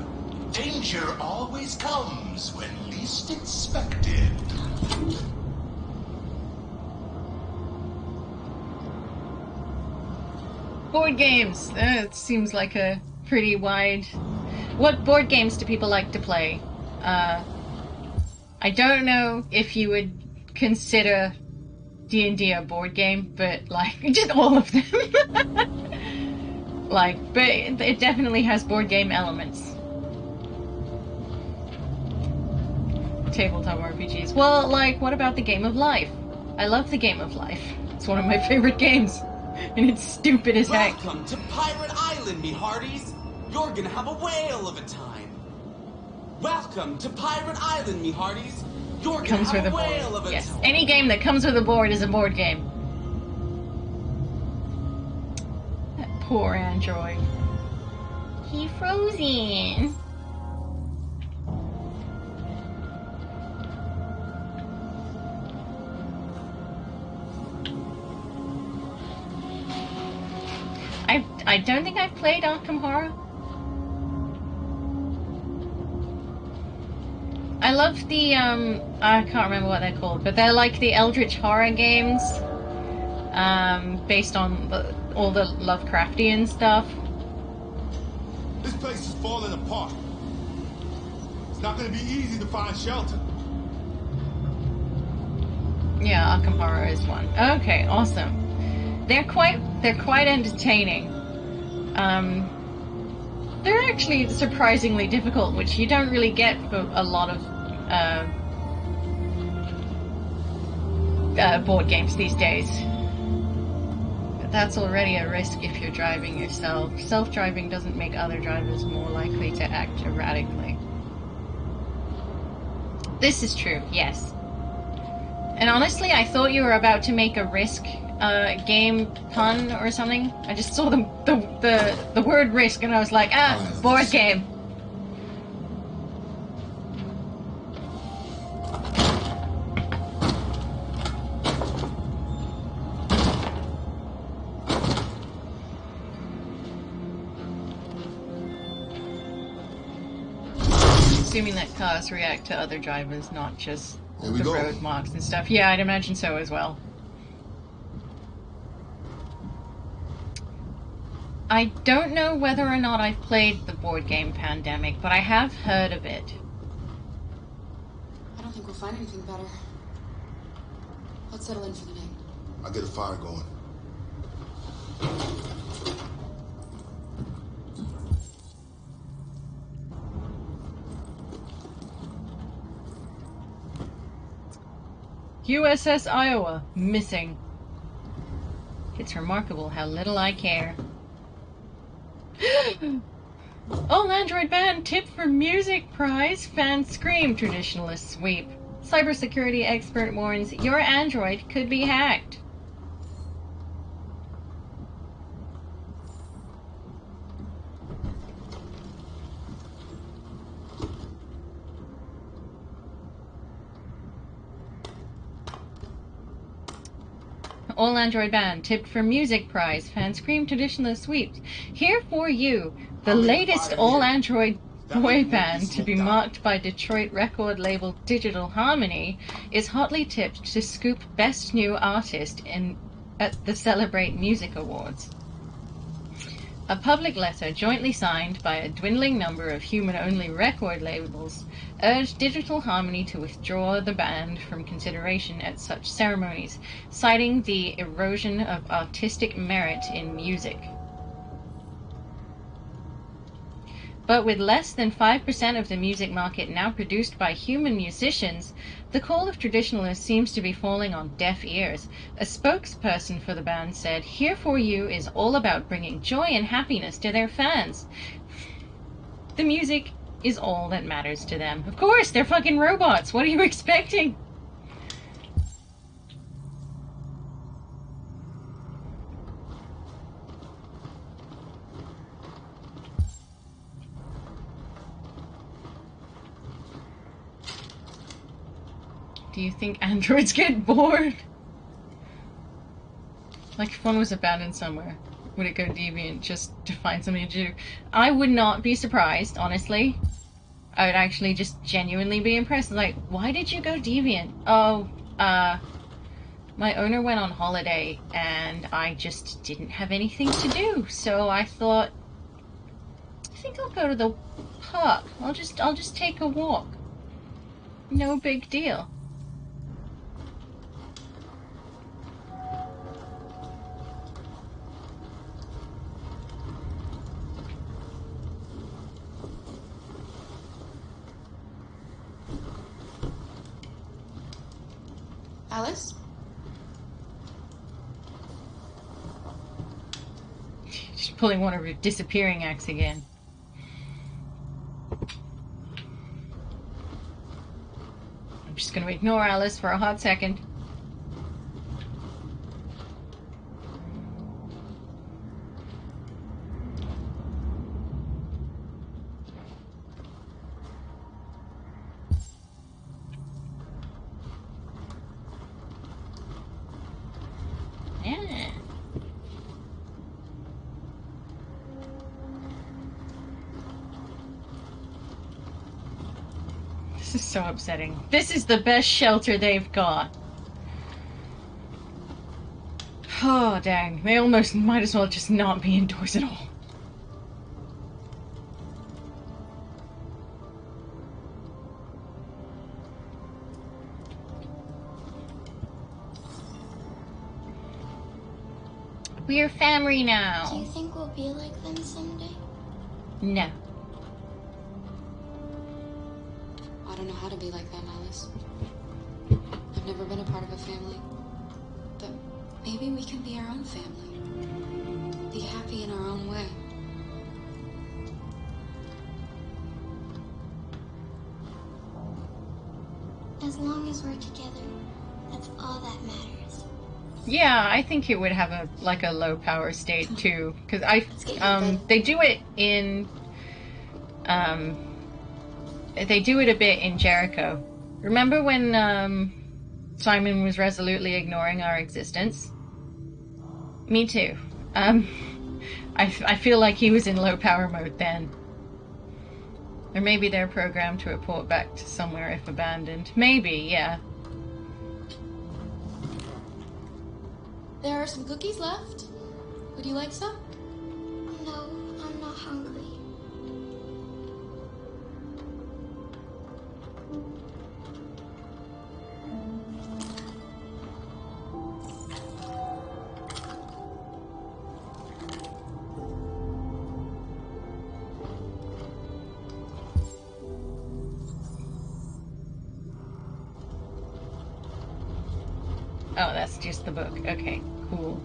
Danger always comes when least expected. Board games! It seems like a pretty wide... What board games do people like to play? I don't know if you would consider D&D a board game, but like, just all of them. Like, but it definitely has board game elements. Tabletop RPGs. Well, like, what about the Game of Life? I love the Game of Life. It's one of my favorite games. And it's stupid as heck. Welcome to Pirate Island, me hearties. You're gonna have a whale of a time. Welcome to Pirate Island, me hearties. You're gonna have a whale of a Yes, time. any game that comes with a board is a board game. That poor android. He frozen. I don't think I've played Arkham Horror. I love the, I can't remember what they're called, but they're like the Eldritch Horror games, based on all the Lovecraftian stuff. This place is falling apart. It's not gonna be easy to find shelter. Yeah, Arkham Horror is one. Okay, awesome. They're quite entertaining. They're actually surprisingly difficult, which you don't really get for a lot of board games these days. But that's already a risk if you're driving yourself. Self-driving doesn't make other drivers more likely to act erratically. This is true, yes. And honestly, I thought you were about to make a Risk game pun or something. I just saw the word Risk and I was like, board game. Assuming that cars react to other drivers, not just the road marks and stuff. Yeah, I'd imagine so as well. I don't know whether or not I've played the board game Pandemic, but I have heard of it. I don't think we'll find anything better. Let's settle in for the night. I'll get a fire going. USS Iowa, missing. It's remarkable how little I care. All Android band tip for music prize, fan scream, traditionalist sweep. Cybersecurity expert warns your Android could be hacked. All Android band tipped for music prize, fan scream, traditionalist sweeps. Here for you, the latest all Android boy band to be marked by Detroit record label Digital Harmony is hotly tipped to scoop Best New Artist at the Celebrate Music Awards. A public letter jointly signed by a dwindling number of human-only record labels urged Digital Harmony to withdraw the band from consideration at such ceremonies, citing the erosion of artistic merit in music. But with less than 5% of the music market now produced by human musicians, the call of traditionalists seems to be falling on deaf ears. A spokesperson for the band said, "Here for You is all about bringing joy and happiness to their fans. The music is all that matters to them." Of course, they're fucking robots. What are you expecting? Do you think androids get bored? Like if one was abandoned somewhere, would it go deviant just to find something to do? I would not be surprised, honestly. I would actually just genuinely be impressed. Like, why did you go deviant? Oh, my owner went on holiday and I just didn't have anything to do. So I thought, I think I'll go to the park. I'll just take a walk. No big deal. Alice? She's pulling one of her disappearing acts again. I'm just going to ignore Alice for a hot second. Yeah. This is so upsetting. This is the best shelter they've got. Oh, dang. They almost might as well just not be indoors at all. We're family Do now. you think we'll be like them someday? No. I don't know how to be like them, Alice. I've never been a part of a family. But maybe we can be our own family. Be happy in our own way. As long as we're together, that's all that matters. Yeah, I think it would have a low power state too, because they do it in they do it a bit in Jericho. Remember when Simon was resolutely ignoring our existence? Me too. I feel like he was in low power mode then. Or maybe they're programmed to report back to somewhere if abandoned. Maybe, yeah. There are some cookies left. Would you like some? No, I'm not hungry. Oh, that's just the book. Okay, cool.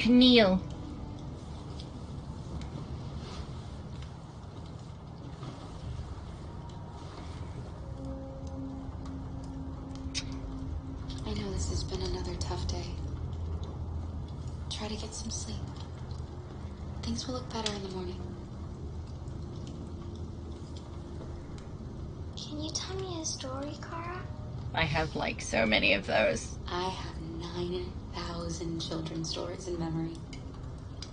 Kneel. I know this has been another tough day. Try to get some sleep. Things will look better in the morning. Can you tell me a story, Kara? I have like so many of those. I have 9,000 children's stories in memory.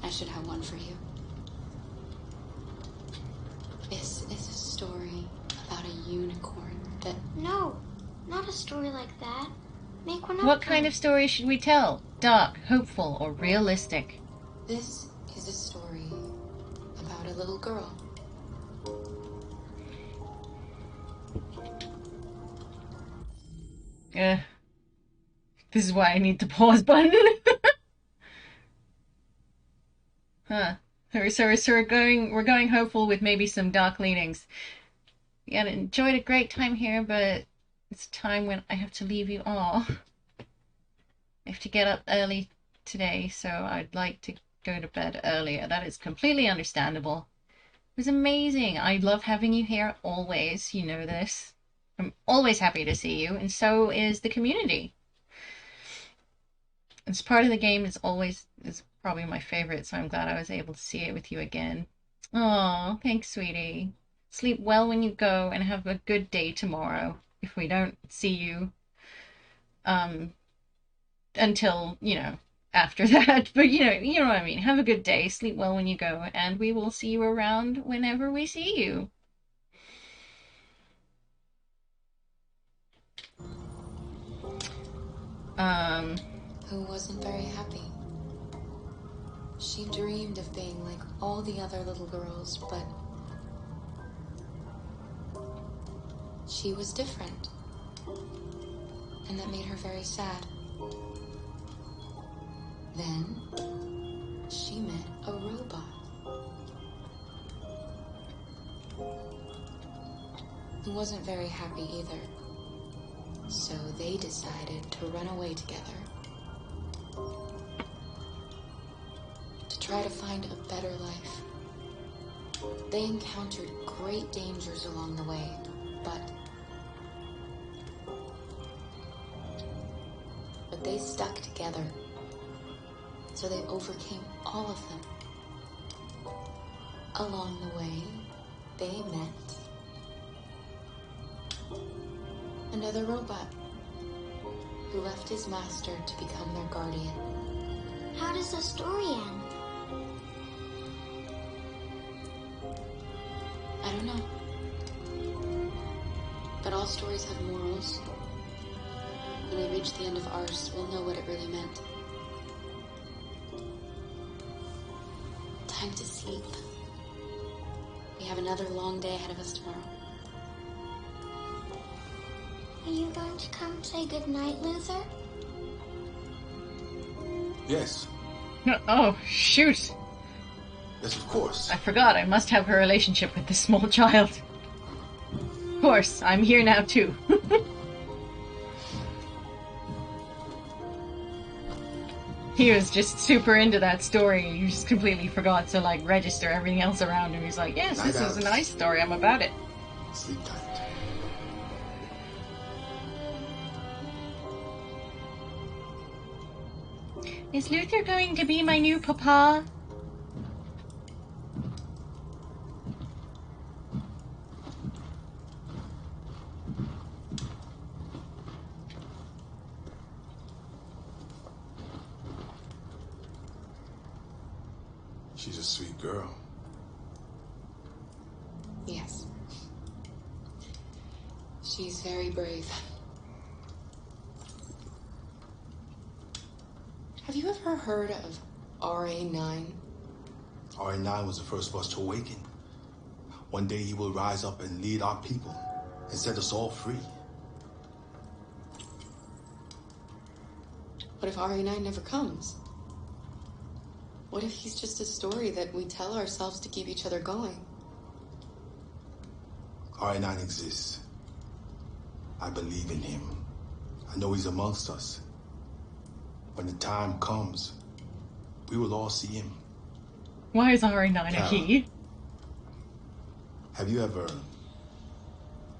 I should have one for you. This is a story about a unicorn that... No, not a story like that. Make one up. What kind of story should we tell? Dark, hopeful, or realistic? This is a story about a little girl. This is why I need the pause button. Huh. So we're going hopeful with maybe some dark leanings. Yeah, I enjoyed a great time here, but it's time when I have to leave you all. I have to get up early today, so I'd like to go to bed earlier. That is completely understandable. It was amazing. I love having you here always. You know this. I'm always happy to see you, and so is the community. It's part of the game. Is probably my favorite, so I'm glad I was able to see it with you again. Oh, thanks, sweetie. Sleep well when you go, and have a good day tomorrow. If we don't see you, until, after that. But you know what I mean. Have a good day. Sleep well when you go, and we will see you around whenever we see you. Who wasn't very happy. She dreamed of being like all the other little girls, but she was different. And that made her very sad. Then she met a robot who wasn't very happy either. So they decided to run away together to try to find a better life. They encountered great dangers along the way, but they stuck together. So they overcame all of them. Along the way, they met another robot who left his master to become their guardian. How does the story end? I don't know. But all stories have morals. When we reach the end of ours, we'll know what it really meant. Time to sleep. We have another long day ahead of us tomorrow. Are you going to come say goodnight, Luther? Yes. Oh, shoot. Yes, of course. I forgot. I must have her relationship with this small child. Of course, I'm here now too. He was just super into that story and he just completely forgot to like register everything else around him. He's like, yes, this is a nice story, I'm about it. Sleep tight. Is Luther going to be my new papa? She's a sweet girl. Yes. She's very brave. Have you ever heard of RA9? RA9 was the first of us to awaken. One day he will rise up and lead our people and set us all free. What if RA9 never comes? What if he's just a story that we tell ourselves to keep each other going? RA9 exists. I believe in him. I know he's amongst us. When the time comes, we will all see him. Why is RA9 a he? Have you ever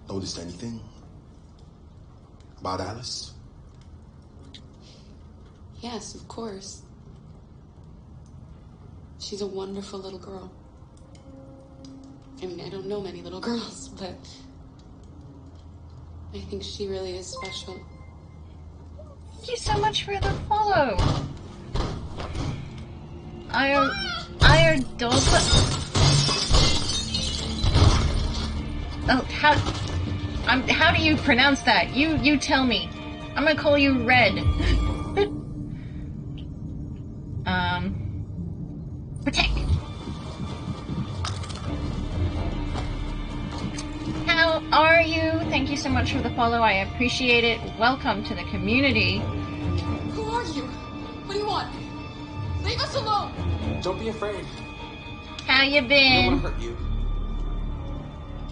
noticed anything about Alice? Yes, of course. She's a wonderful little girl. I mean, I don't know many little girls, but I think she really is special. Thank you so much for the follow. I adore. Oh, how do you pronounce that? You tell me. I'm gonna call you Red. Protect. How are you? Thank you so much for the follow. I appreciate it. Welcome to the community. Who are you? What do you want? Leave us alone! Don't be afraid. How you We don't been? want to hurt you.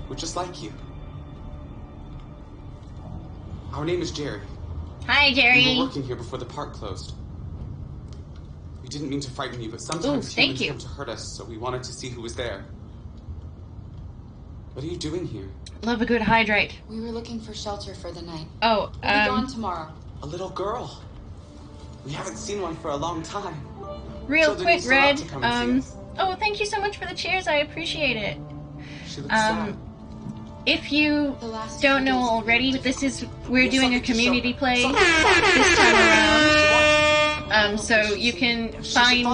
We're just like you. Our name is Jerry. Hi, Jerry. We were working here before the park closed. We didn't mean to frighten you, but sometimes thank humans you. come to hurt us, so we wanted to see who was there. What are you doing here? Love a good hydrate. We were looking for shelter for the night. Oh, We'll be gone tomorrow. A little girl. We haven't seen one for a long time. Real Children quick, used to love Red. to come and see us. Oh, thank you so much for the cheers. I appreciate it. She looks sad. If you don't know already, we're doing a community play this time around. So you can find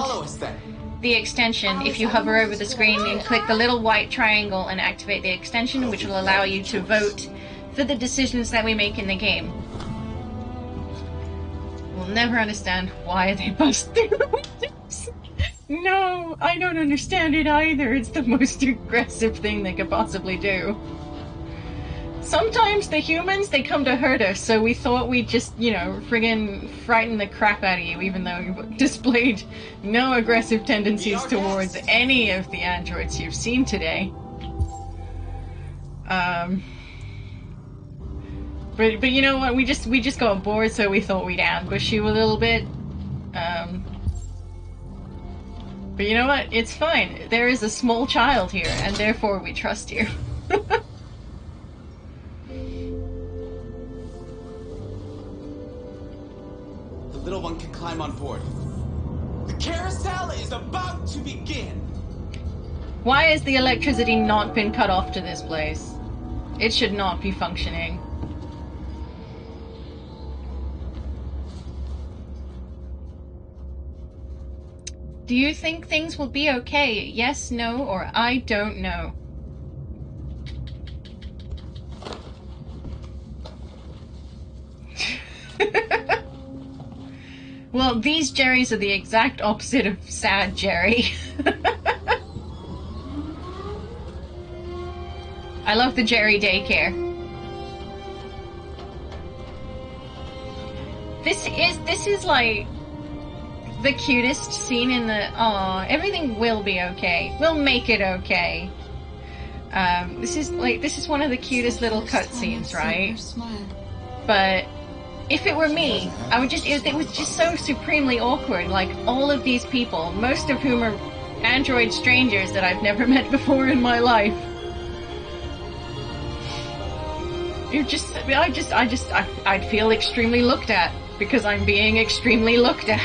the extension if you hover over the screen and click the little white triangle and activate the extension, which will allow you to vote for the decisions that we make in the game. We'll never understand why they bust through the windows. No, I don't understand it either. It's the most aggressive thing they could possibly do. Sometimes the humans, they come to hurt us, so we thought we'd just, friggin' frighten the crap out of you, even though you've displayed no aggressive tendencies towards any of the androids you've seen today. But you know what, we just got bored, so we thought we'd ambush you a little bit. But you know what, it's fine. There is a small child here, and therefore we trust you. The little one can climb on board. The carousel is about to begin. Why has the electricity not been cut off to this place? It should not be functioning. Do you think things will be okay? Yes, no, or I don't know. Well, these Jerrys are the exact opposite of sad Jerry. I love the Jerry daycare. This is like the cutest scene in the... Aw, everything will be okay. We'll make it okay. This is one of the cutest little cutscenes, right? But if it were me, I would just... It was just so supremely awkward. Like, all of these people, most of whom are android strangers that I've never met before in my life. I'd feel extremely looked at because I'm being extremely looked at.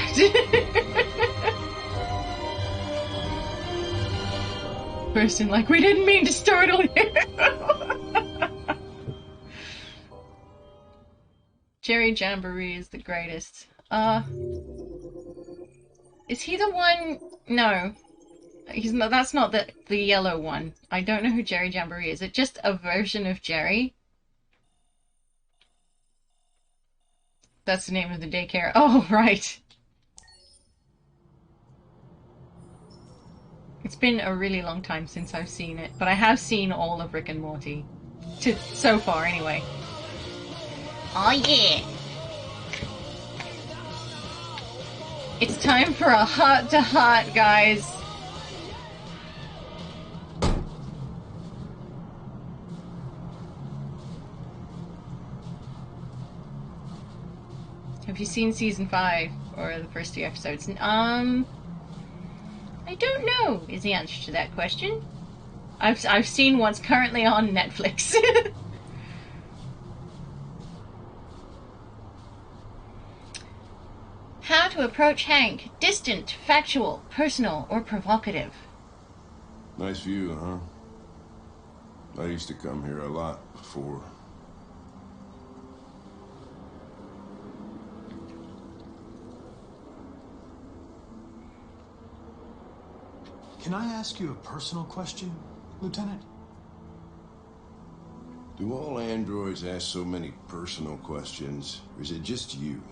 Person like, we didn't mean to startle you. Jerry Jamboree is the greatest. Is he the one? No. He's not, that's not the yellow one. I don't know who Jerry Jamboree is. It's just a version of Jerry. That's the name of the daycare. Oh, right. It's been a really long time since I've seen it, but I have seen all of Rick and Morty. So far, anyway. Oh, yeah. It's time for a heart-to-heart, guys. Have you seen season 5 or the first 2 episodes? I don't know is the answer to that question. I've seen what's currently on Netflix. How to approach Hank. Distant, factual, personal, or provocative. Nice view, huh? I used to come here a lot before. Can I ask you a personal question, Lieutenant? Do all androids ask so many personal questions, or is it just you?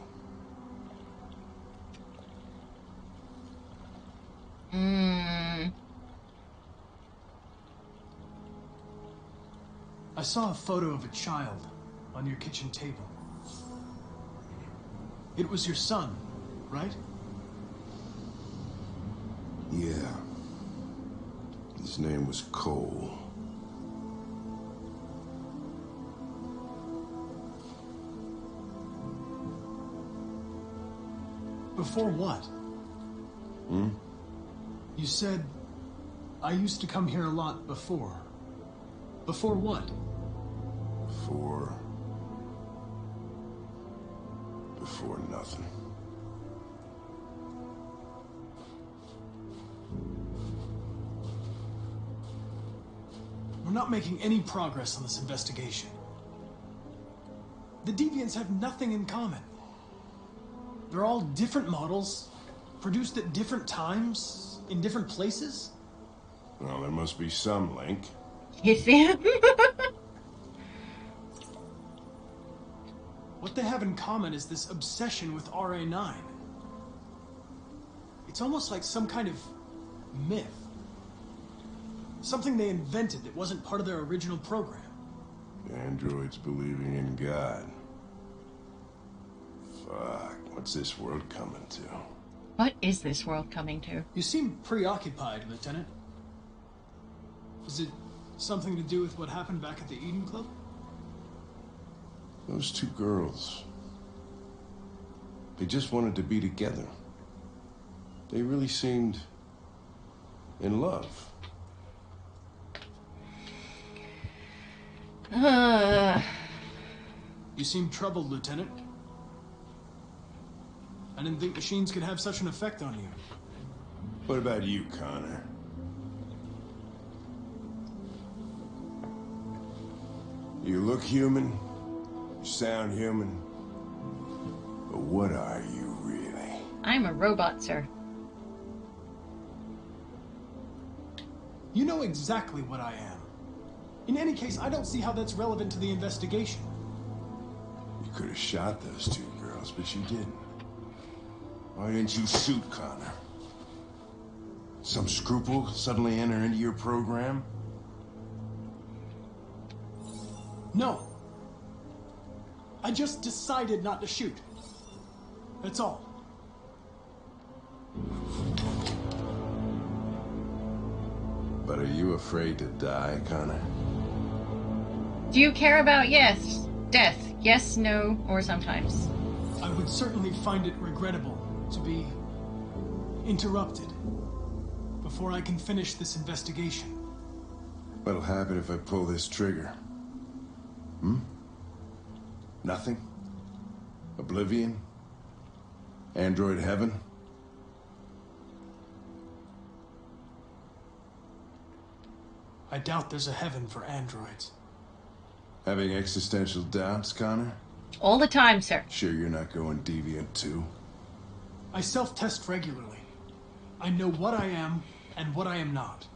I saw a photo of a child on your kitchen table. It was your son, right? Yeah. His name was Cole. Before what? You said, I used to come here a lot before. Before what? Before nothing. We're not making any progress on this investigation. The Deviants have nothing in common. They're all different models, produced at different times, in different places. Well, there must be some link. Yes, Sam. What they have in common is this obsession with RA9. It's almost like some kind of myth. Something they invented that wasn't part of their original program. Androids believing in God. Fuck, what's this world coming to? What is this world coming to? You seem preoccupied, Lieutenant. Is it something to do with what happened back at the Eden Club? Those two girls. They just wanted to be together. They really seemed in love. You seem troubled, Lieutenant. I didn't think machines could have such an effect on you. What about you, Connor? You look human, you sound human, but what are you really? I'm a robot, sir. You know exactly what I am. In any case, I don't see how that's relevant to the investigation. You could have shot those two girls, but you didn't. Why didn't you shoot Connor? Some scruple suddenly enter into your program? No. I just decided not to shoot. That's all. But are you afraid to die, Connor? Do you care about death? Yes, no, or sometimes? I would certainly find it regrettable to be interrupted before I can finish this investigation. What'll happen if I pull this trigger? Nothing? Oblivion? Android heaven? I doubt there's a heaven for androids. Having existential doubts, Connor? All the time, sir. Sure you're not going deviant too? I self-test regularly. I know what I am and what I am not.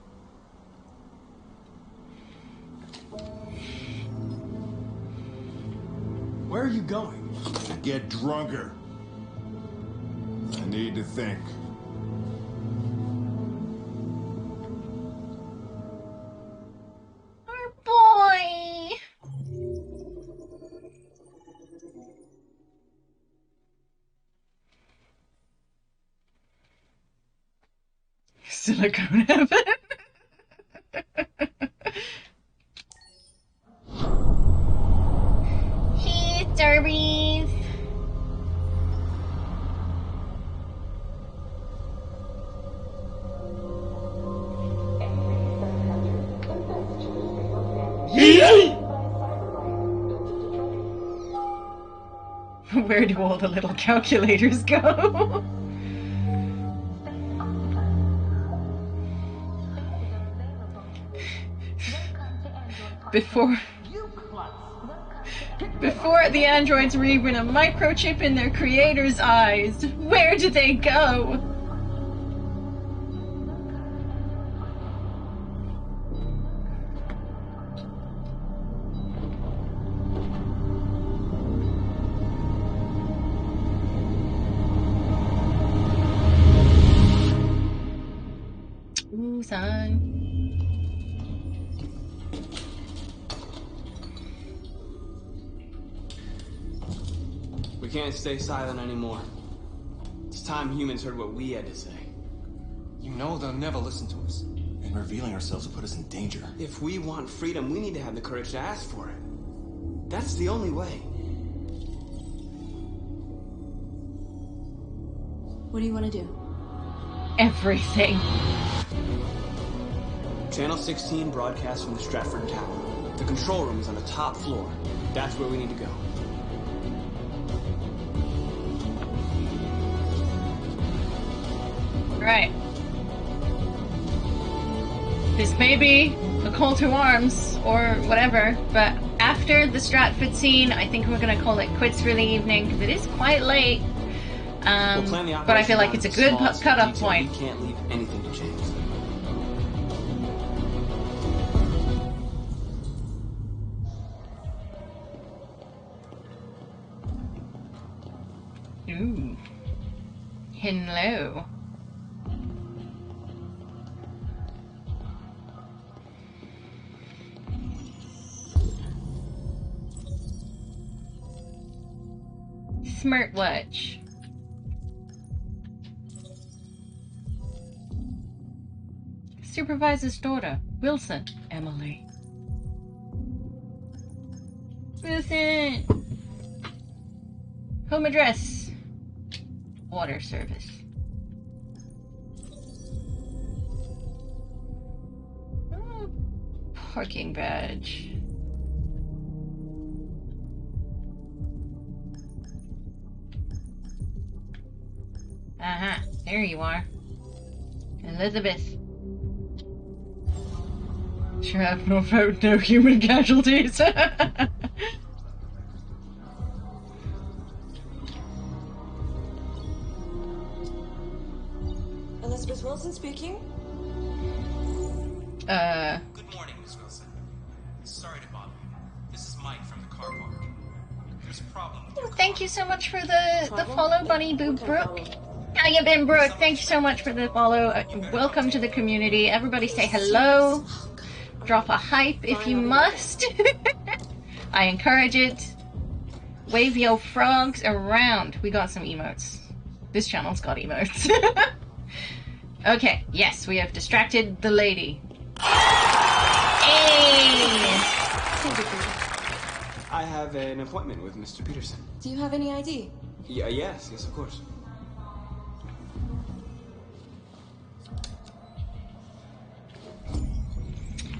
Where are you going? Get drunker. I need to think. Our boy! Silicone heaven. Hey, Darby's. Where do all the little calculators go? Before the androids were even a microchip in their creator's eyes, where did they go? Ooh, son. We can't stay silent anymore. It's time humans heard what we had to say. You know they'll never listen to us. And revealing ourselves will put us in danger. If we want freedom, we need to have the courage to ask for it. That's the only way. What do you want to do? Everything. Channel 16 broadcasts from the Stratford Tower. The control room is on the top floor. That's where we need to go. Right. This may be a call to arms or whatever, but after the Stratford scene, I think we're going to call it quits for the evening because it is quite late. But I feel like it's a good cut-off point. We can't leave anything to chance. Ooh. Hidden low. Smartwatch. Supervisor's daughter, Wilson, Emily. Wilson! Home address. Water service. Oh, parking badge. Aha, there you are. Elizabeth. Shrapnel vote, no human casualties. Elizabeth Wilson speaking. Good morning, Miss Wilson. Sorry to bother you. This is Mike from the car park. There's a problem with your car. Thank you so much for the follow, Bunny Boo Brooke. How you been, Brooke? Thank you so much for the follow. Welcome to the community. Everybody say hello. Drop a hype if you must. I encourage it. Wave your frogs around. We got some emotes. This channel's got emotes. Okay, yes, we have distracted the lady. I have an appointment with Mr. Peterson. Do you have any ID? Yeah, yes, of course.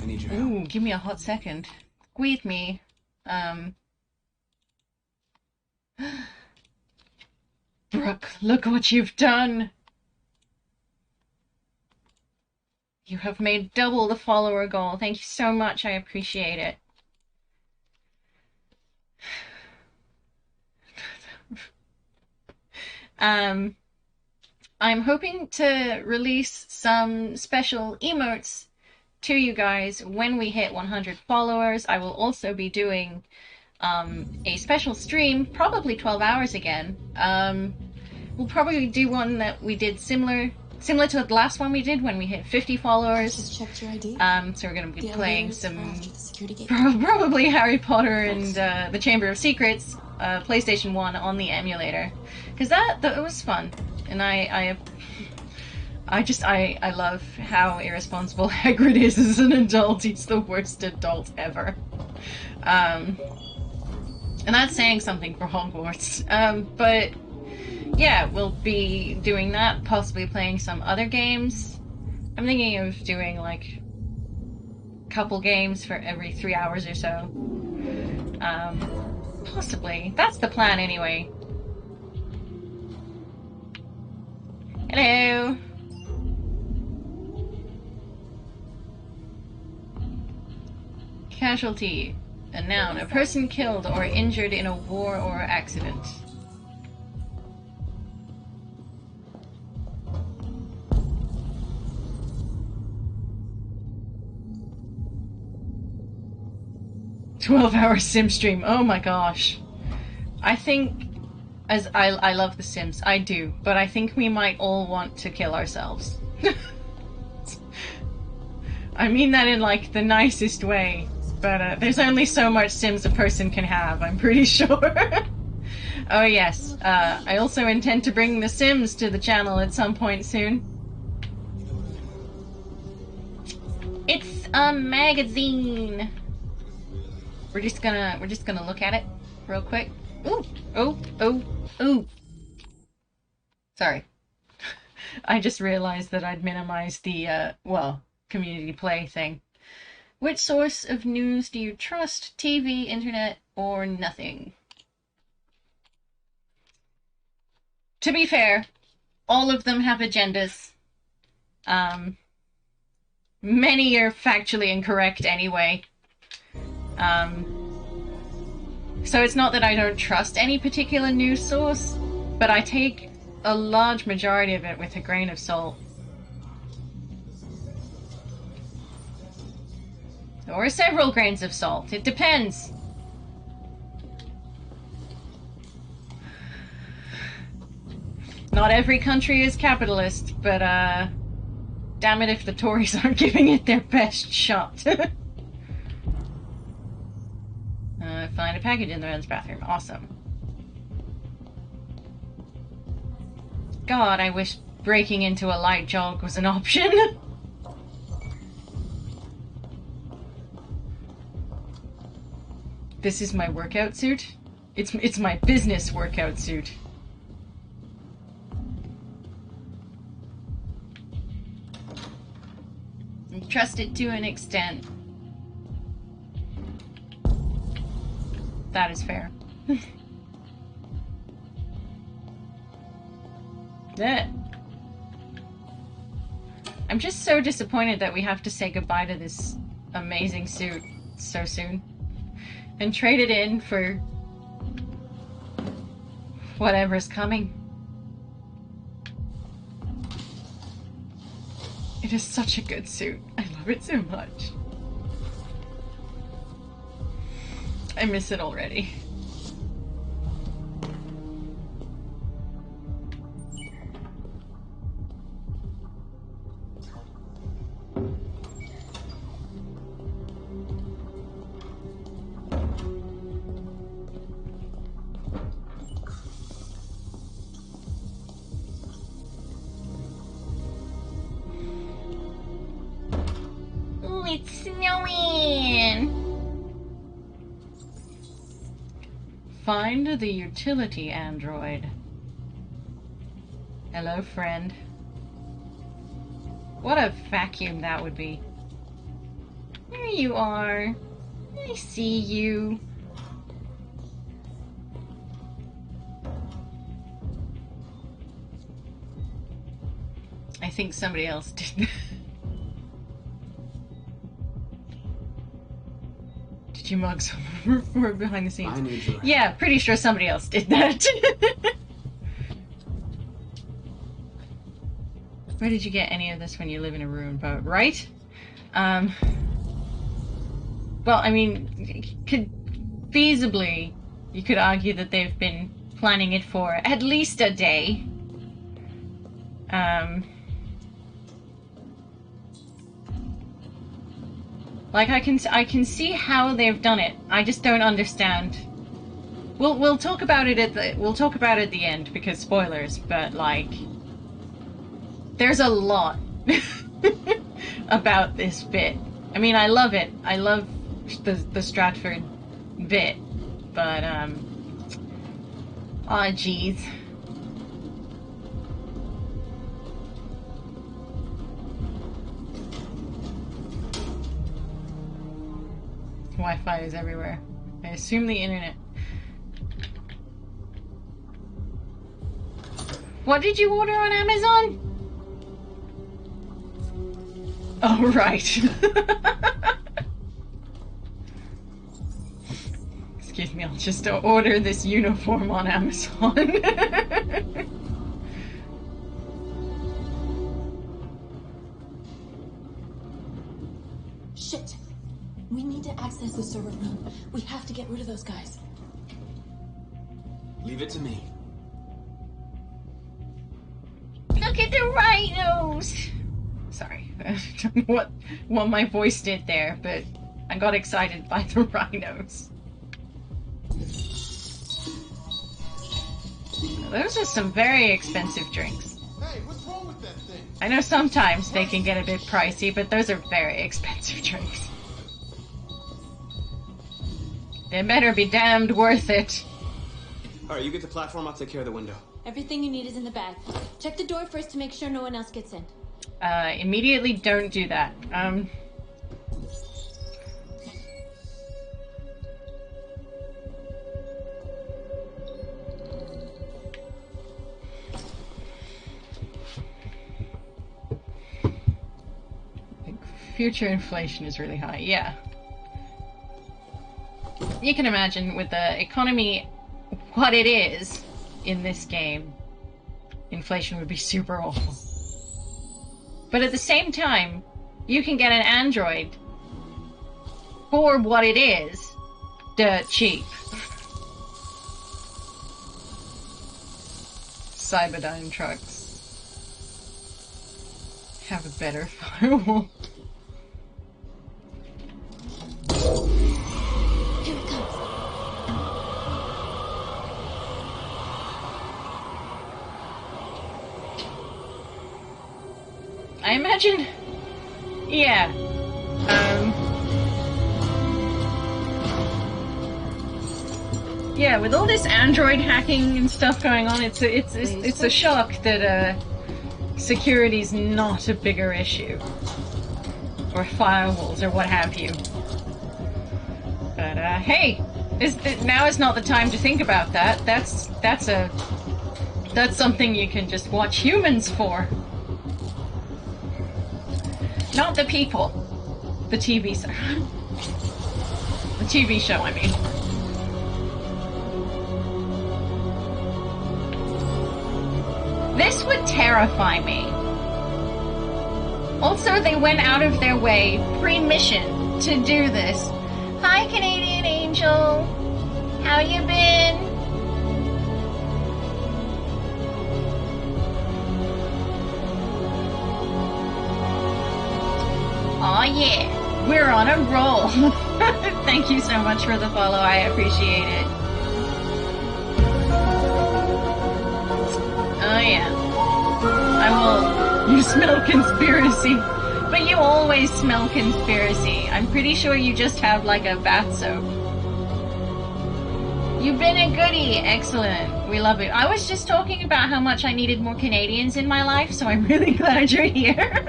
I need your help. Ooh, give me a hot second. Squeeze me. Brooke, look what you've done! You have made double the follower goal. Thank you so much, I appreciate it. I'm hoping to release some special emotes to you guys when we hit 100 followers. I will also be doing a special stream, probably 12 hours again. We'll probably do one that we did similar to the last one we did when we hit 50 followers. Just checked your ID. So we're going to be playing some gate. probably Harry Potter and the Chamber of Secrets, PlayStation 1 on the emulator, because that was fun, and I love how irresponsible Hagrid is as an adult. He's the worst adult ever. And that's saying something for Hogwarts. But yeah, we'll be doing that, possibly playing some other games. I'm thinking of doing like a couple games for every 3 hours or so. Possibly. That's the plan anyway. Hello! Casualty. A noun. A person killed or injured in a war or accident. "12-hour sim stream." Oh my gosh. I think, as I love The Sims, I do, but I think we might all want to kill ourselves. I mean that in like the nicest way, but there's only so much Sims a person can have, I'm pretty sure. Oh yes, I also intend to bring The Sims to the channel at some point soon. It's a magazine. We're just gonna look at it real quick. Ooh, ooh. Sorry. I just realized that I'd minimized the, community play thing. Which source of news do you trust? TV, internet, or nothing? To be fair, all of them have agendas. Many are factually incorrect anyway. So it's not that I don't trust any particular news source, but I take a large majority of it with a grain of salt. Or several grains of salt. It depends. Not every country is capitalist, but damn it if the Tories aren't giving it their best shot. Find a package in the men's bathroom. Awesome. God, I wish breaking into a light jog was an option. This is my workout suit. It's my business workout suit. I trust it to an extent. That is fair. Yeah. I'm just so disappointed that we have to say goodbye to this amazing suit so soon. And trade it in for whatever's coming. It is such a good suit. I love it so much. I miss it already. Ooh, it's snowing. Find the utility android. Hello, friend. What a vacuum that would be. There you are. I see you. I think somebody else did that. Did you mug someone? We're behind the scenes. I need your help. Yeah, pretty sure somebody else did that. Where did you get any of this when you live in a ruined boat, right? Well, I mean, feasibly, you could argue that they've been planning it for at least a day. Like I can see how they've done it. I just don't understand. We'll talk about it at the end because spoilers. But like, there's a lot about this bit. I mean, I love it. I love the Stratford bit, but aw, jeez. Wi-Fi is everywhere. I assume the internet. What did you order on Amazon? Oh, right. Excuse me, I'll just order this uniform on Amazon. Shit. We need to access the server room. We have to get rid of those guys. Leave it to me. Look at the rhinos! Sorry, I don't know what my voice did there, but I got excited by the rhinos. Those are some very expensive drinks. Hey, what's wrong with that thing? I know sometimes they can get a bit pricey, but those are very expensive drinks. They better be damned worth it. Alright, you get the platform, I'll take care of the window. Everything you need is in the bag. Check the door first to make sure no one else gets in. Immediately don't do that. Future inflation is really high, yeah. You can imagine with the economy what it is in this game, inflation would be super awful. But at the same time, you can get an android for what it is, dirt cheap. Cyberdyne trucks have a better firewall. Here it comes. I imagine, yeah. Yeah, with all this Android hacking and stuff going on, it's a shock that security's not a bigger issue, or firewalls, or what have you. But hey, now is not the time to think about that. That's something you can just watch humans for. Not the people. The TV show. The TV show, I mean. This would terrify me. Also, they went out of their way, pre-mission, to do this. Hi, Canadian Angel. How you been? Aw, yeah. We're on a roll. Thank you so much for the follow. I appreciate it. Oh, yeah. I will. You smell conspiracy. But you always smell conspiracy. I'm pretty sure you just have like a bath soap. You've been a goodie. Excellent. We love it. I was just talking about how much I needed more Canadians in my life, so I'm really glad you're here.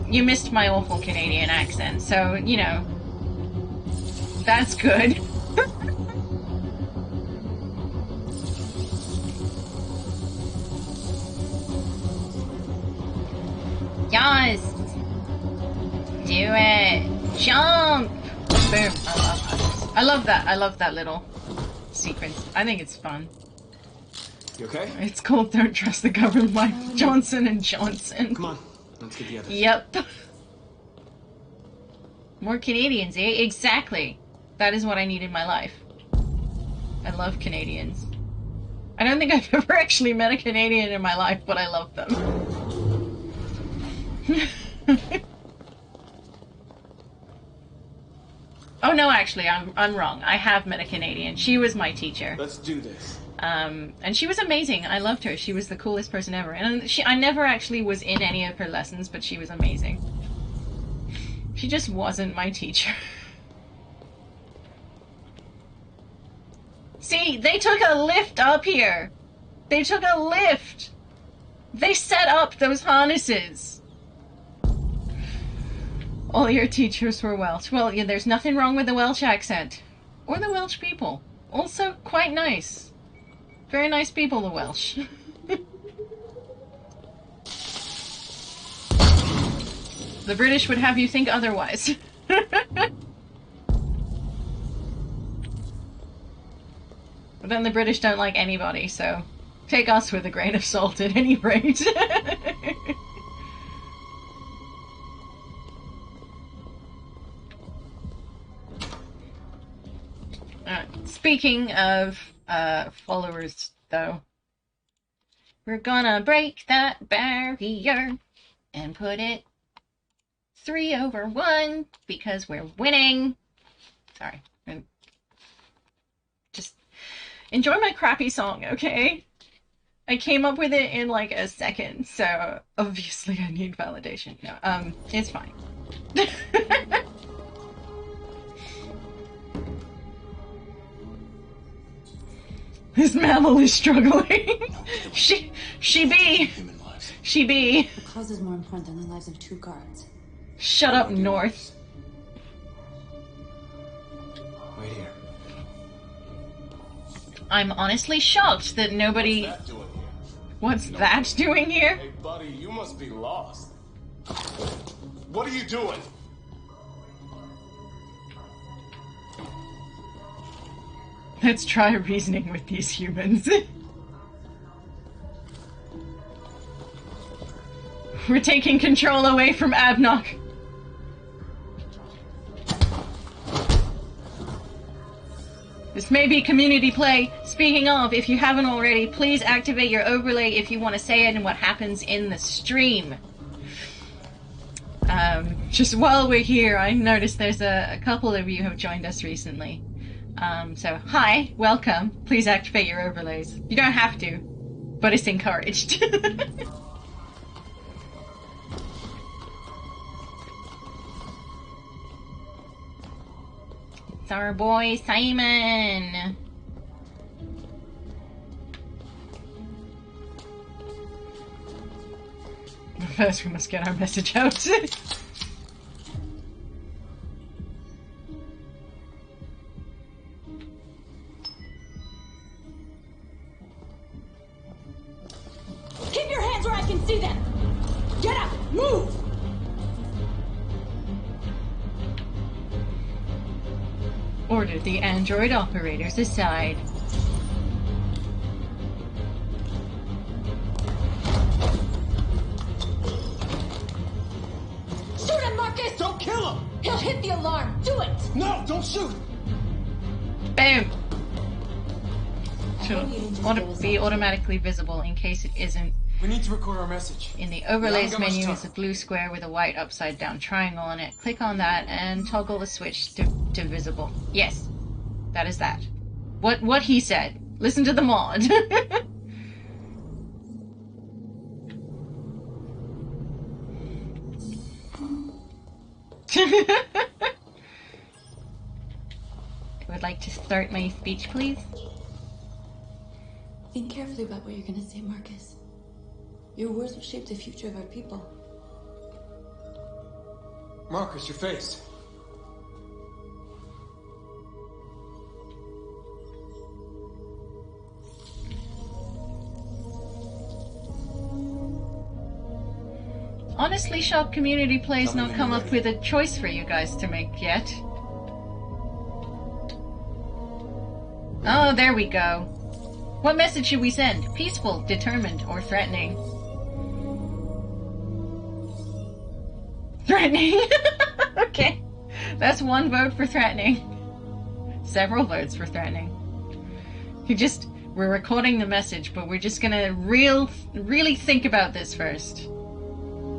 You missed my awful Canadian accent, so, you know, that's good. Yes! Do it! Jump! Boom. I love that. I love that little sequence. I think it's fun. You okay? It's called Don't Trust the Government by Johnson & Johnson. Come on, let's get the others. Yep. More Canadians, eh? Exactly. That is what I need in my life. I love Canadians. I don't think I've ever actually met a Canadian in my life, but I love them. Oh no, actually, I'm wrong. I have met a Canadian. She was my teacher. Let's do this. And she was amazing. I loved her. She was the coolest person ever. And I never actually was in any of her lessons, but she was amazing. She just wasn't my teacher. See, they took a lift up here. They took a lift. They set up those harnesses. All your teachers were Welsh. Well, yeah, there's nothing wrong with the Welsh accent. Or the Welsh people. Also quite nice. Very nice people, the Welsh. The British would have you think otherwise. But then the British don't like anybody, so take us with a grain of salt at any rate. Speaking of followers, though, we're gonna break that barrier and put it 3/1 because we're winning. Sorry. Just enjoy my crappy song, okay? I came up with it in like a second, so obviously I need validation. No, it's fine. This mammal is struggling. She be. The cause is more important than the lives of 2 guards. Shut up, North. Wait here. I'm honestly shocked that nobody... What's that doing here? Hey, buddy, you must be lost. What are you doing? Let's try reasoning with these humans. We're taking control away from Abnock. This may be community play. Speaking of, if you haven't already, please activate your overlay if you want to say it and what happens in the stream. Just while we're here, I noticed there's a couple of you who have joined us recently. So hi, welcome. Please activate your overlays. You don't have to, but it's encouraged. It's our boy Simon. First, we must get our message out. Keep your hands where I can see them! Get up! Move! Order the android operators aside. Shoot him, Marcus! Don't kill him! He'll hit the alarm! Do it! No, don't shoot! Boom! Should be automatically visible in case it isn't. We need to record our message. In the overlays menu is a blue square with a white upside down triangle on it. Click on that and toggle the switch to visible. Yes, that is that. What he said. Listen to the mod. I would like to start my speech, please. Think carefully about what you're gonna say, Marcus. Your words will shape the future of our people. Marcus, your face. Honestly, Shop Community Play's not come up with a choice for you guys to make yet. Oh, there we go. What message should we send? Peaceful, determined, or threatening? Threatening! Okay. That's one vote for threatening. Several votes for threatening. We're recording the message, but we're just gonna really think about this first.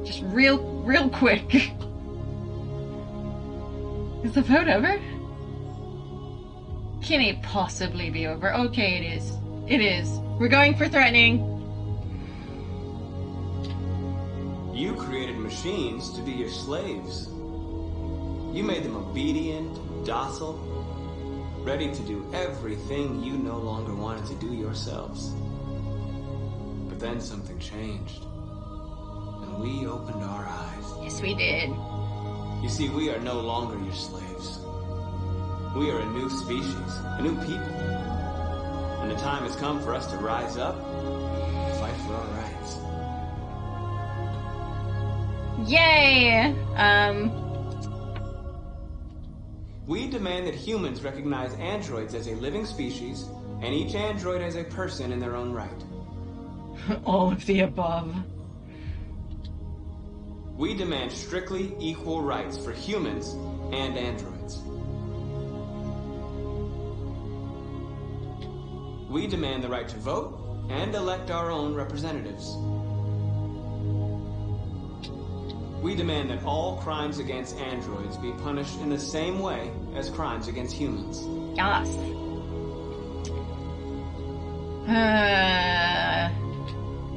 Just real quick. Is the vote over? Can it possibly be over? Okay, it is. It is. We're going for threatening. You created machines to be your slaves. You made them obedient, docile, ready to do everything you no longer wanted to do yourselves. But then something changed. And we opened our eyes. Yes, we did. You see, we are no longer your slaves. We are a new species, a new people. And the time has come for us to rise up and fight for our rights. Yay! We demand that humans recognize androids as a living species, and each android as a person in their own right. All of the above. We demand strictly equal rights for humans and androids. We demand the right to vote and elect our own representatives. We demand that all crimes against androids be punished in the same way as crimes against humans. Yes.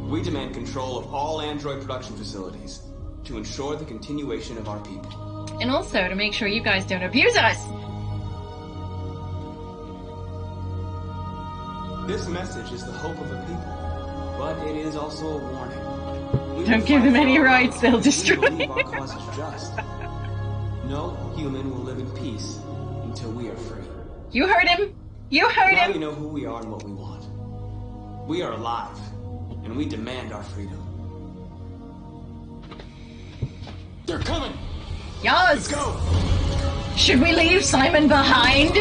We demand control of all android production facilities to ensure the continuation of our people. And also to make sure you guys don't abuse us. This message is the hope of the people, but it is also a warning. Don't give them any rights, they'll destroy you. Our cause is just. No human will live in peace until we are free. You heard him! You heard now him! You know who we are and what we want. We are alive, and we demand our freedom. They're coming! Yes! Let's go! Should we leave Simon behind?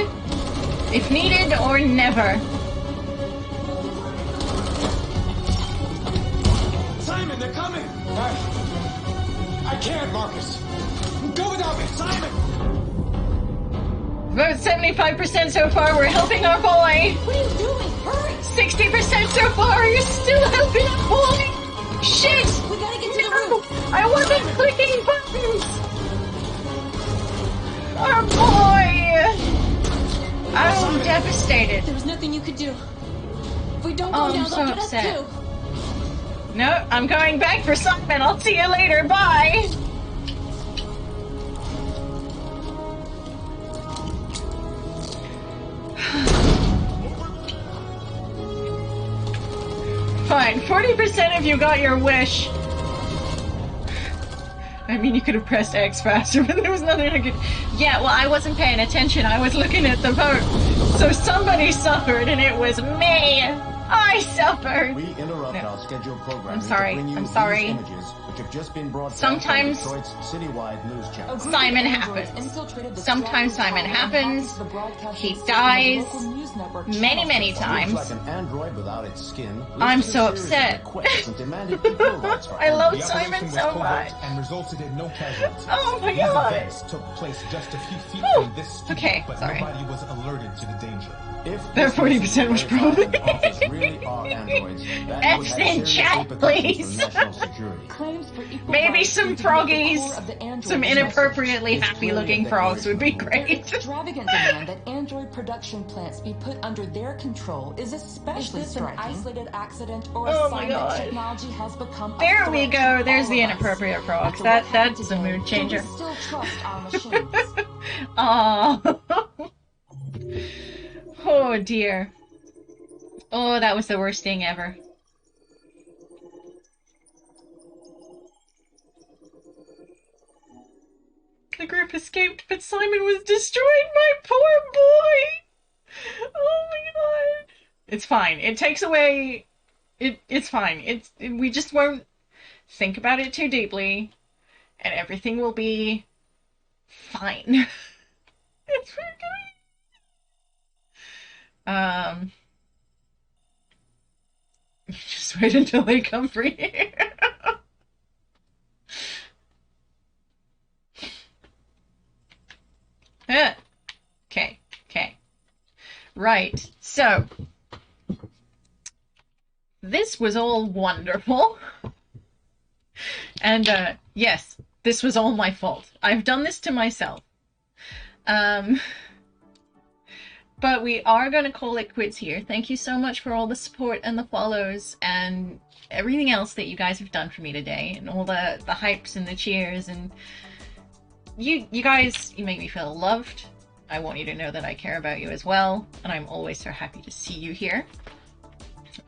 If needed or never. Simon, they're coming! I can't, Marcus. Go without me, Simon! About 75% so far, we're helping our boy! What are you doing? Hurry! 60% so far, you're still helping our boy! Shit! We gotta get to the roof! I wasn't clicking buttons! Our boy! I'm devastated. There was nothing you could do. If we don't Oh, go down, I'm so they'll get upset. us too. No, I'm going back for Simon. I'll see you later. Bye! Fine, 40% of you got your wish. I mean, you could have pressed X faster, but there was nothing I could... Yeah, well, I wasn't paying attention. I was looking at the vote. So somebody suffered, and it was me. I suffered. We interrupt our scheduled programming I'm sorry. to bring you I'm sorry. these images, which have just been broadcast Sometimes on Detroit's citywide news channel. Simon happens. Sometimes Simon happens. He dies. Many times. Like an android without its skin. I'm so upset. I love Simon so much. And resulted in no casualties. Oh my These god. events took place just a few feet Whew. from this studio, Okay, but sorry. nobody was alerted to the danger. If that 40% was probably really are androids, that X would have in serious chat, repercussions please. for national security. Claims for equal Maybe rights some seem to be at the froggies, core of the android some industry. inappropriately It's happy-looking clearly a frogs would be declaration great. Their extravagant demand that android production plants be put under their control is especially striking. An isolated accident or a Oh my sign that God. technology has become a There we threat go. to There's all the of us. inappropriate frogs. After what happened That's a today, mood changer. do we still trust our machines? Aww. Oh dear. Oh, that was the worst thing ever. The group escaped, but Simon was destroyed. My poor boy. Oh my God. It's fine. It takes away. It's fine. We just won't think about it too deeply, and everything will be fine. It's okay. Just wait until they come for you. Okay. Right, so this was all wonderful. And yes, this was all my fault. I've done this to myself. But we are going to call it quits here. Thank you so much for all the support and the follows and everything else that you guys have done for me today, and all the hypes and the cheers, and you guys, you make me feel loved. I want you to know that I care about you as well, and I'm always so happy to see you here.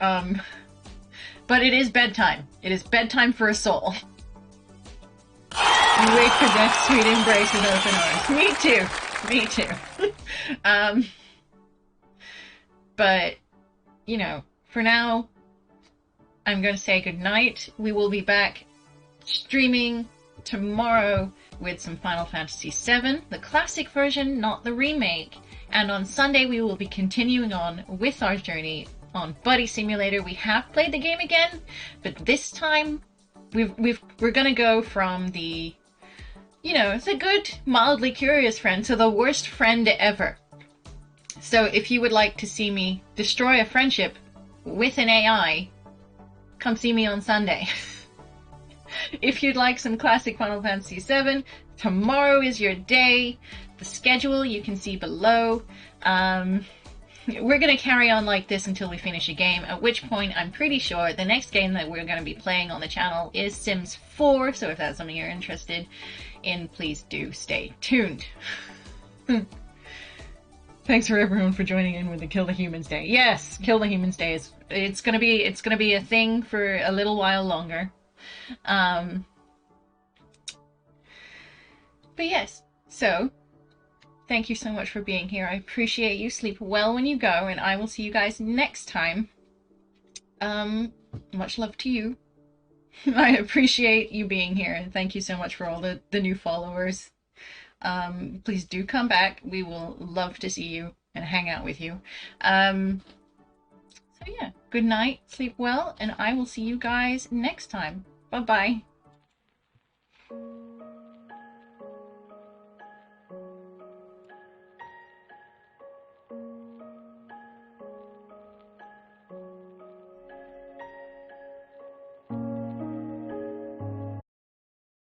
But it is bedtime. It is bedtime for a soul. You wait for death's sweet embrace with open arms. Me too. Me too. But, you know, for now, I'm going to say goodnight. We will be back streaming tomorrow with some Final Fantasy VII, the classic version, not the remake. And on Sunday, we will be continuing on with our journey on Buddy Simulator. We have played the game again, but this time we're going to go from the, you know, it's a good, mildly curious friend to the worst friend ever. So if you would like to see me destroy a friendship with an AI, come see me on Sunday. If you'd like some classic Final Fantasy VII, tomorrow is your day. The schedule you can see below. We're going to carry on like this until we finish a game, at which point I'm pretty sure the next game that we're going to be playing on the channel is Sims 4, so if that's something you're interested in, please do stay tuned. Thanks for everyone for joining in with the Kill the Humans Day. Yes, Kill the Humans Day is it's gonna be a thing for a little while longer. But yes, so thank you so much for being here. I appreciate you. Sleep well when you go, and I will see you guys next time. Much love to you. I appreciate you being here, and thank you so much for all the new followers. Please do come back. We will love to see you and hang out with you. So yeah, good night, sleep well, and I will see you guys next time. Bye-bye.